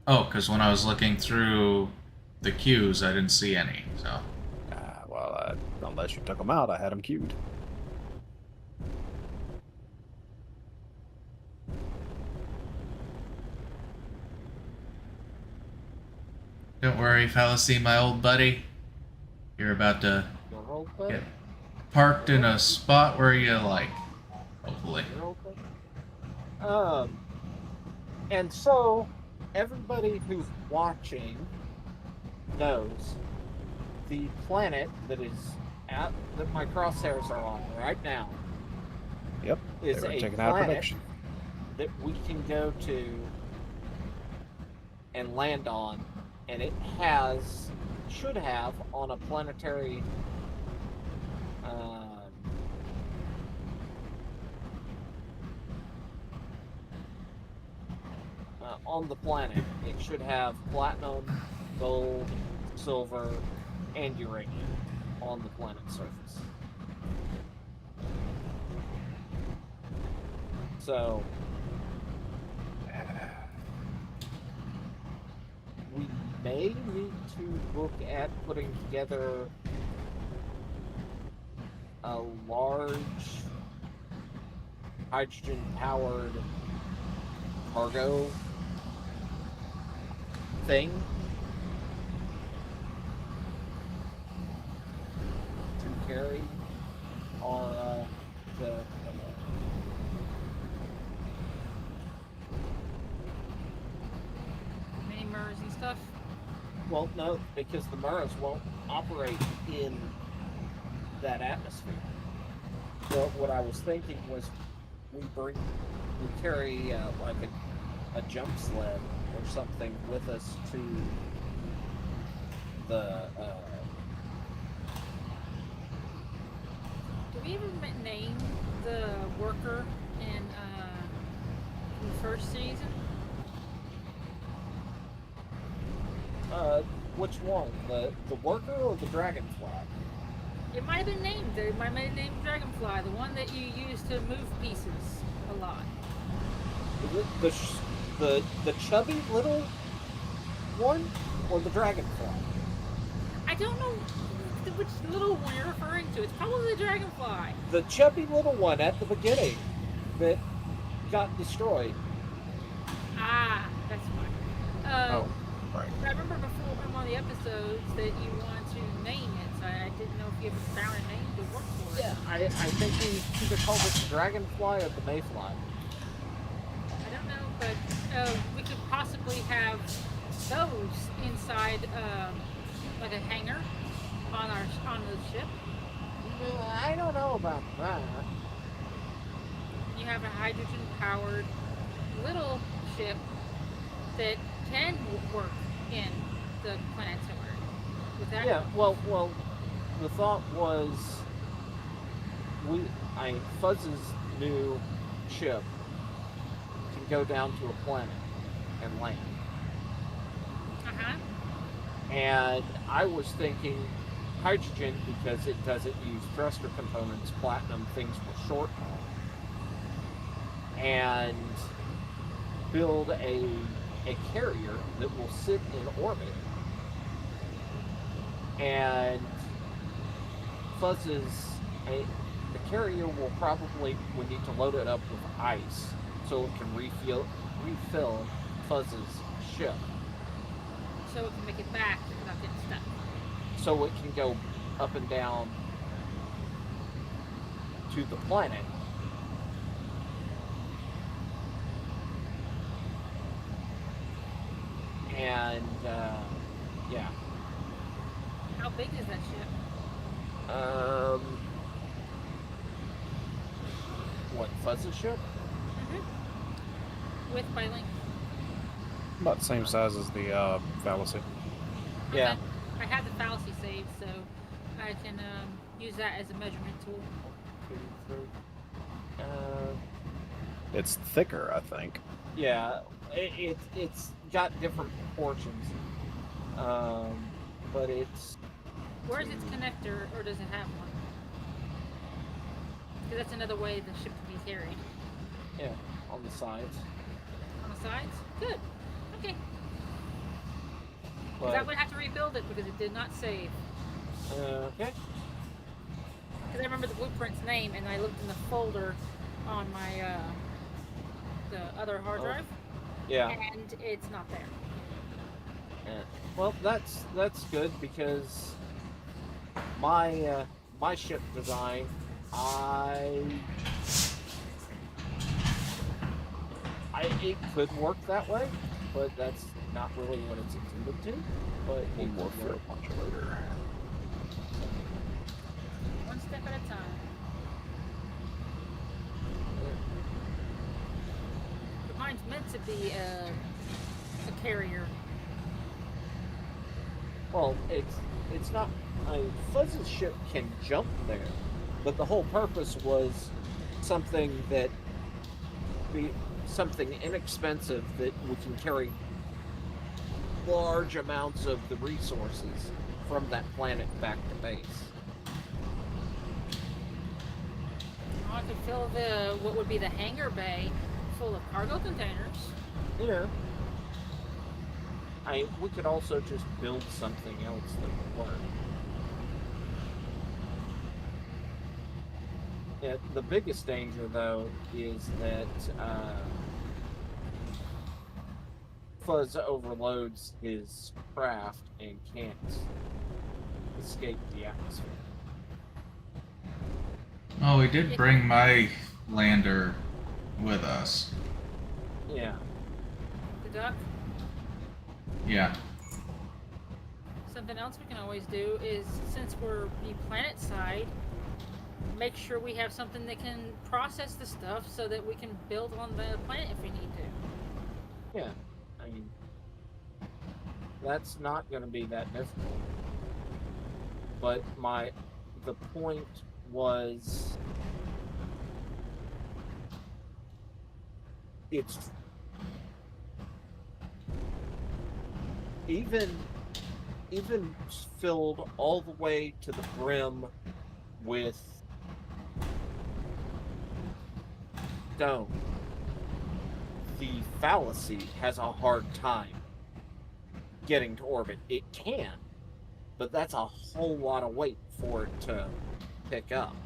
Oh, because when I was looking through the queues, I didn't see any. So Unless you took them out, I had them queued. don't worry, fallacy, my old buddy. You're about to Your old buddy? get parked in a spot where you like. Hopefully. Your old buddy? And so everybody who's watching knows the planet that my crosshairs are on right now Yep, is they were a taken out of planet production. that we can go to and land on, and it should have on a planetary on the planet, it should have platinum, gold, silver, and uranium on the planet's surface. So we may need to look at putting together a large hydrogen-powered cargo thing to carry our Mini mirrors and stuff. well, no, because the Murras won't operate in that atmosphere. So what I was thinking was we carry like a jump sled or something with us to the we ever named the worker in the first season? Which one? The worker or the dragonfly? It might have been named. It might have been named Dragonfly, the one that you use to move pieces a lot. Is it the chubby little one or the dragonfly? I don't know which little one you're referring to. It's probably the Dragonfly. The chubby little one at the beginning that got destroyed. Ah, that's fine. Oh, right. I remember before in one of the episodes that you wanted to name it, so I didn't know if you ever found a name to work for it. Yeah, I think we either called it the dragonfly or the mayfly. I don't know, but we could possibly have those inside, like a hangar on the ship. I don't know about that. You have a hydrogen-powered little ship that can work in the planetoid. Without Yeah, well, the thought was Fuzz's new ship can go down to a planet and land. Uh-huh. And I was thinking hydrogen because it doesn't use thruster components, platinum, things were short on. And build a carrier that will sit in orbit. And the carrier will probably need to load it up with ice so it can refill Fuzz's ship. So it can make it back without getting stuck. So it can go up and down to the planet. And, yeah. How big is that ship? What, Fuzz's ship? Mm-hmm. Width by length. About the same size as the fallacy. Yeah. Okay. I have the fallacy saved, so I can use that as a measurement tool. It's thicker, I think. Yeah, it's got different proportions, but it's Where's its connector, or does it have one? Because that's another way the ship can be carried. yeah on the sides. On the sides? Good. Okay. Because I But would have to rebuild it because it did not save. okay, Because I remember the blueprint's name, and I looked in the folder on my the other hard Oh. drive, yeah. and it's not there. Well, that's good because my ship design, it could work that way, but that's not really what it's intended to. But it One more could for a work. modulator. One step at a time. But mine's meant to be a carrier. Well, it's not. Fuzz's ship can jump there, but the whole purpose was something inexpensive that we can carry large amounts of the resources from that planet back to base. I could fill what would be the hangar bay full of cargo containers. Yeah. We could also just build something else that would work. Yeah, the biggest danger, though, is that Fuzz overloads his craft and can't escape the atmosphere. Oh, we did bring my lander with us. Yeah. The duck. Yeah. Something else we can always do is, since we're the planet side, make sure we have something that can process the stuff so that we can build on the planet if we need to. Yeah. I mean, that's not going to be that difficult. But the point was it's even filled all the way to the brim with stone. The fallacy has a hard time getting to orbit. It can, but that's a whole lot of weight for it to pick up.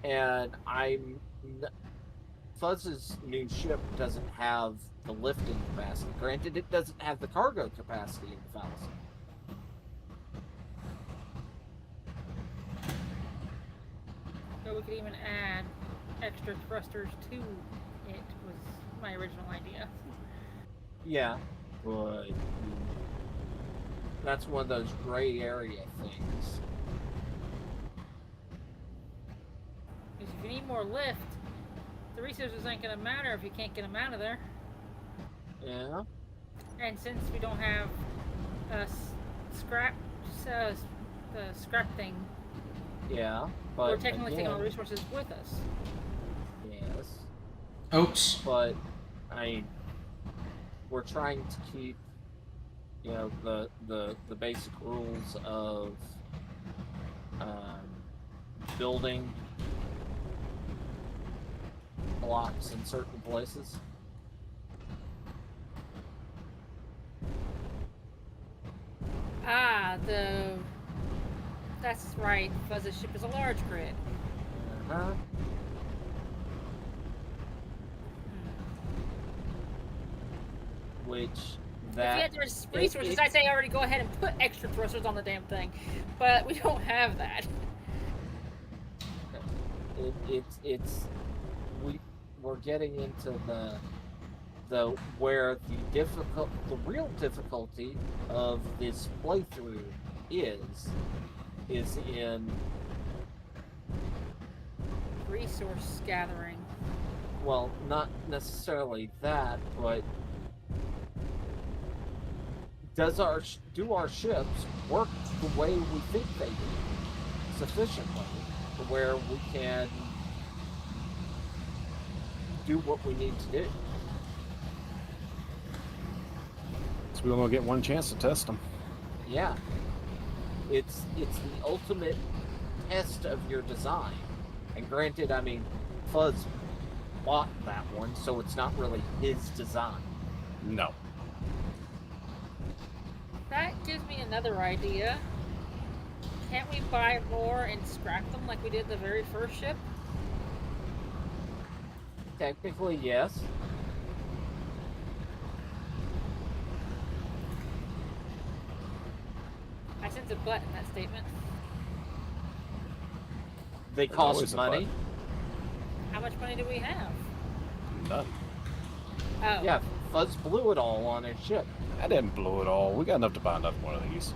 And Fuzz's new ship doesn't have the lifting capacity. Granted, it doesn't have the cargo capacity of the fallacy. So we could even add extra thrusters to it was my original idea. Yeah, but that's one of those gray area things. Because if you need more lift, the resources ain't gonna matter if you can't get them out of there. Yeah. And since we don't have a scrap thing, Yeah, but we're technically taking all the again, resources with us. yes, Oops. but I mean, we're trying to keep, you know, the basic rules of building blocks in certain places. Ah, that's right. Fuzz's ship is a large grid. Uh-huh. Which If that you had the resources, I'd say already go ahead and put extra thrusters on the damn thing, but we don't have that. we're getting into the where the real difficulty of this playthrough is in, Resource gathering. well, not necessarily that, but do our ships work the way we think they do sufficiently to where we can do what we need to do? So we only get one chance to test them. Yeah. It's the ultimate test of your design. And granted, I mean, Fuzz bought that one, so it's not really his design. No. That gives me another idea. Can't we buy more and scrap them like we did the very first ship? Technically, yes. I sense a butt in that statement. They There's cost always a money. How much money do we have? None. Oh. Yeah, Fuzz blew it all on his ship. I didn't blow it all. We got enough to buy another one of these.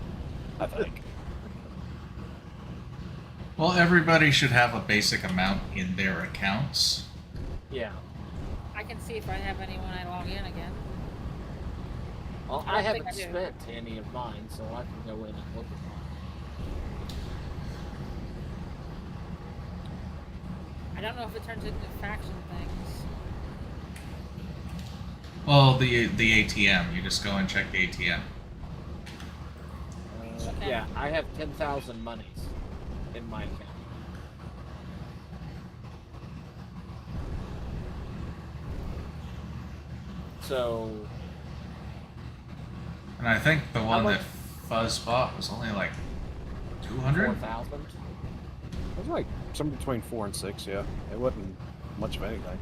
I think. Well, everybody should have a basic amount in their accounts. Yeah. I can see if I have any when I log in again. Well, I I don't think haven't I do. spent any of mine, so I can go in and look at mine. I don't know if it turns into faction things. Well, the ATM. You just go and check the ATM. Okay. Yeah, I have 10,000 monies in my account. So, And I think the one much? that Fuzz bought was only like 200. 4,000. It was like somewhere between 4 and 6, yeah. It wasn't much of anything.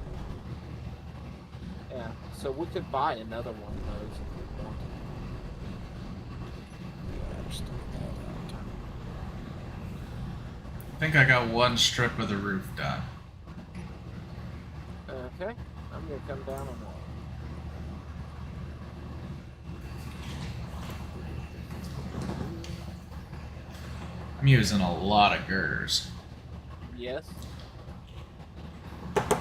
Yeah, so we could buy another one of those if we wanted. Yeah, I just don't know I think I got one strip of the roof done. Okay, I'm gonna come down and walk. I'm using a lot of girders. Yes. A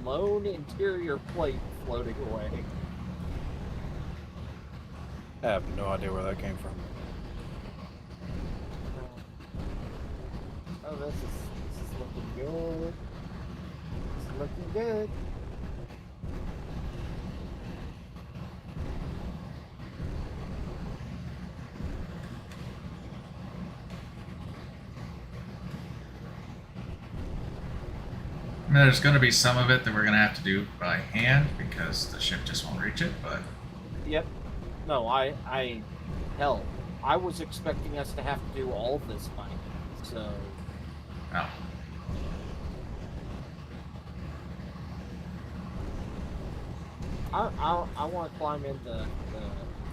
lone interior plate floating away. I have no idea where that came from. Oh, this is looking good. This is looking good. I mean, there's going to be some of it that we're going to have to do by hand because the ship just won't reach it, but Yep. No, hell, I was expecting us to have to do all this by hand, so. no. I want to climb in the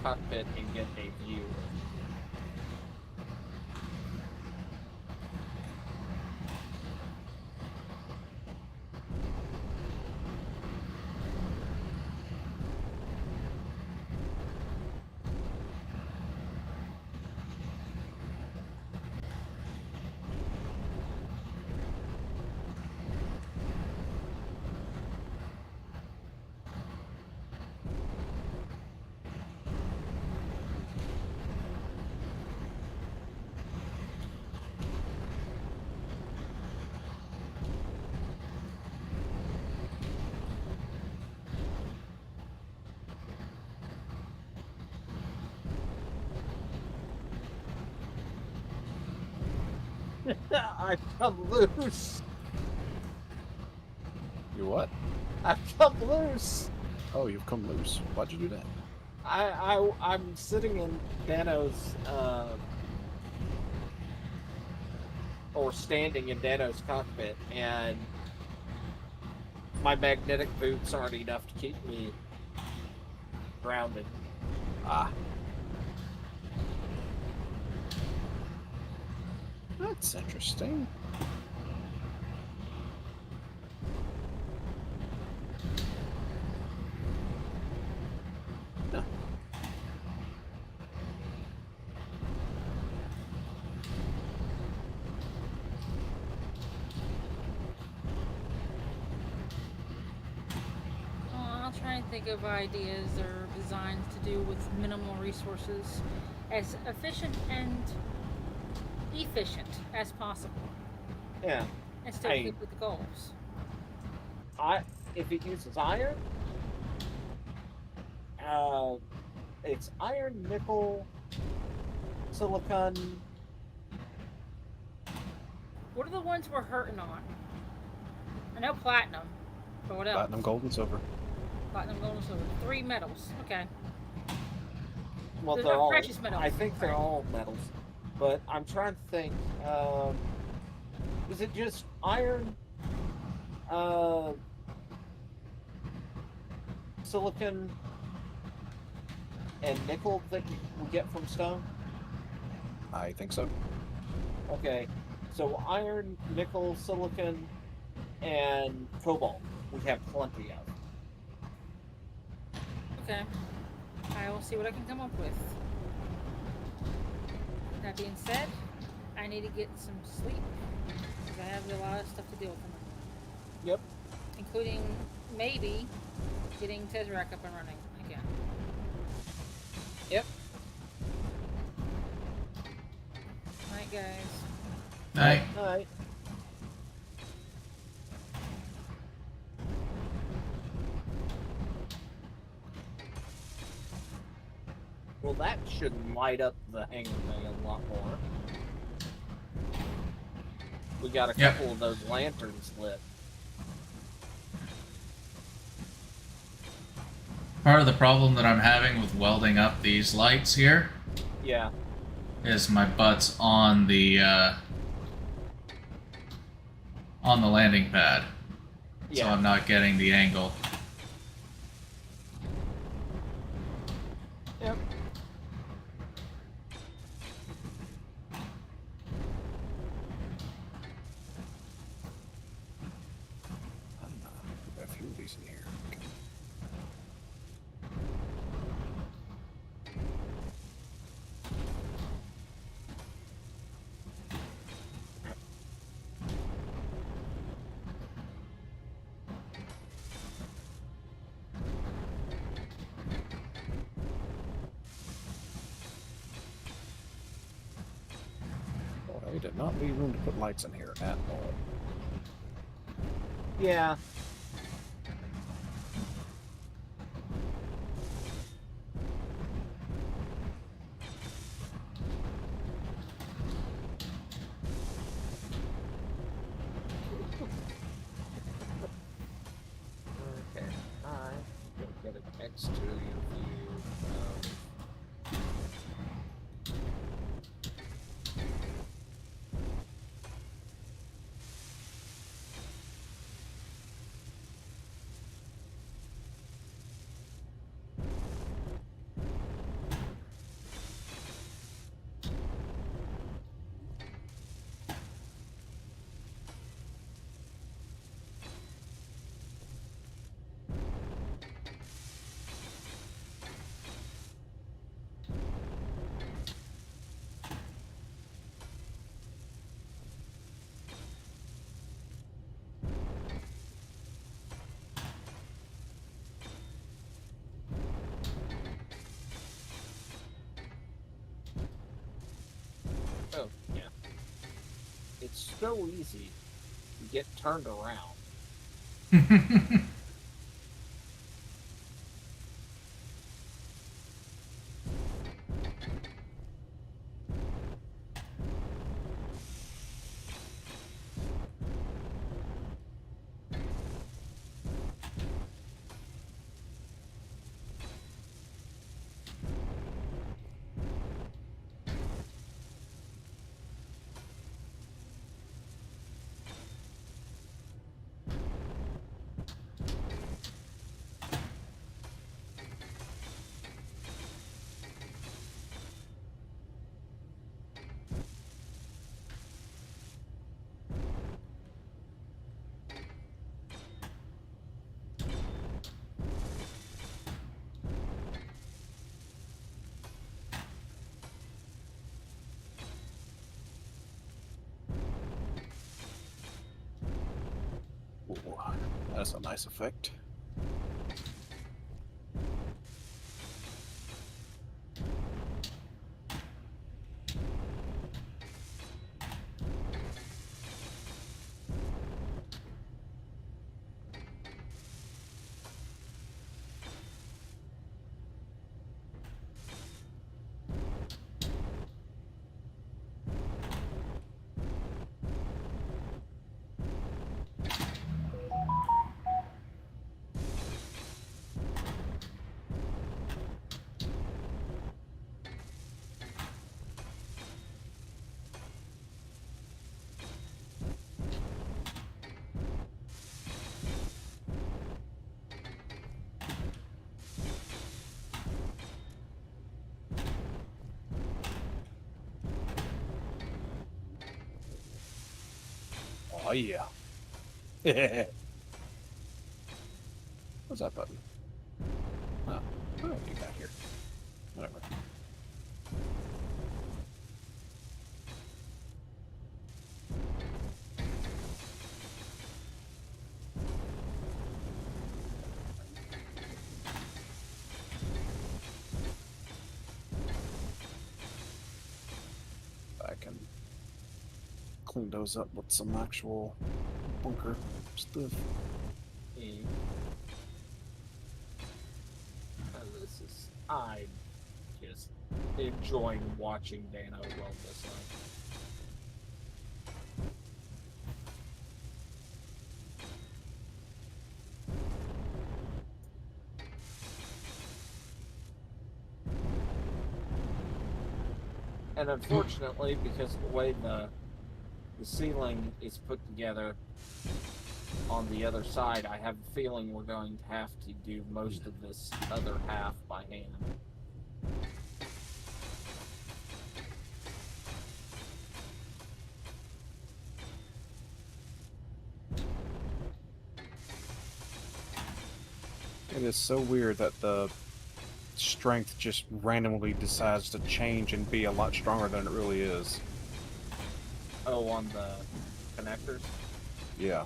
cockpit and get a view. I've come loose. You what? I've come loose. Oh, you've come loose. Why'd you do that? I'm sitting in Dano's or standing in Dano's cockpit, and my magnetic boots aren't enough to keep me grounded. Ah. That's interesting. Huh. I'll try and think of ideas or designs to do with minimal resources, as efficient and efficient as possible, Yeah, and still Hey. keep with the goals. if it uses iron, it's iron, nickel, silicon. What are the ones we're hurting on? I know platinum, but what else? Platinum, gold, and silver. Platinum, gold, and silver. 3 metals. Okay. Well, They're they're not all. precious metals, I think they're right? all metals, but I'm trying to think. Is it just iron, silicon, and nickel that we get from stone? I think so. Okay, so iron, nickel, silicon, and cobalt we have plenty of. Okay. I will see what I can come up with. That being said, I need to get some sleep because I have a lot of stuff to deal with in the morning, Yep. including maybe getting Tesseract up and running again. Yep. Night, guys. Night. Alright. Well, that should light up the hangar bay a lot more. We got a Yep. couple of those lanterns lit. Part of the problem that I'm having with welding up these lights here Yeah. is my butt's on the landing pad, so Yeah. I'm not getting the angle. Yep. Got a few of these in here. Okay. They did not leave room to put lights in here at all. Yeah. Okay, I'm gonna get an exterior view of. Oh, yeah. It's so easy to get turned around. Ooh, that's a nice effect. Oh yeah. What's that button? Oh, what do you got here? Whatever. I can clean those up with some actual bunker stuff. Mm. I'm just enjoying watching Dano weld this up. And unfortunately, because of the way the ceiling is put together on the other side, I have a feeling we're going to have to do most of this other half by hand. It is so weird that the strength just randomly decides to change and be a lot stronger than it really is. Oh, on the connectors? Yeah.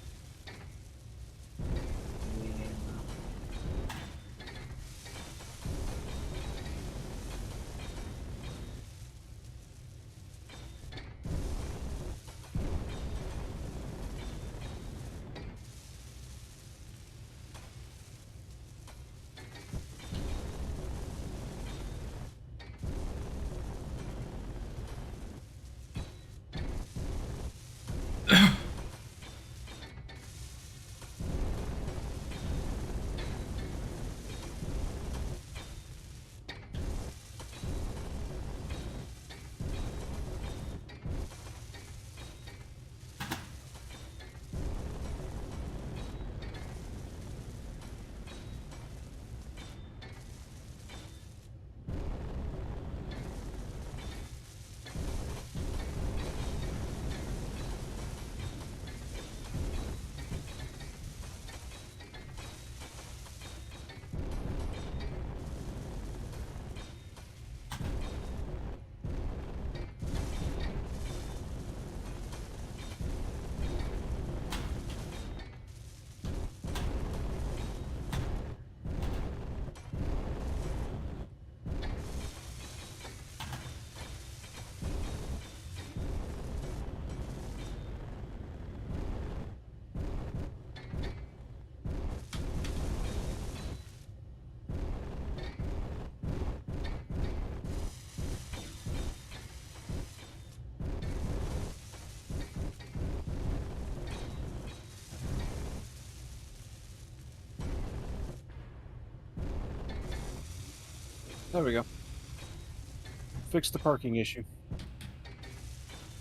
There we go. Fix the parking issue.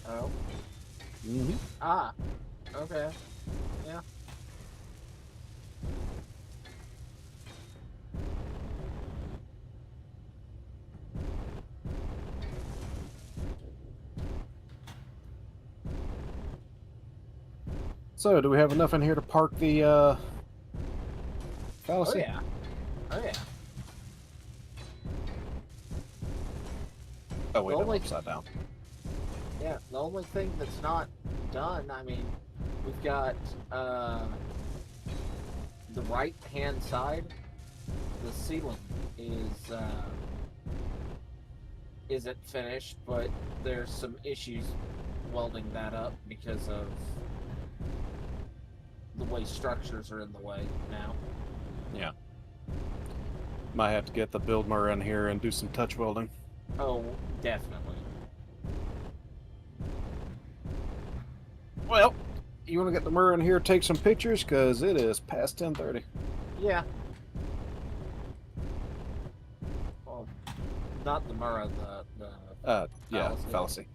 Oh. Mm-hmm. Ah. Okay. Yeah. So, do we have enough in here to park the Oh fallacy? yeah. Oh yeah. Oh wait, The I'm only- upside down. Yeah. The only thing that's not done, I mean, we've got the right hand side. The ceiling isn't finished, but there's some issues welding that up because of the way structures are in the way now. Might have to get the Buildmer in here and do some touch welding. Oh, definitely. Well, you want to get the Murr in here, take some pictures, because it is past 10:30. Yeah. Well, not the Murrah, the Yeah, Fallacy. fallacy.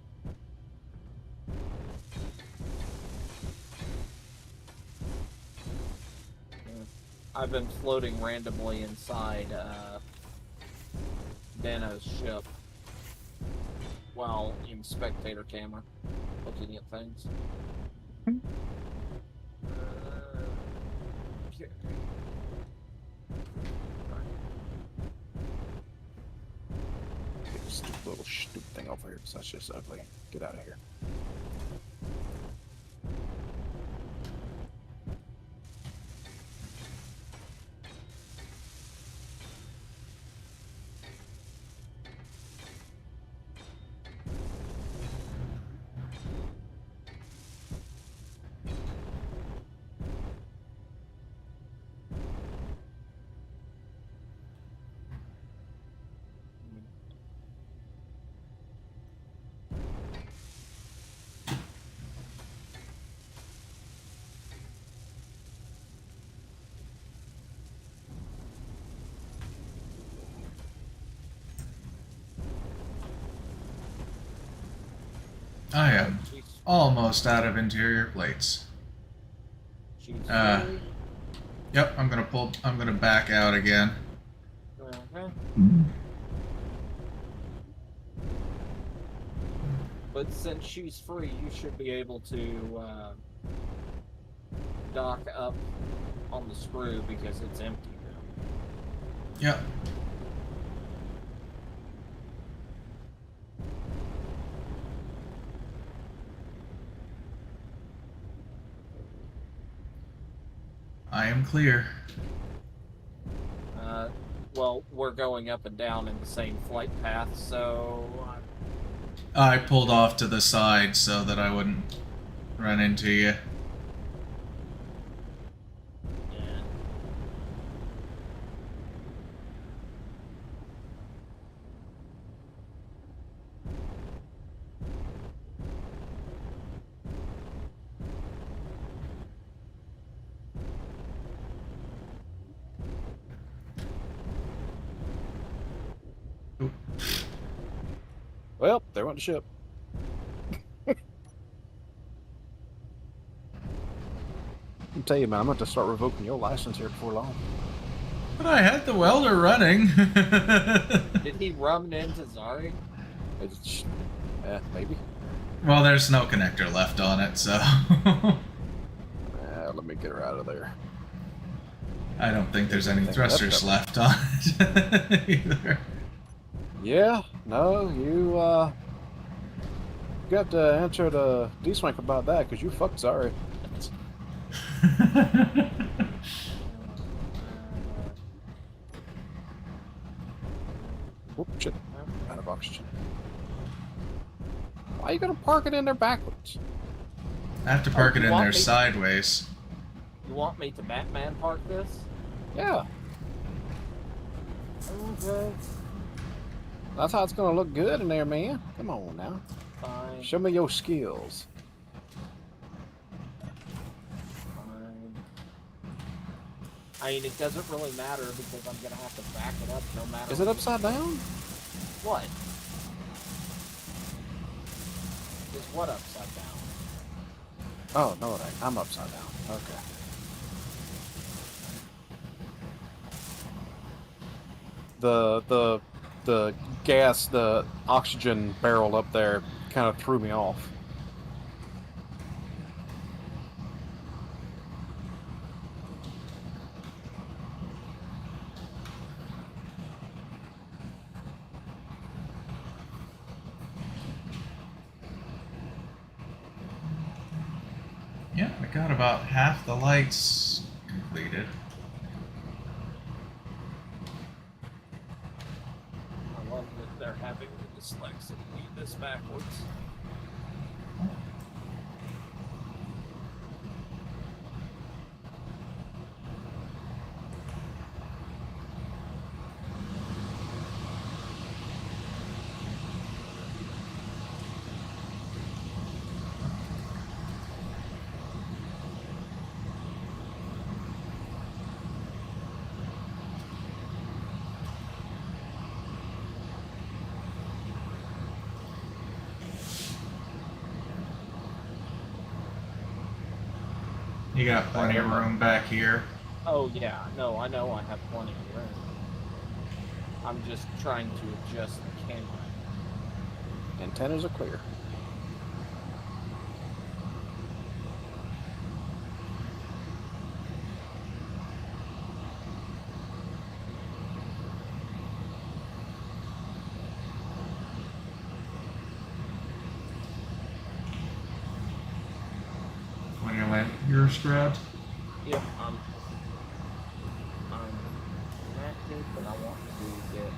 I've been floating randomly inside Dano's ship while in spectator camera, looking at things. Okay. Get this little stupid thing over here, because that's just ugly. Get out of here. I am She's, almost out of interior plates. she's Uh. Yep, I'm gonna back out again. uh-huh. But since she's free, you should be able to dock up on the screw because it's empty now. Yep. I am clear. Well, we're going up and down in the same flight path, so I pulled off to the side so that I wouldn't run into you. yeah. Well, there went the ship. I'll tell you, man, I'm going to start revoking your license here before long. But I had the welder running. Did he run into Zari? It's, maybe. Well, there's no connector left on it, so Let me get her out of there. I don't think there's any Think that's thrusters covered. left on it either. Yeah, no, you got to answer to D-Swank about that, because you fucked Zari. Whoop, shit. Out of oxygen. Why are you gonna park it in there backwards? I have to park Oh, it you in want there me- sideways. You want me to Batman park this? Yeah, Okay. that's how it's gonna look good in there, man. Come on now. Fine. Show me your skills. Fine. I mean, it doesn't really matter because I'm gonna have to back it up no matter. Is it upside down? What? Is what upside down? Oh, no, it ain't. I'm upside down. Okay. The gas, the oxygen barrel up there kind of threw me off. Yeah, I got about half the lights completed. I love that they're having the dyslexia read this backwards. You got plenty of room back here. Oh yeah, no, I know I have plenty of room. I'm just trying to adjust the camera. Antennas are clear. When you let yours grabbed. Yep, I'm active, but I want to get.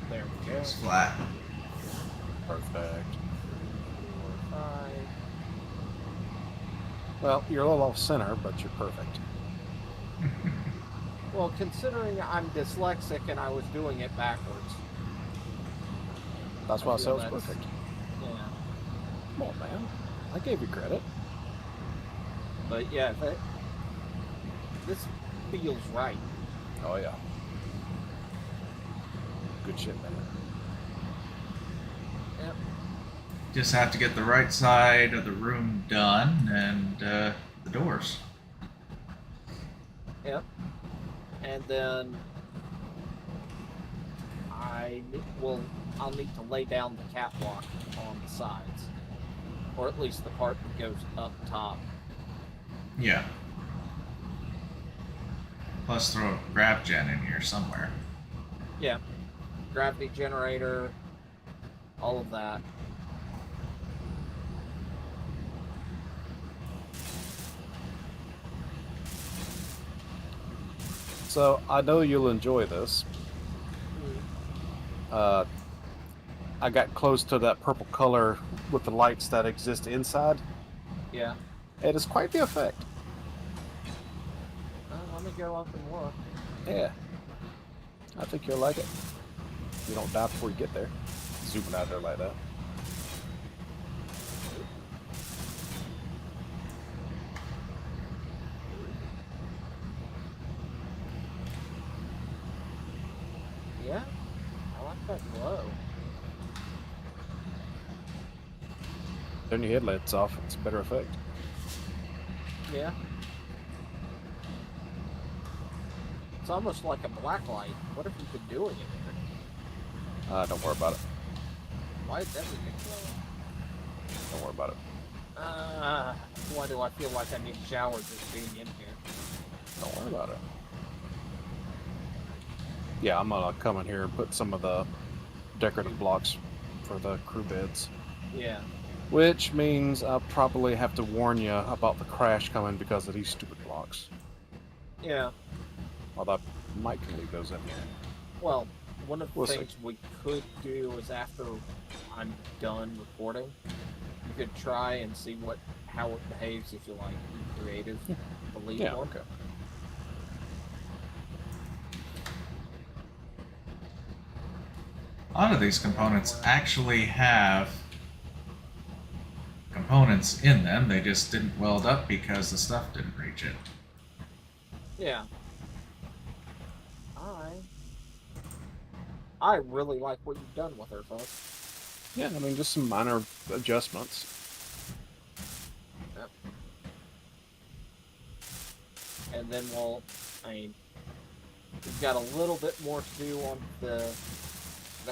There we go. It's flat. Perfect. 4, 5. Well, you're a little off center, but you're perfect. Well, considering I'm dyslexic and I was doing it backwards. That's why I said it was that's- perfect. Yeah. Come on, man. I gave you credit. But yeah, this feels right. Oh, yeah. Good shit, man. Yep. Just have to get the right side of the room done and the doors. Yep. And then I'll need to lay down the catwalk on the sides. Or at least the part that goes up top. Yeah. Plus throw a grab gen in here somewhere. Yeah. Gravity generator, all of that. So, I know you'll enjoy this. I got close to that purple color with the lights that exist inside. Yeah. It is quite the effect. Let me go up and look. Yeah. I think you'll like it. You don't die before you get there. Zooming out there like that. Yeah. I like that glow. Turn your headlights off. It's a better effect. Yeah. It's almost like a black light. What have you been doing in there? Don't worry about it. Why is everything glowing? Don't worry about it. Why do I feel like I need a shower just being in here? Don't worry about it. Yeah, I'm gonna come in here and put some of the decorative blocks for the crew beds. Yeah. Which means I'll probably have to warn you about the crash coming because of these stupid blocks. Yeah. Although I might can leave those in here. Well, one of the We'll see. things we could do is after I'm done recording, you could try and see how it behaves if you like be creative. Believe Yeah, one. okay. A lot of these components actually have components in them. They just didn't weld up because the stuff didn't reach it. Yeah. I really like what you've done with her, folks. Yeah, I mean, just some minor adjustments. Yep. And then we've got a little bit more to do on the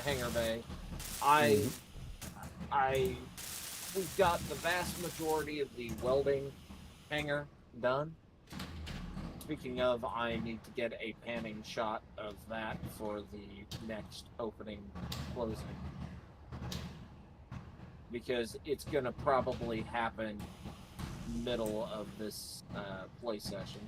hangar bay. We've got the vast majority of the welding hangar done. Speaking of, I need to get a panning shot of that for the next opening closing. Because it's going to probably happen middle of this play session.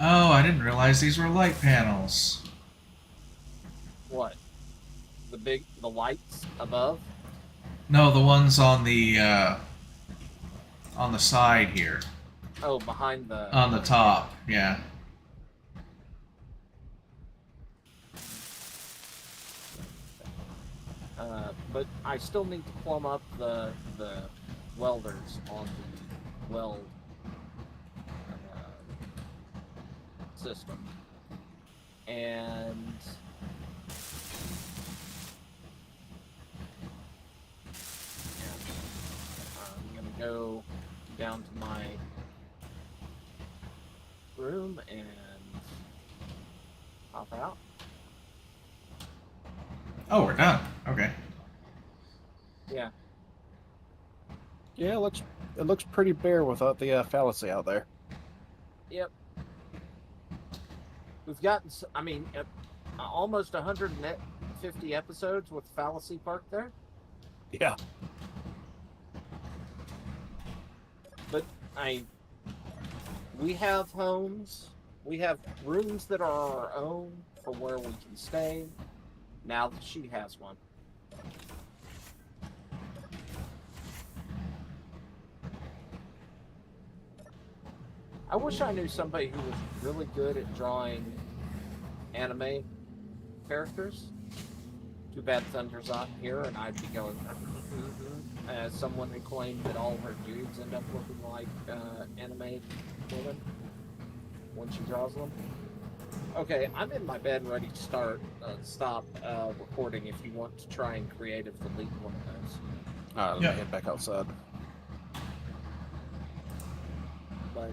Oh, I didn't realize these were light panels. What? The lights above? No, the ones on the side here. Oh, behind the... On the top, yeah. But I still need to plumb up the welders on the weld system. And I'm gonna go down to my room and hop out. Oh, we're done. Okay. Yeah. Yeah, it looks pretty bare without the fallacy out there. Yep. We've gotten, almost 150 episodes with Fallacy Park there. Yeah. But, we have homes. We have rooms that are our own for where we can stay. Now that she has one. I wish I knew somebody who was really good at drawing anime characters. Too bad Thunder's not here, and I'd be going, as someone who claimed that all her dudes end up looking like anime women when she draws them. Okay, I'm in my bed ready to stop recording if you want to try and creative delete one of those. Alright, let me head back outside. But,